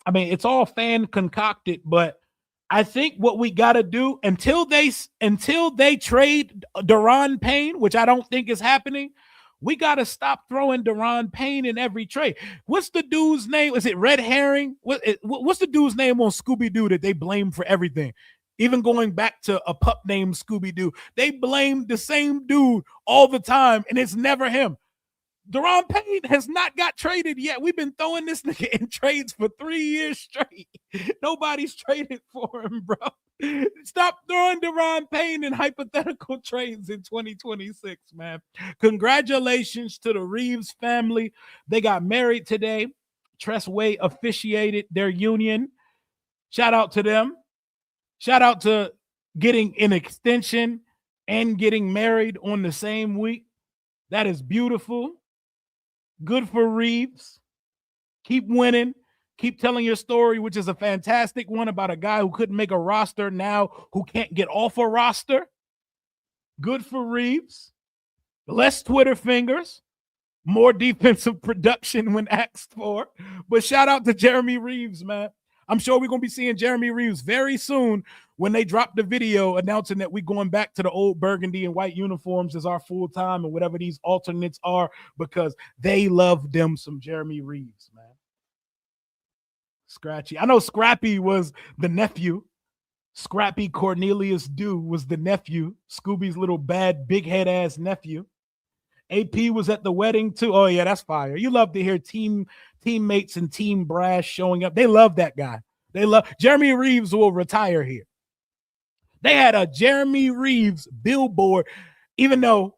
I mean, it's all fan concocted. But I think what we got to do until they trade Daron Payne, which I don't think is happening, we got to stop throwing Daron Payne in every trade. What's the dude's name? Is it Red Herring? What's the dude's name on Scooby-Doo that they blame for everything? Even going back to a pup named Scooby-Doo, they blame the same dude all the time, and it's never him. Daron Payne has not got traded yet. We've been throwing this nigga in trades for 3 years straight. Nobody's traded for him, bro. Stop throwing Daron Payne in hypothetical trades in 2026, man. Congratulations to the Reeves family. They got married today. Tressway officiated their union. Shout out to them. Shout out to getting an extension and getting married on the same week. That is beautiful. Good for Reeves. Keep winning. Keep telling your story, which is a fantastic one about a guy who couldn't make a roster now who can't get off a roster. Good for Reeves. Less Twitter fingers. More defensive production when asked for. But shout out to Jeremy Reeves, man. I'm sure we're going to be seeing Jeremy Reeves very soon when they drop the video announcing that we're going back to the old burgundy and white uniforms as our full time and whatever these alternates are, because they love them some Jeremy Reeves, man. Scratchy. I know Scrappy was the nephew. Scrappy Cornelius Dew was the nephew. Scooby's little bad, big head ass nephew. AP was at the wedding too. Oh yeah, that's fire. You love to hear team teammates and team brass showing up. They love that guy. They love Jeremy Reeves will retire here. They had a Jeremy Reeves billboard, even though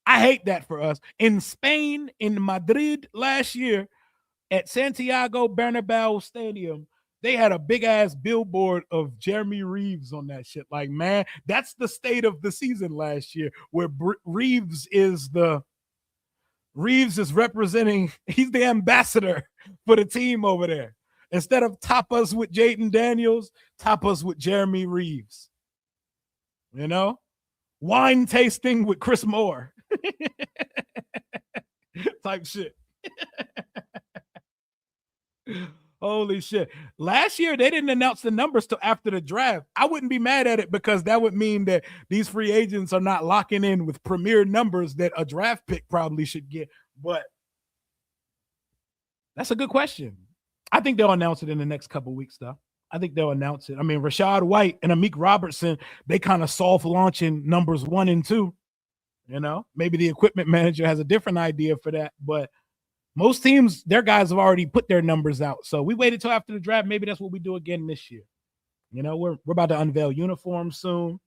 I hate that for us. In Spain, in Madrid last year at Santiago Bernabeu Stadium, they had a big ass billboard of Jeremy Reeves on that shit. Like, man, that's the state of the season last year, where Reeves is representing, he's the ambassador for the team over there. Instead of top us with Jaden Daniels, top us with Jeremy Reeves. You know? Wine tasting with Chris Moore. Type shit. Holy shit. Last year, they didn't announce the numbers till after the draft. I wouldn't be mad at it because that would mean that these free agents are not locking in with premier numbers that a draft pick probably should get. But that's a good question. I think they'll announce it in the next couple of weeks, though. I think they'll announce it. I mean, Rashad White and Amik Robertson, they kind of soft launching numbers 1 and 2. You know, maybe the equipment manager has a different idea for that, but most teams, their guys have already put their numbers out. So we waited till after the draft. Maybe that's what we do again this year. You know, we're about to unveil uniforms soon.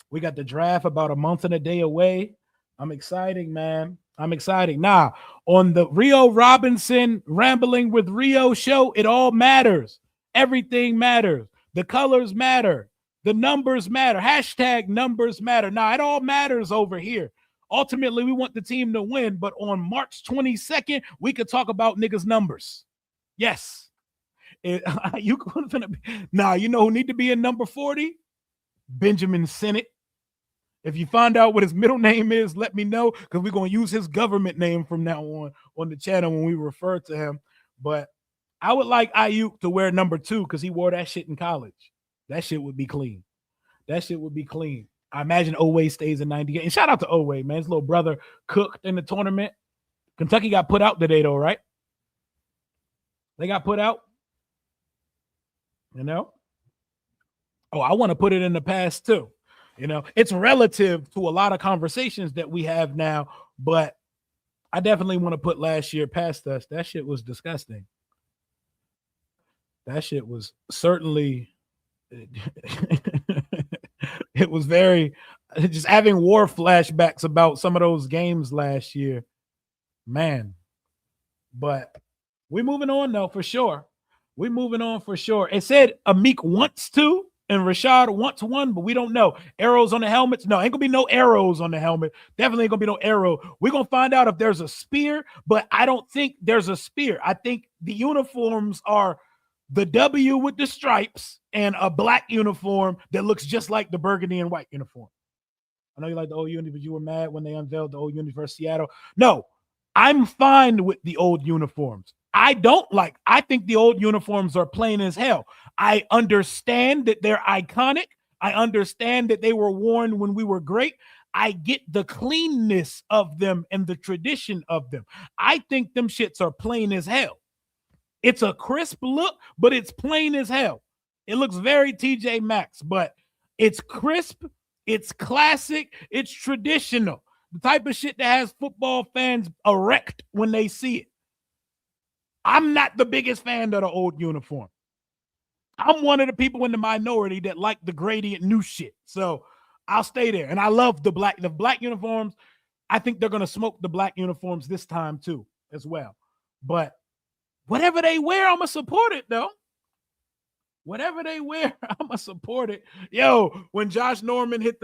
We got the draft about a month and a day away. I'm excited, man. I'm excited. Now, on the Rio Robinson Rambling with Rio show, it all matters. Everything matters. The colors matter. The numbers matter. Hashtag numbers matter. Now, it all matters over here. Ultimately, we want the team to win, but on March 22nd, we could talk about niggas' numbers. Yes. You now, you know who need to be in number 40? Benjamin Sennett. If you find out what his middle name is, let me know, because we're going to use his government name from now on the channel when we refer to him. But I would like Aiyuk to wear number 2 because he wore that shit in college. That shit would be clean. That shit would be clean. I imagine Owe stays in 98. And shout out to Owe, man. His little brother cooked in the tournament. Kentucky got put out today, though, right? They got put out. You know? Oh, I want to put it in the past, too. You know, it's relative to a lot of conversations that we have now, but I definitely want to put last year past us. That shit was disgusting. That shit was certainly... It was very, just having war flashbacks about some of those games last year, man. But we're moving on, though, for sure. We're moving on for sure. It said Amik wants to and Rashad wants 1, but we don't know. Arrows on the helmets? No, ain't gonna be no arrows on the helmet. Definitely ain't gonna be no arrow. We're gonna find out if there's a spear, but I don't think there's a spear. I think the uniforms are the W with the stripes and a black uniform that looks just like the burgundy and white uniform. I know you like the old uni, but you were mad when they unveiled the old uni versus Seattle. No, I'm fine with the old uniforms. I think the old uniforms are plain as hell. I understand that they're iconic. I understand that they were worn when we were great. I get the cleanness of them and the tradition of them. I think them shits are plain as hell. It's a crisp look, but it's plain as hell. It looks very TJ Maxx, but it's crisp, it's classic, it's traditional. The type of shit that has football fans erect when they see it. I'm not the biggest fan of the old uniform. I'm one of the people in the minority that like the gradient new shit. So I'll stay there. And I love the black uniforms. I think they're going to smoke the black uniforms this time too, as well. But whatever they wear, I'm going to support it, though. Whatever they wear, I'm going to support it. Yo, when Josh Norman hit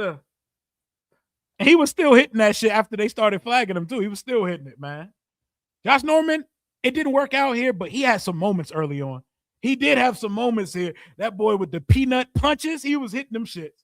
he was still hitting that shit after they started flagging him, too. He was still hitting it, man. Josh Norman, it didn't work out here, but he had some moments early on. He did have some moments here. That boy with the peanut punches, he was hitting them shits.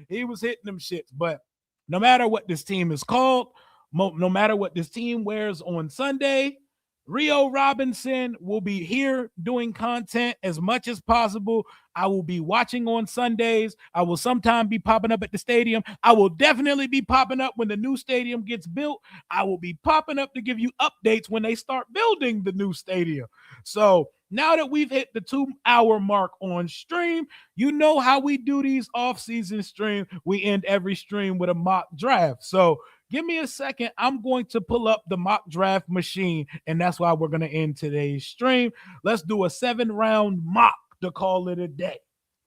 He was hitting them shits. But no matter what this team is called, no matter what this team wears on Sunday, Rio Robinson will be here doing content as much as possible. I will be watching on Sundays. I will sometime be popping up at the stadium. I will definitely be popping up when the new stadium gets built. I will be popping up to give you updates when they start building the new stadium. So now that we've hit the 2-hour mark on stream, you know how we do these off-season streams. We end every stream with a mock draft. So Give me a second. I'm going to pull up the mock draft machine, and that's why we're going to end today's stream. Let's do a 7-round mock to call it a day.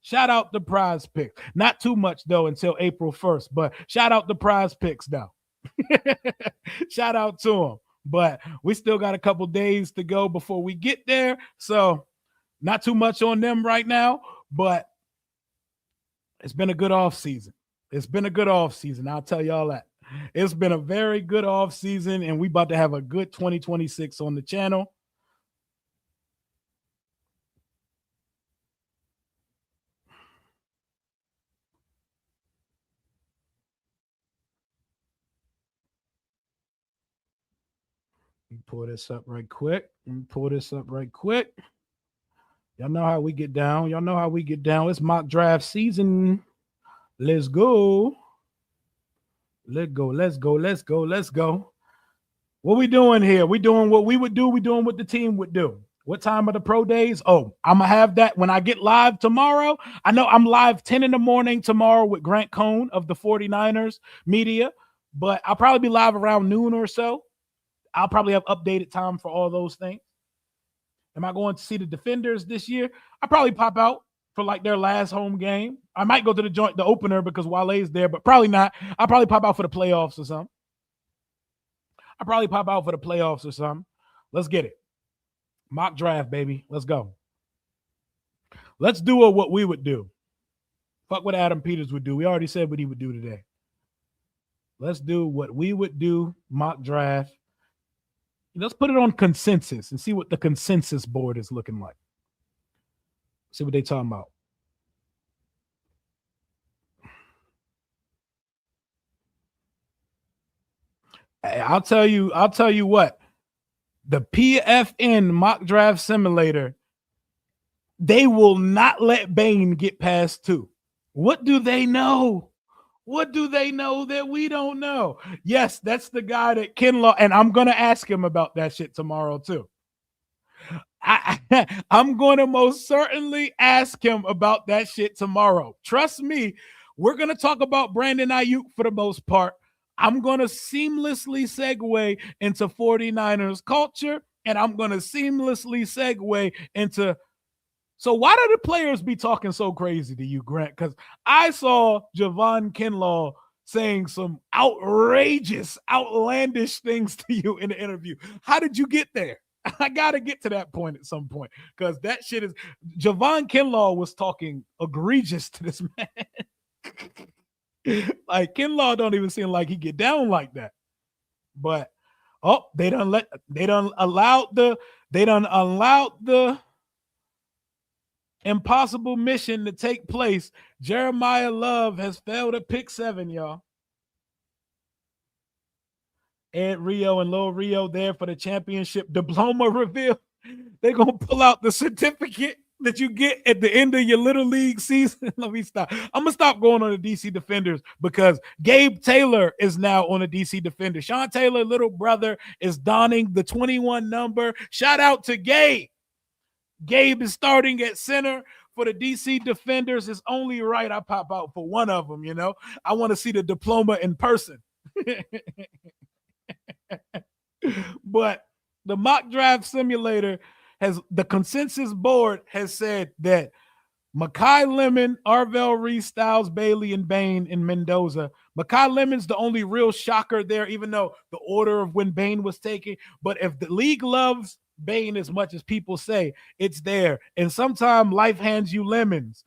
Shout out the Prize Picks. Not too much, though, until April 1st, but shout out the Prize Picks, though. Shout out to them. But we still got a couple days to go before we get there, so not too much on them right now, but it's been a good offseason. It's been a good offseason. I'll tell y'all that. It's been a very good offseason, and we about to have a good 2026 on the channel. Let me pull this up right quick. Y'all know how we get down. It's mock draft season. Let's go. Let's go. What we doing here? We doing what we would do. We doing what the team would do. What time are the pro days? Oh, I'm going to have that when I get live tomorrow. I know I'm live 10 in the morning tomorrow with Grant Cohn of the 49ers media, but I'll probably be live around noon or so. I'll probably have updated time for all those things. Am I going to see the Defenders this year? I'll probably pop out for like their last home game. I might go to the opener because Wale's there, but probably not. I'll probably pop out for the playoffs or something. Let's get it. Mock draft, baby. Let's go. Let's do what we would do. Fuck what Adam Peters would do. We already said what he would do today. Let's do what we would do. Mock draft. Let's put it on consensus and see what the consensus board is looking like. See what they talking about. I'll tell you what. The PFN mock draft simulator, they will not let Bane get past 2. What do they know? What do they know that we don't know? Yes, that's the guy that Kinlaw, and I'm going to ask him about that shit tomorrow too. I'm going to most certainly ask him about that shit tomorrow. Trust me, we're going to talk about Brandon Aiyuk for the most part. I'm going to seamlessly segue into 49ers culture, and I'm going to seamlessly segue into. So why do the players be talking so crazy to you, Grant? Because I saw Javon Kinlaw saying some outrageous, outlandish things to you in the interview. How did you get there? I got to get to that point at some point because that shit is Javon Kinlaw was talking egregious to this man. Like Kinlaw don't even seem like he get down like that. But they done allowed the impossible mission to take place. Jeremiyah Love has failed at pick 7, y'all. Ed Rio and Lil Rio there for the championship diploma reveal. They're going to pull out the certificate that you get at the end of your Little League season. Let me stop. I'm going to stop going on the DC Defenders because Gabe Taylor is now on the DC Defenders. Sean Taylor, little brother, is donning the 21 number. Shout out to Gabe. Gabe is starting at center for the DC Defenders. It's only right I pop out for one of them, you know. I want to see the diploma in person. But the mock draft simulator the consensus board has said that Makai Lemon, Arvell Reese, Styles, Bailey, and Bane in Mendoza. Makai Lemon's the only real shocker there, even though the order of when Bane was taken. But if the league loves Bane as much as people say, it's there. And sometimes life hands you lemons.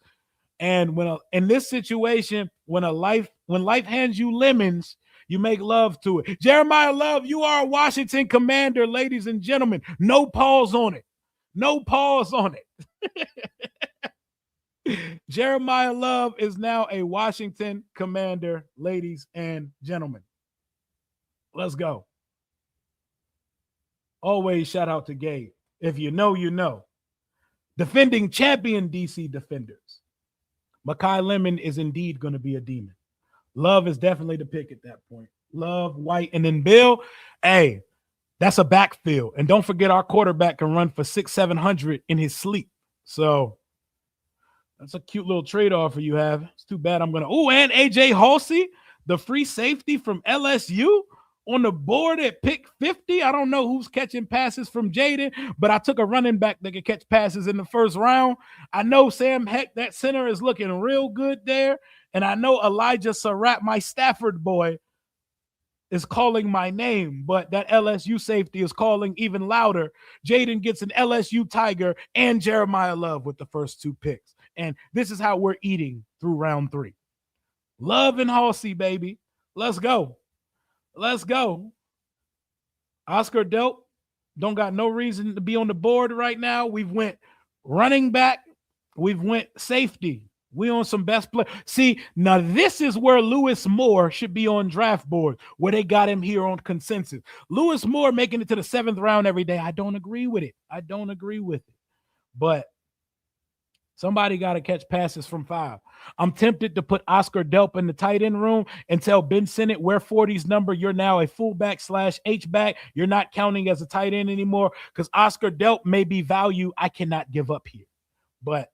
And in this situation, when life hands you lemons, you make love to it. Jeremiyah Love, you are a Washington Commander, ladies and gentlemen. No pause on it. Jeremiyah Love is now a Washington Commander, ladies and gentlemen. Let's go. Always shout out to Gabe. If you know, you know. Defending champion DC Defenders. Makai Lemon is indeed going to be a demon. Love is definitely the pick at that point. Love, White, and then Bill. Hey, that's a backfield. And don't forget our quarterback can run for 600-700 in his sleep. So that's a cute little trade offer you have. It's too bad I'm going to. Oh, and AJ Halsey. the free safety from LSU on the board at pick 50. I don't know who's catching passes from Jaden, but I took a running back that could catch passes in the first round. I know Sam Heck, that center, is looking real good there. And I know Elijah Surratt, my Stafford boy, is calling my name, but that LSU safety is calling even louder. Jaden gets an LSU Tiger and Jeremiah Love with the first 2 picks. And this is how we're eating through round 3. Love and Halsey, baby. Let's go. Let's go. Oscar Delp don't got no reason to be on the board right now. We've went running back. We've went safety. We on some best play. See, now this is where Lewis Moore should be on draft board, where they got him here on consensus. Lewis Moore making it to the 7th round every day. I don't agree with it. I don't agree with it. But somebody got to catch passes from 5. I'm tempted to put Oscar Delp in the tight end room and tell Ben Sinnott, wear 40's number. You're now a fullback / H-back. You're not counting as a tight end anymore because Oscar Delp may be value I cannot give up here. But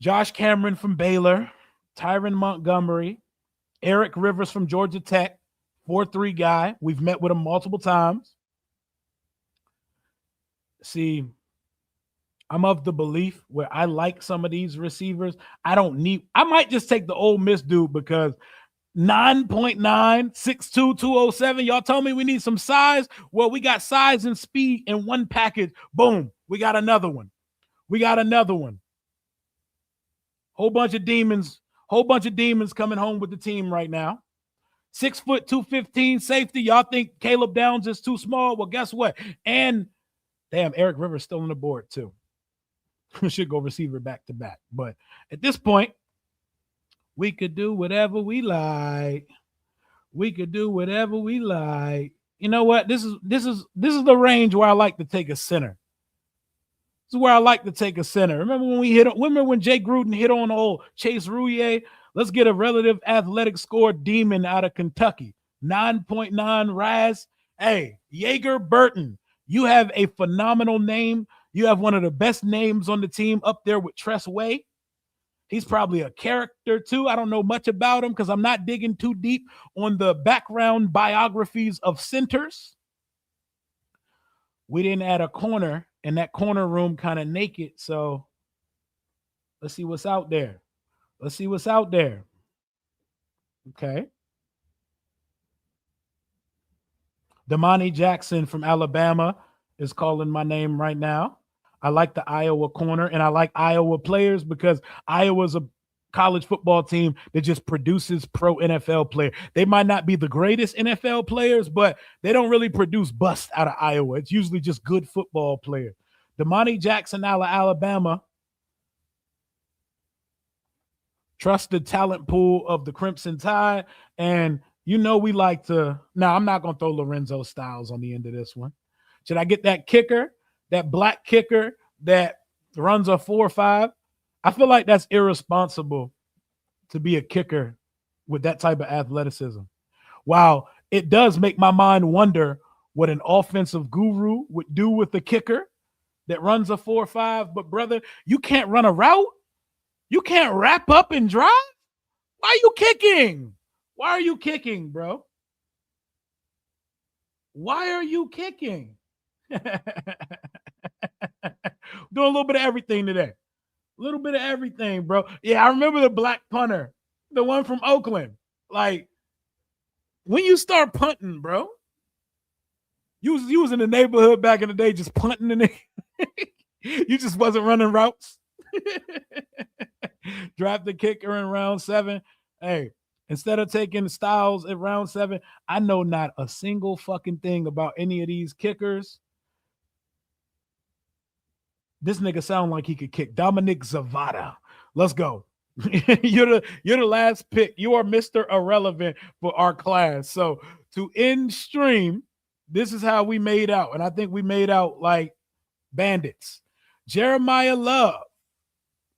Josh Cameron from Baylor, Tyron Montgomery, Eric Rivers from Georgia Tech, 4-3 guy. We've met with him multiple times. See, I'm of the belief where I like some of these receivers. I might just take the Ole Miss dude because 9.9, 6'2", 207. Y'all told me we need some size. Well, we got size and speed in one package. Boom. We got another one. Whole bunch of demons coming home with the team right now. 6 foot 215 safety. Y'all think Caleb Downs is too small? Well, guess what? And damn, Eric Rivers still on the board too. Should go receiver back to back. But at this point, we could do whatever we like. You know what? This is the range where I like to take a center. Remember when Jay Gruden hit on old Chase Rouillet? Let's get a relative athletic score demon out of Kentucky. 9.9 RAS. Hey, Yeager Burton, you have a phenomenal name. You have one of the best names on the team up there with Tress Way. He's probably a character too. I don't know much about him because I'm not digging too deep on the background biographies of centers. We didn't add a corner, and that corner room kind of naked. So let's see what's out there. Okay. Damani Jackson from Alabama is calling my name right now. I like the Iowa corner, and I like Iowa players because Iowa's a college football team that just produces pro NFL players. They might not be the greatest NFL players, but they don't really produce bust out of Iowa. It's usually just good football players. Damani Jackson out of Alabama. Trust the talent pool of the Crimson Tide. And you know we like to – now, I'm not going to throw Lorenzo Styles on the end of this one. Should I get that kicker, that black kicker that runs a 4.5? I feel like that's irresponsible to be a kicker with that type of athleticism. Wow, it does make my mind wonder what an offensive guru would do with the kicker that runs a 4.5. But, brother, you can't run a route? You can't wrap up and drive? Why are you kicking? Why are you kicking, bro? Why are you kicking? Doing a little bit of everything today. A little bit of everything, bro. Yeah, I remember the black punter, the one from Oakland. Like, when you start punting, bro, you was in the neighborhood back in the day just punting in it. You just wasn't running routes. Draft the kicker in round 7. Hey, instead of taking Styles in round 7, I know not a single fucking thing about any of these kickers. This nigga sound like he could kick. Dominic Zavada. Let's go. You're the last pick. You are Mr. Irrelevant for our class. So to end stream, this is how we made out. And I think we made out like bandits. Jeremiah Love,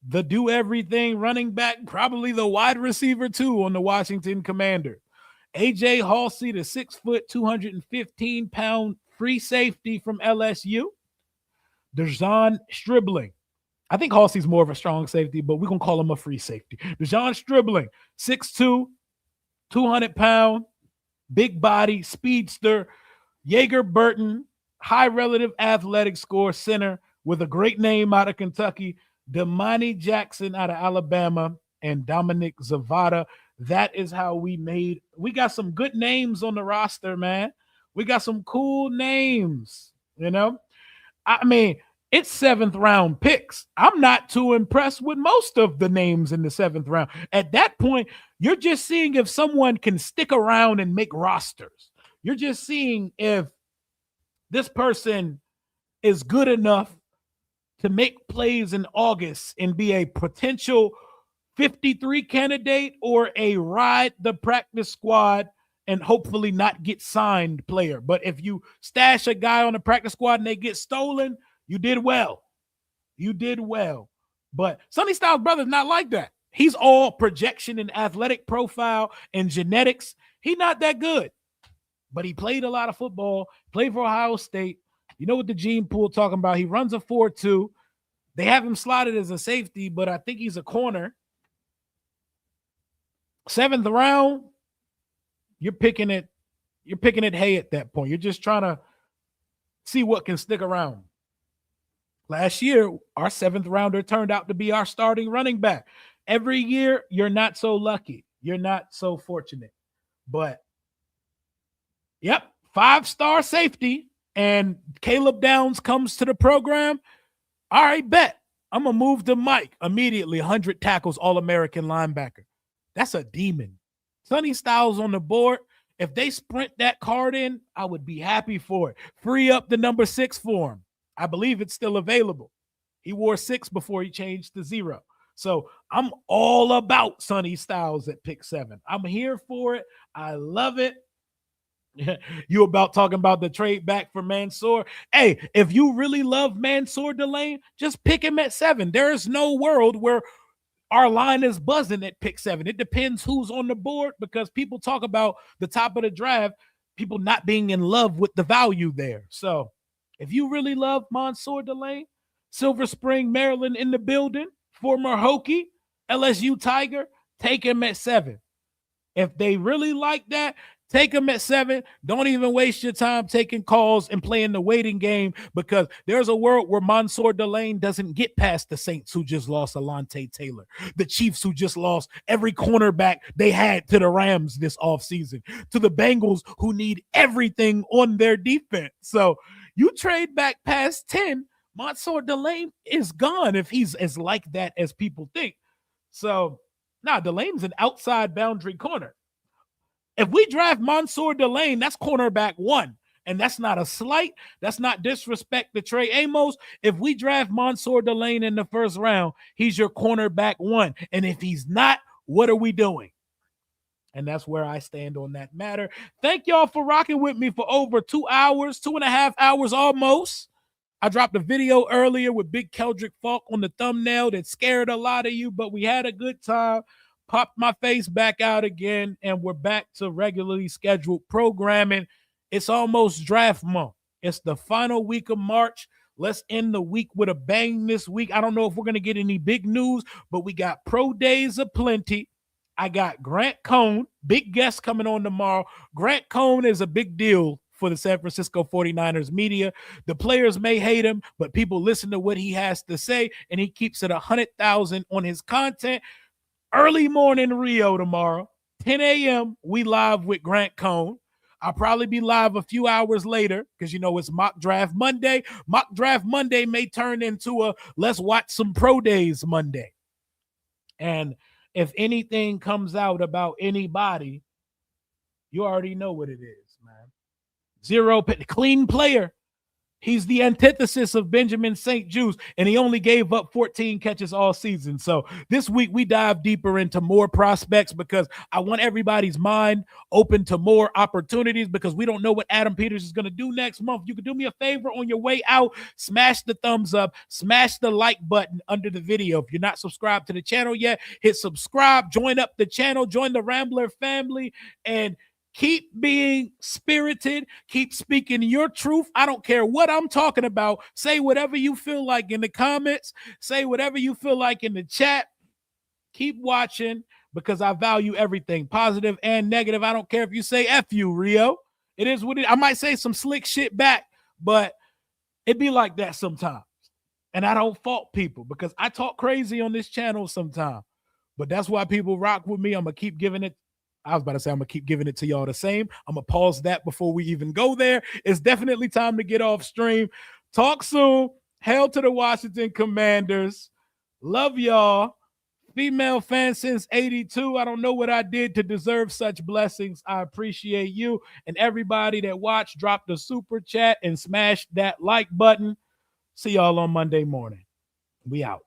the do-everything running back, probably the wide receiver too on the Washington Commanders. AJ Halsey, the 6 foot, 215-pound free safety from LSU. Dejon Stribling. I think Halsey's more of a strong safety, but we're going to call him a free safety. Dejon Stribling, 6'2", 200-pound, big body, speedster, Jaeger Burton, high relative athletic score center with a great name out of Kentucky, Damani Jackson out of Alabama, and Dominic Zavada. That is how we got some good names on the roster, man. We got some cool names, you know? I mean, it's 7th round picks. I'm not too impressed with most of the names in the 7th round. At that point, you're just seeing if someone can stick around and make rosters. You're just seeing if this person is good enough to make plays in August and be a potential 53 candidate or a ride the practice squad and hopefully not get signed player. But if you stash a guy on the practice squad and they get stolen, you did well. You did well. But Sonny Styles' brother's not like that. He's all projection and athletic profile and genetics. He's not that good. But he played a lot of football, played for Ohio State. You know what the gene pool talking about? He runs a 4.2. They have him slotted as a safety, but I think he's a corner. 7th round, you're picking it hay at that point. You're just trying to see what can stick around. Last year, our 7th rounder turned out to be our starting running back. Every year, you're not so lucky. You're not so fortunate. But, yep, 5-star safety, and Caleb Downs comes to the program. All right, bet. I'm going to move to Mike immediately. 100 tackles, All-American linebacker. That's a demon. Sonny Styles on the board. If they sprint that card in, I would be happy for it. Free up the number 6 for him. I believe it's still available. He wore 6 before he changed to 0. So I'm all about Sonny Styles at pick 7. I'm here for it. I love it. You about talking about the trade back for Mansour? Hey, if you really love Mansour Delane, just pick him at 7. There is no world where our line is buzzing at pick 7. It depends who's on the board because people talk about the top of the draft, people not being in love with the value there. So if you really love Mansour Delane, Silver Spring, Maryland in the building, former Hokie, LSU Tiger, take him at 7. If they really like that, take him at 7. Don't even waste your time taking calls and playing the waiting game because there's a world where Mansour Delane doesn't get past the Saints who just lost Alontae Taylor, the Chiefs who just lost every cornerback they had to the Rams this offseason, to the Bengals who need everything on their defense. So you trade back past 10, Mansour Delane is gone if he's as like that as people think. So, Delane's an outside boundary corner. If we draft Mansour Delane, that's cornerback 1. And that's not a slight. That's not disrespect to Trey Amos. If we draft Mansour Delane in the 1st round, he's your cornerback 1. And if he's not, what are we doing? And that's where I stand on that matter. Thank y'all for rocking with me for over 2 hours, 2.5 hours almost. I dropped a video earlier with Big Keldrick Falk on the thumbnail that scared a lot of you, but we had a good time. Popped my face back out again, and we're back to regularly scheduled programming. It's almost draft month. It's the final week of March. Let's end the week with a bang this week. I don't know if we're going to get any big news, but we got pro days aplenty. I got Grant Cohn, big guest coming on tomorrow. Grant Cohn is a big deal for the San Francisco 49ers media. The players may hate him, but people listen to what he has to say, and he keeps it 100,000 on his content. Early morning Rio tomorrow, 10 a.m., we live with Grant Cohn. I'll probably be live a few hours later because, it's Mock Draft Monday. Mock Draft Monday may turn into a let's watch some pro days Monday. And if anything comes out about anybody, you already know what it is, man. 0 clean player. He's the antithesis of Benjamin St. Juice, and he only gave up 14 catches all season. So this week we dive deeper into more prospects because I want everybody's mind open to more opportunities because we don't know what Adam Peters is going to do next month. You can do me a favor on your way out, smash the thumbs up, smash the like button under the video. If you're not subscribed to the channel yet, hit subscribe, join up the channel, join the Rambler family, and keep being spirited. Keep speaking your truth. I don't care what I'm talking about. Say whatever you feel like in the comments. Say whatever you feel like in the chat. Keep watching. because I value everything, positive and negative. I don't care if you say F you, Rio. It is what it. I might say some slick shit back, but it be like that sometimes. And I don't fault people because I talk crazy on this channel sometimes. But that's why people rock with me. I'm going to keep giving it. I was about to say I'm going to keep giving it to y'all the same. I'm going to pause that before we even go there. It's definitely time to get off stream. Talk soon. Hail to the Washington Commanders. Love y'all. Female fan since 82. I don't know what I did to deserve such blessings. I appreciate you. And everybody that watched, drop the super chat and smash that like button. See y'all on Monday morning. We out.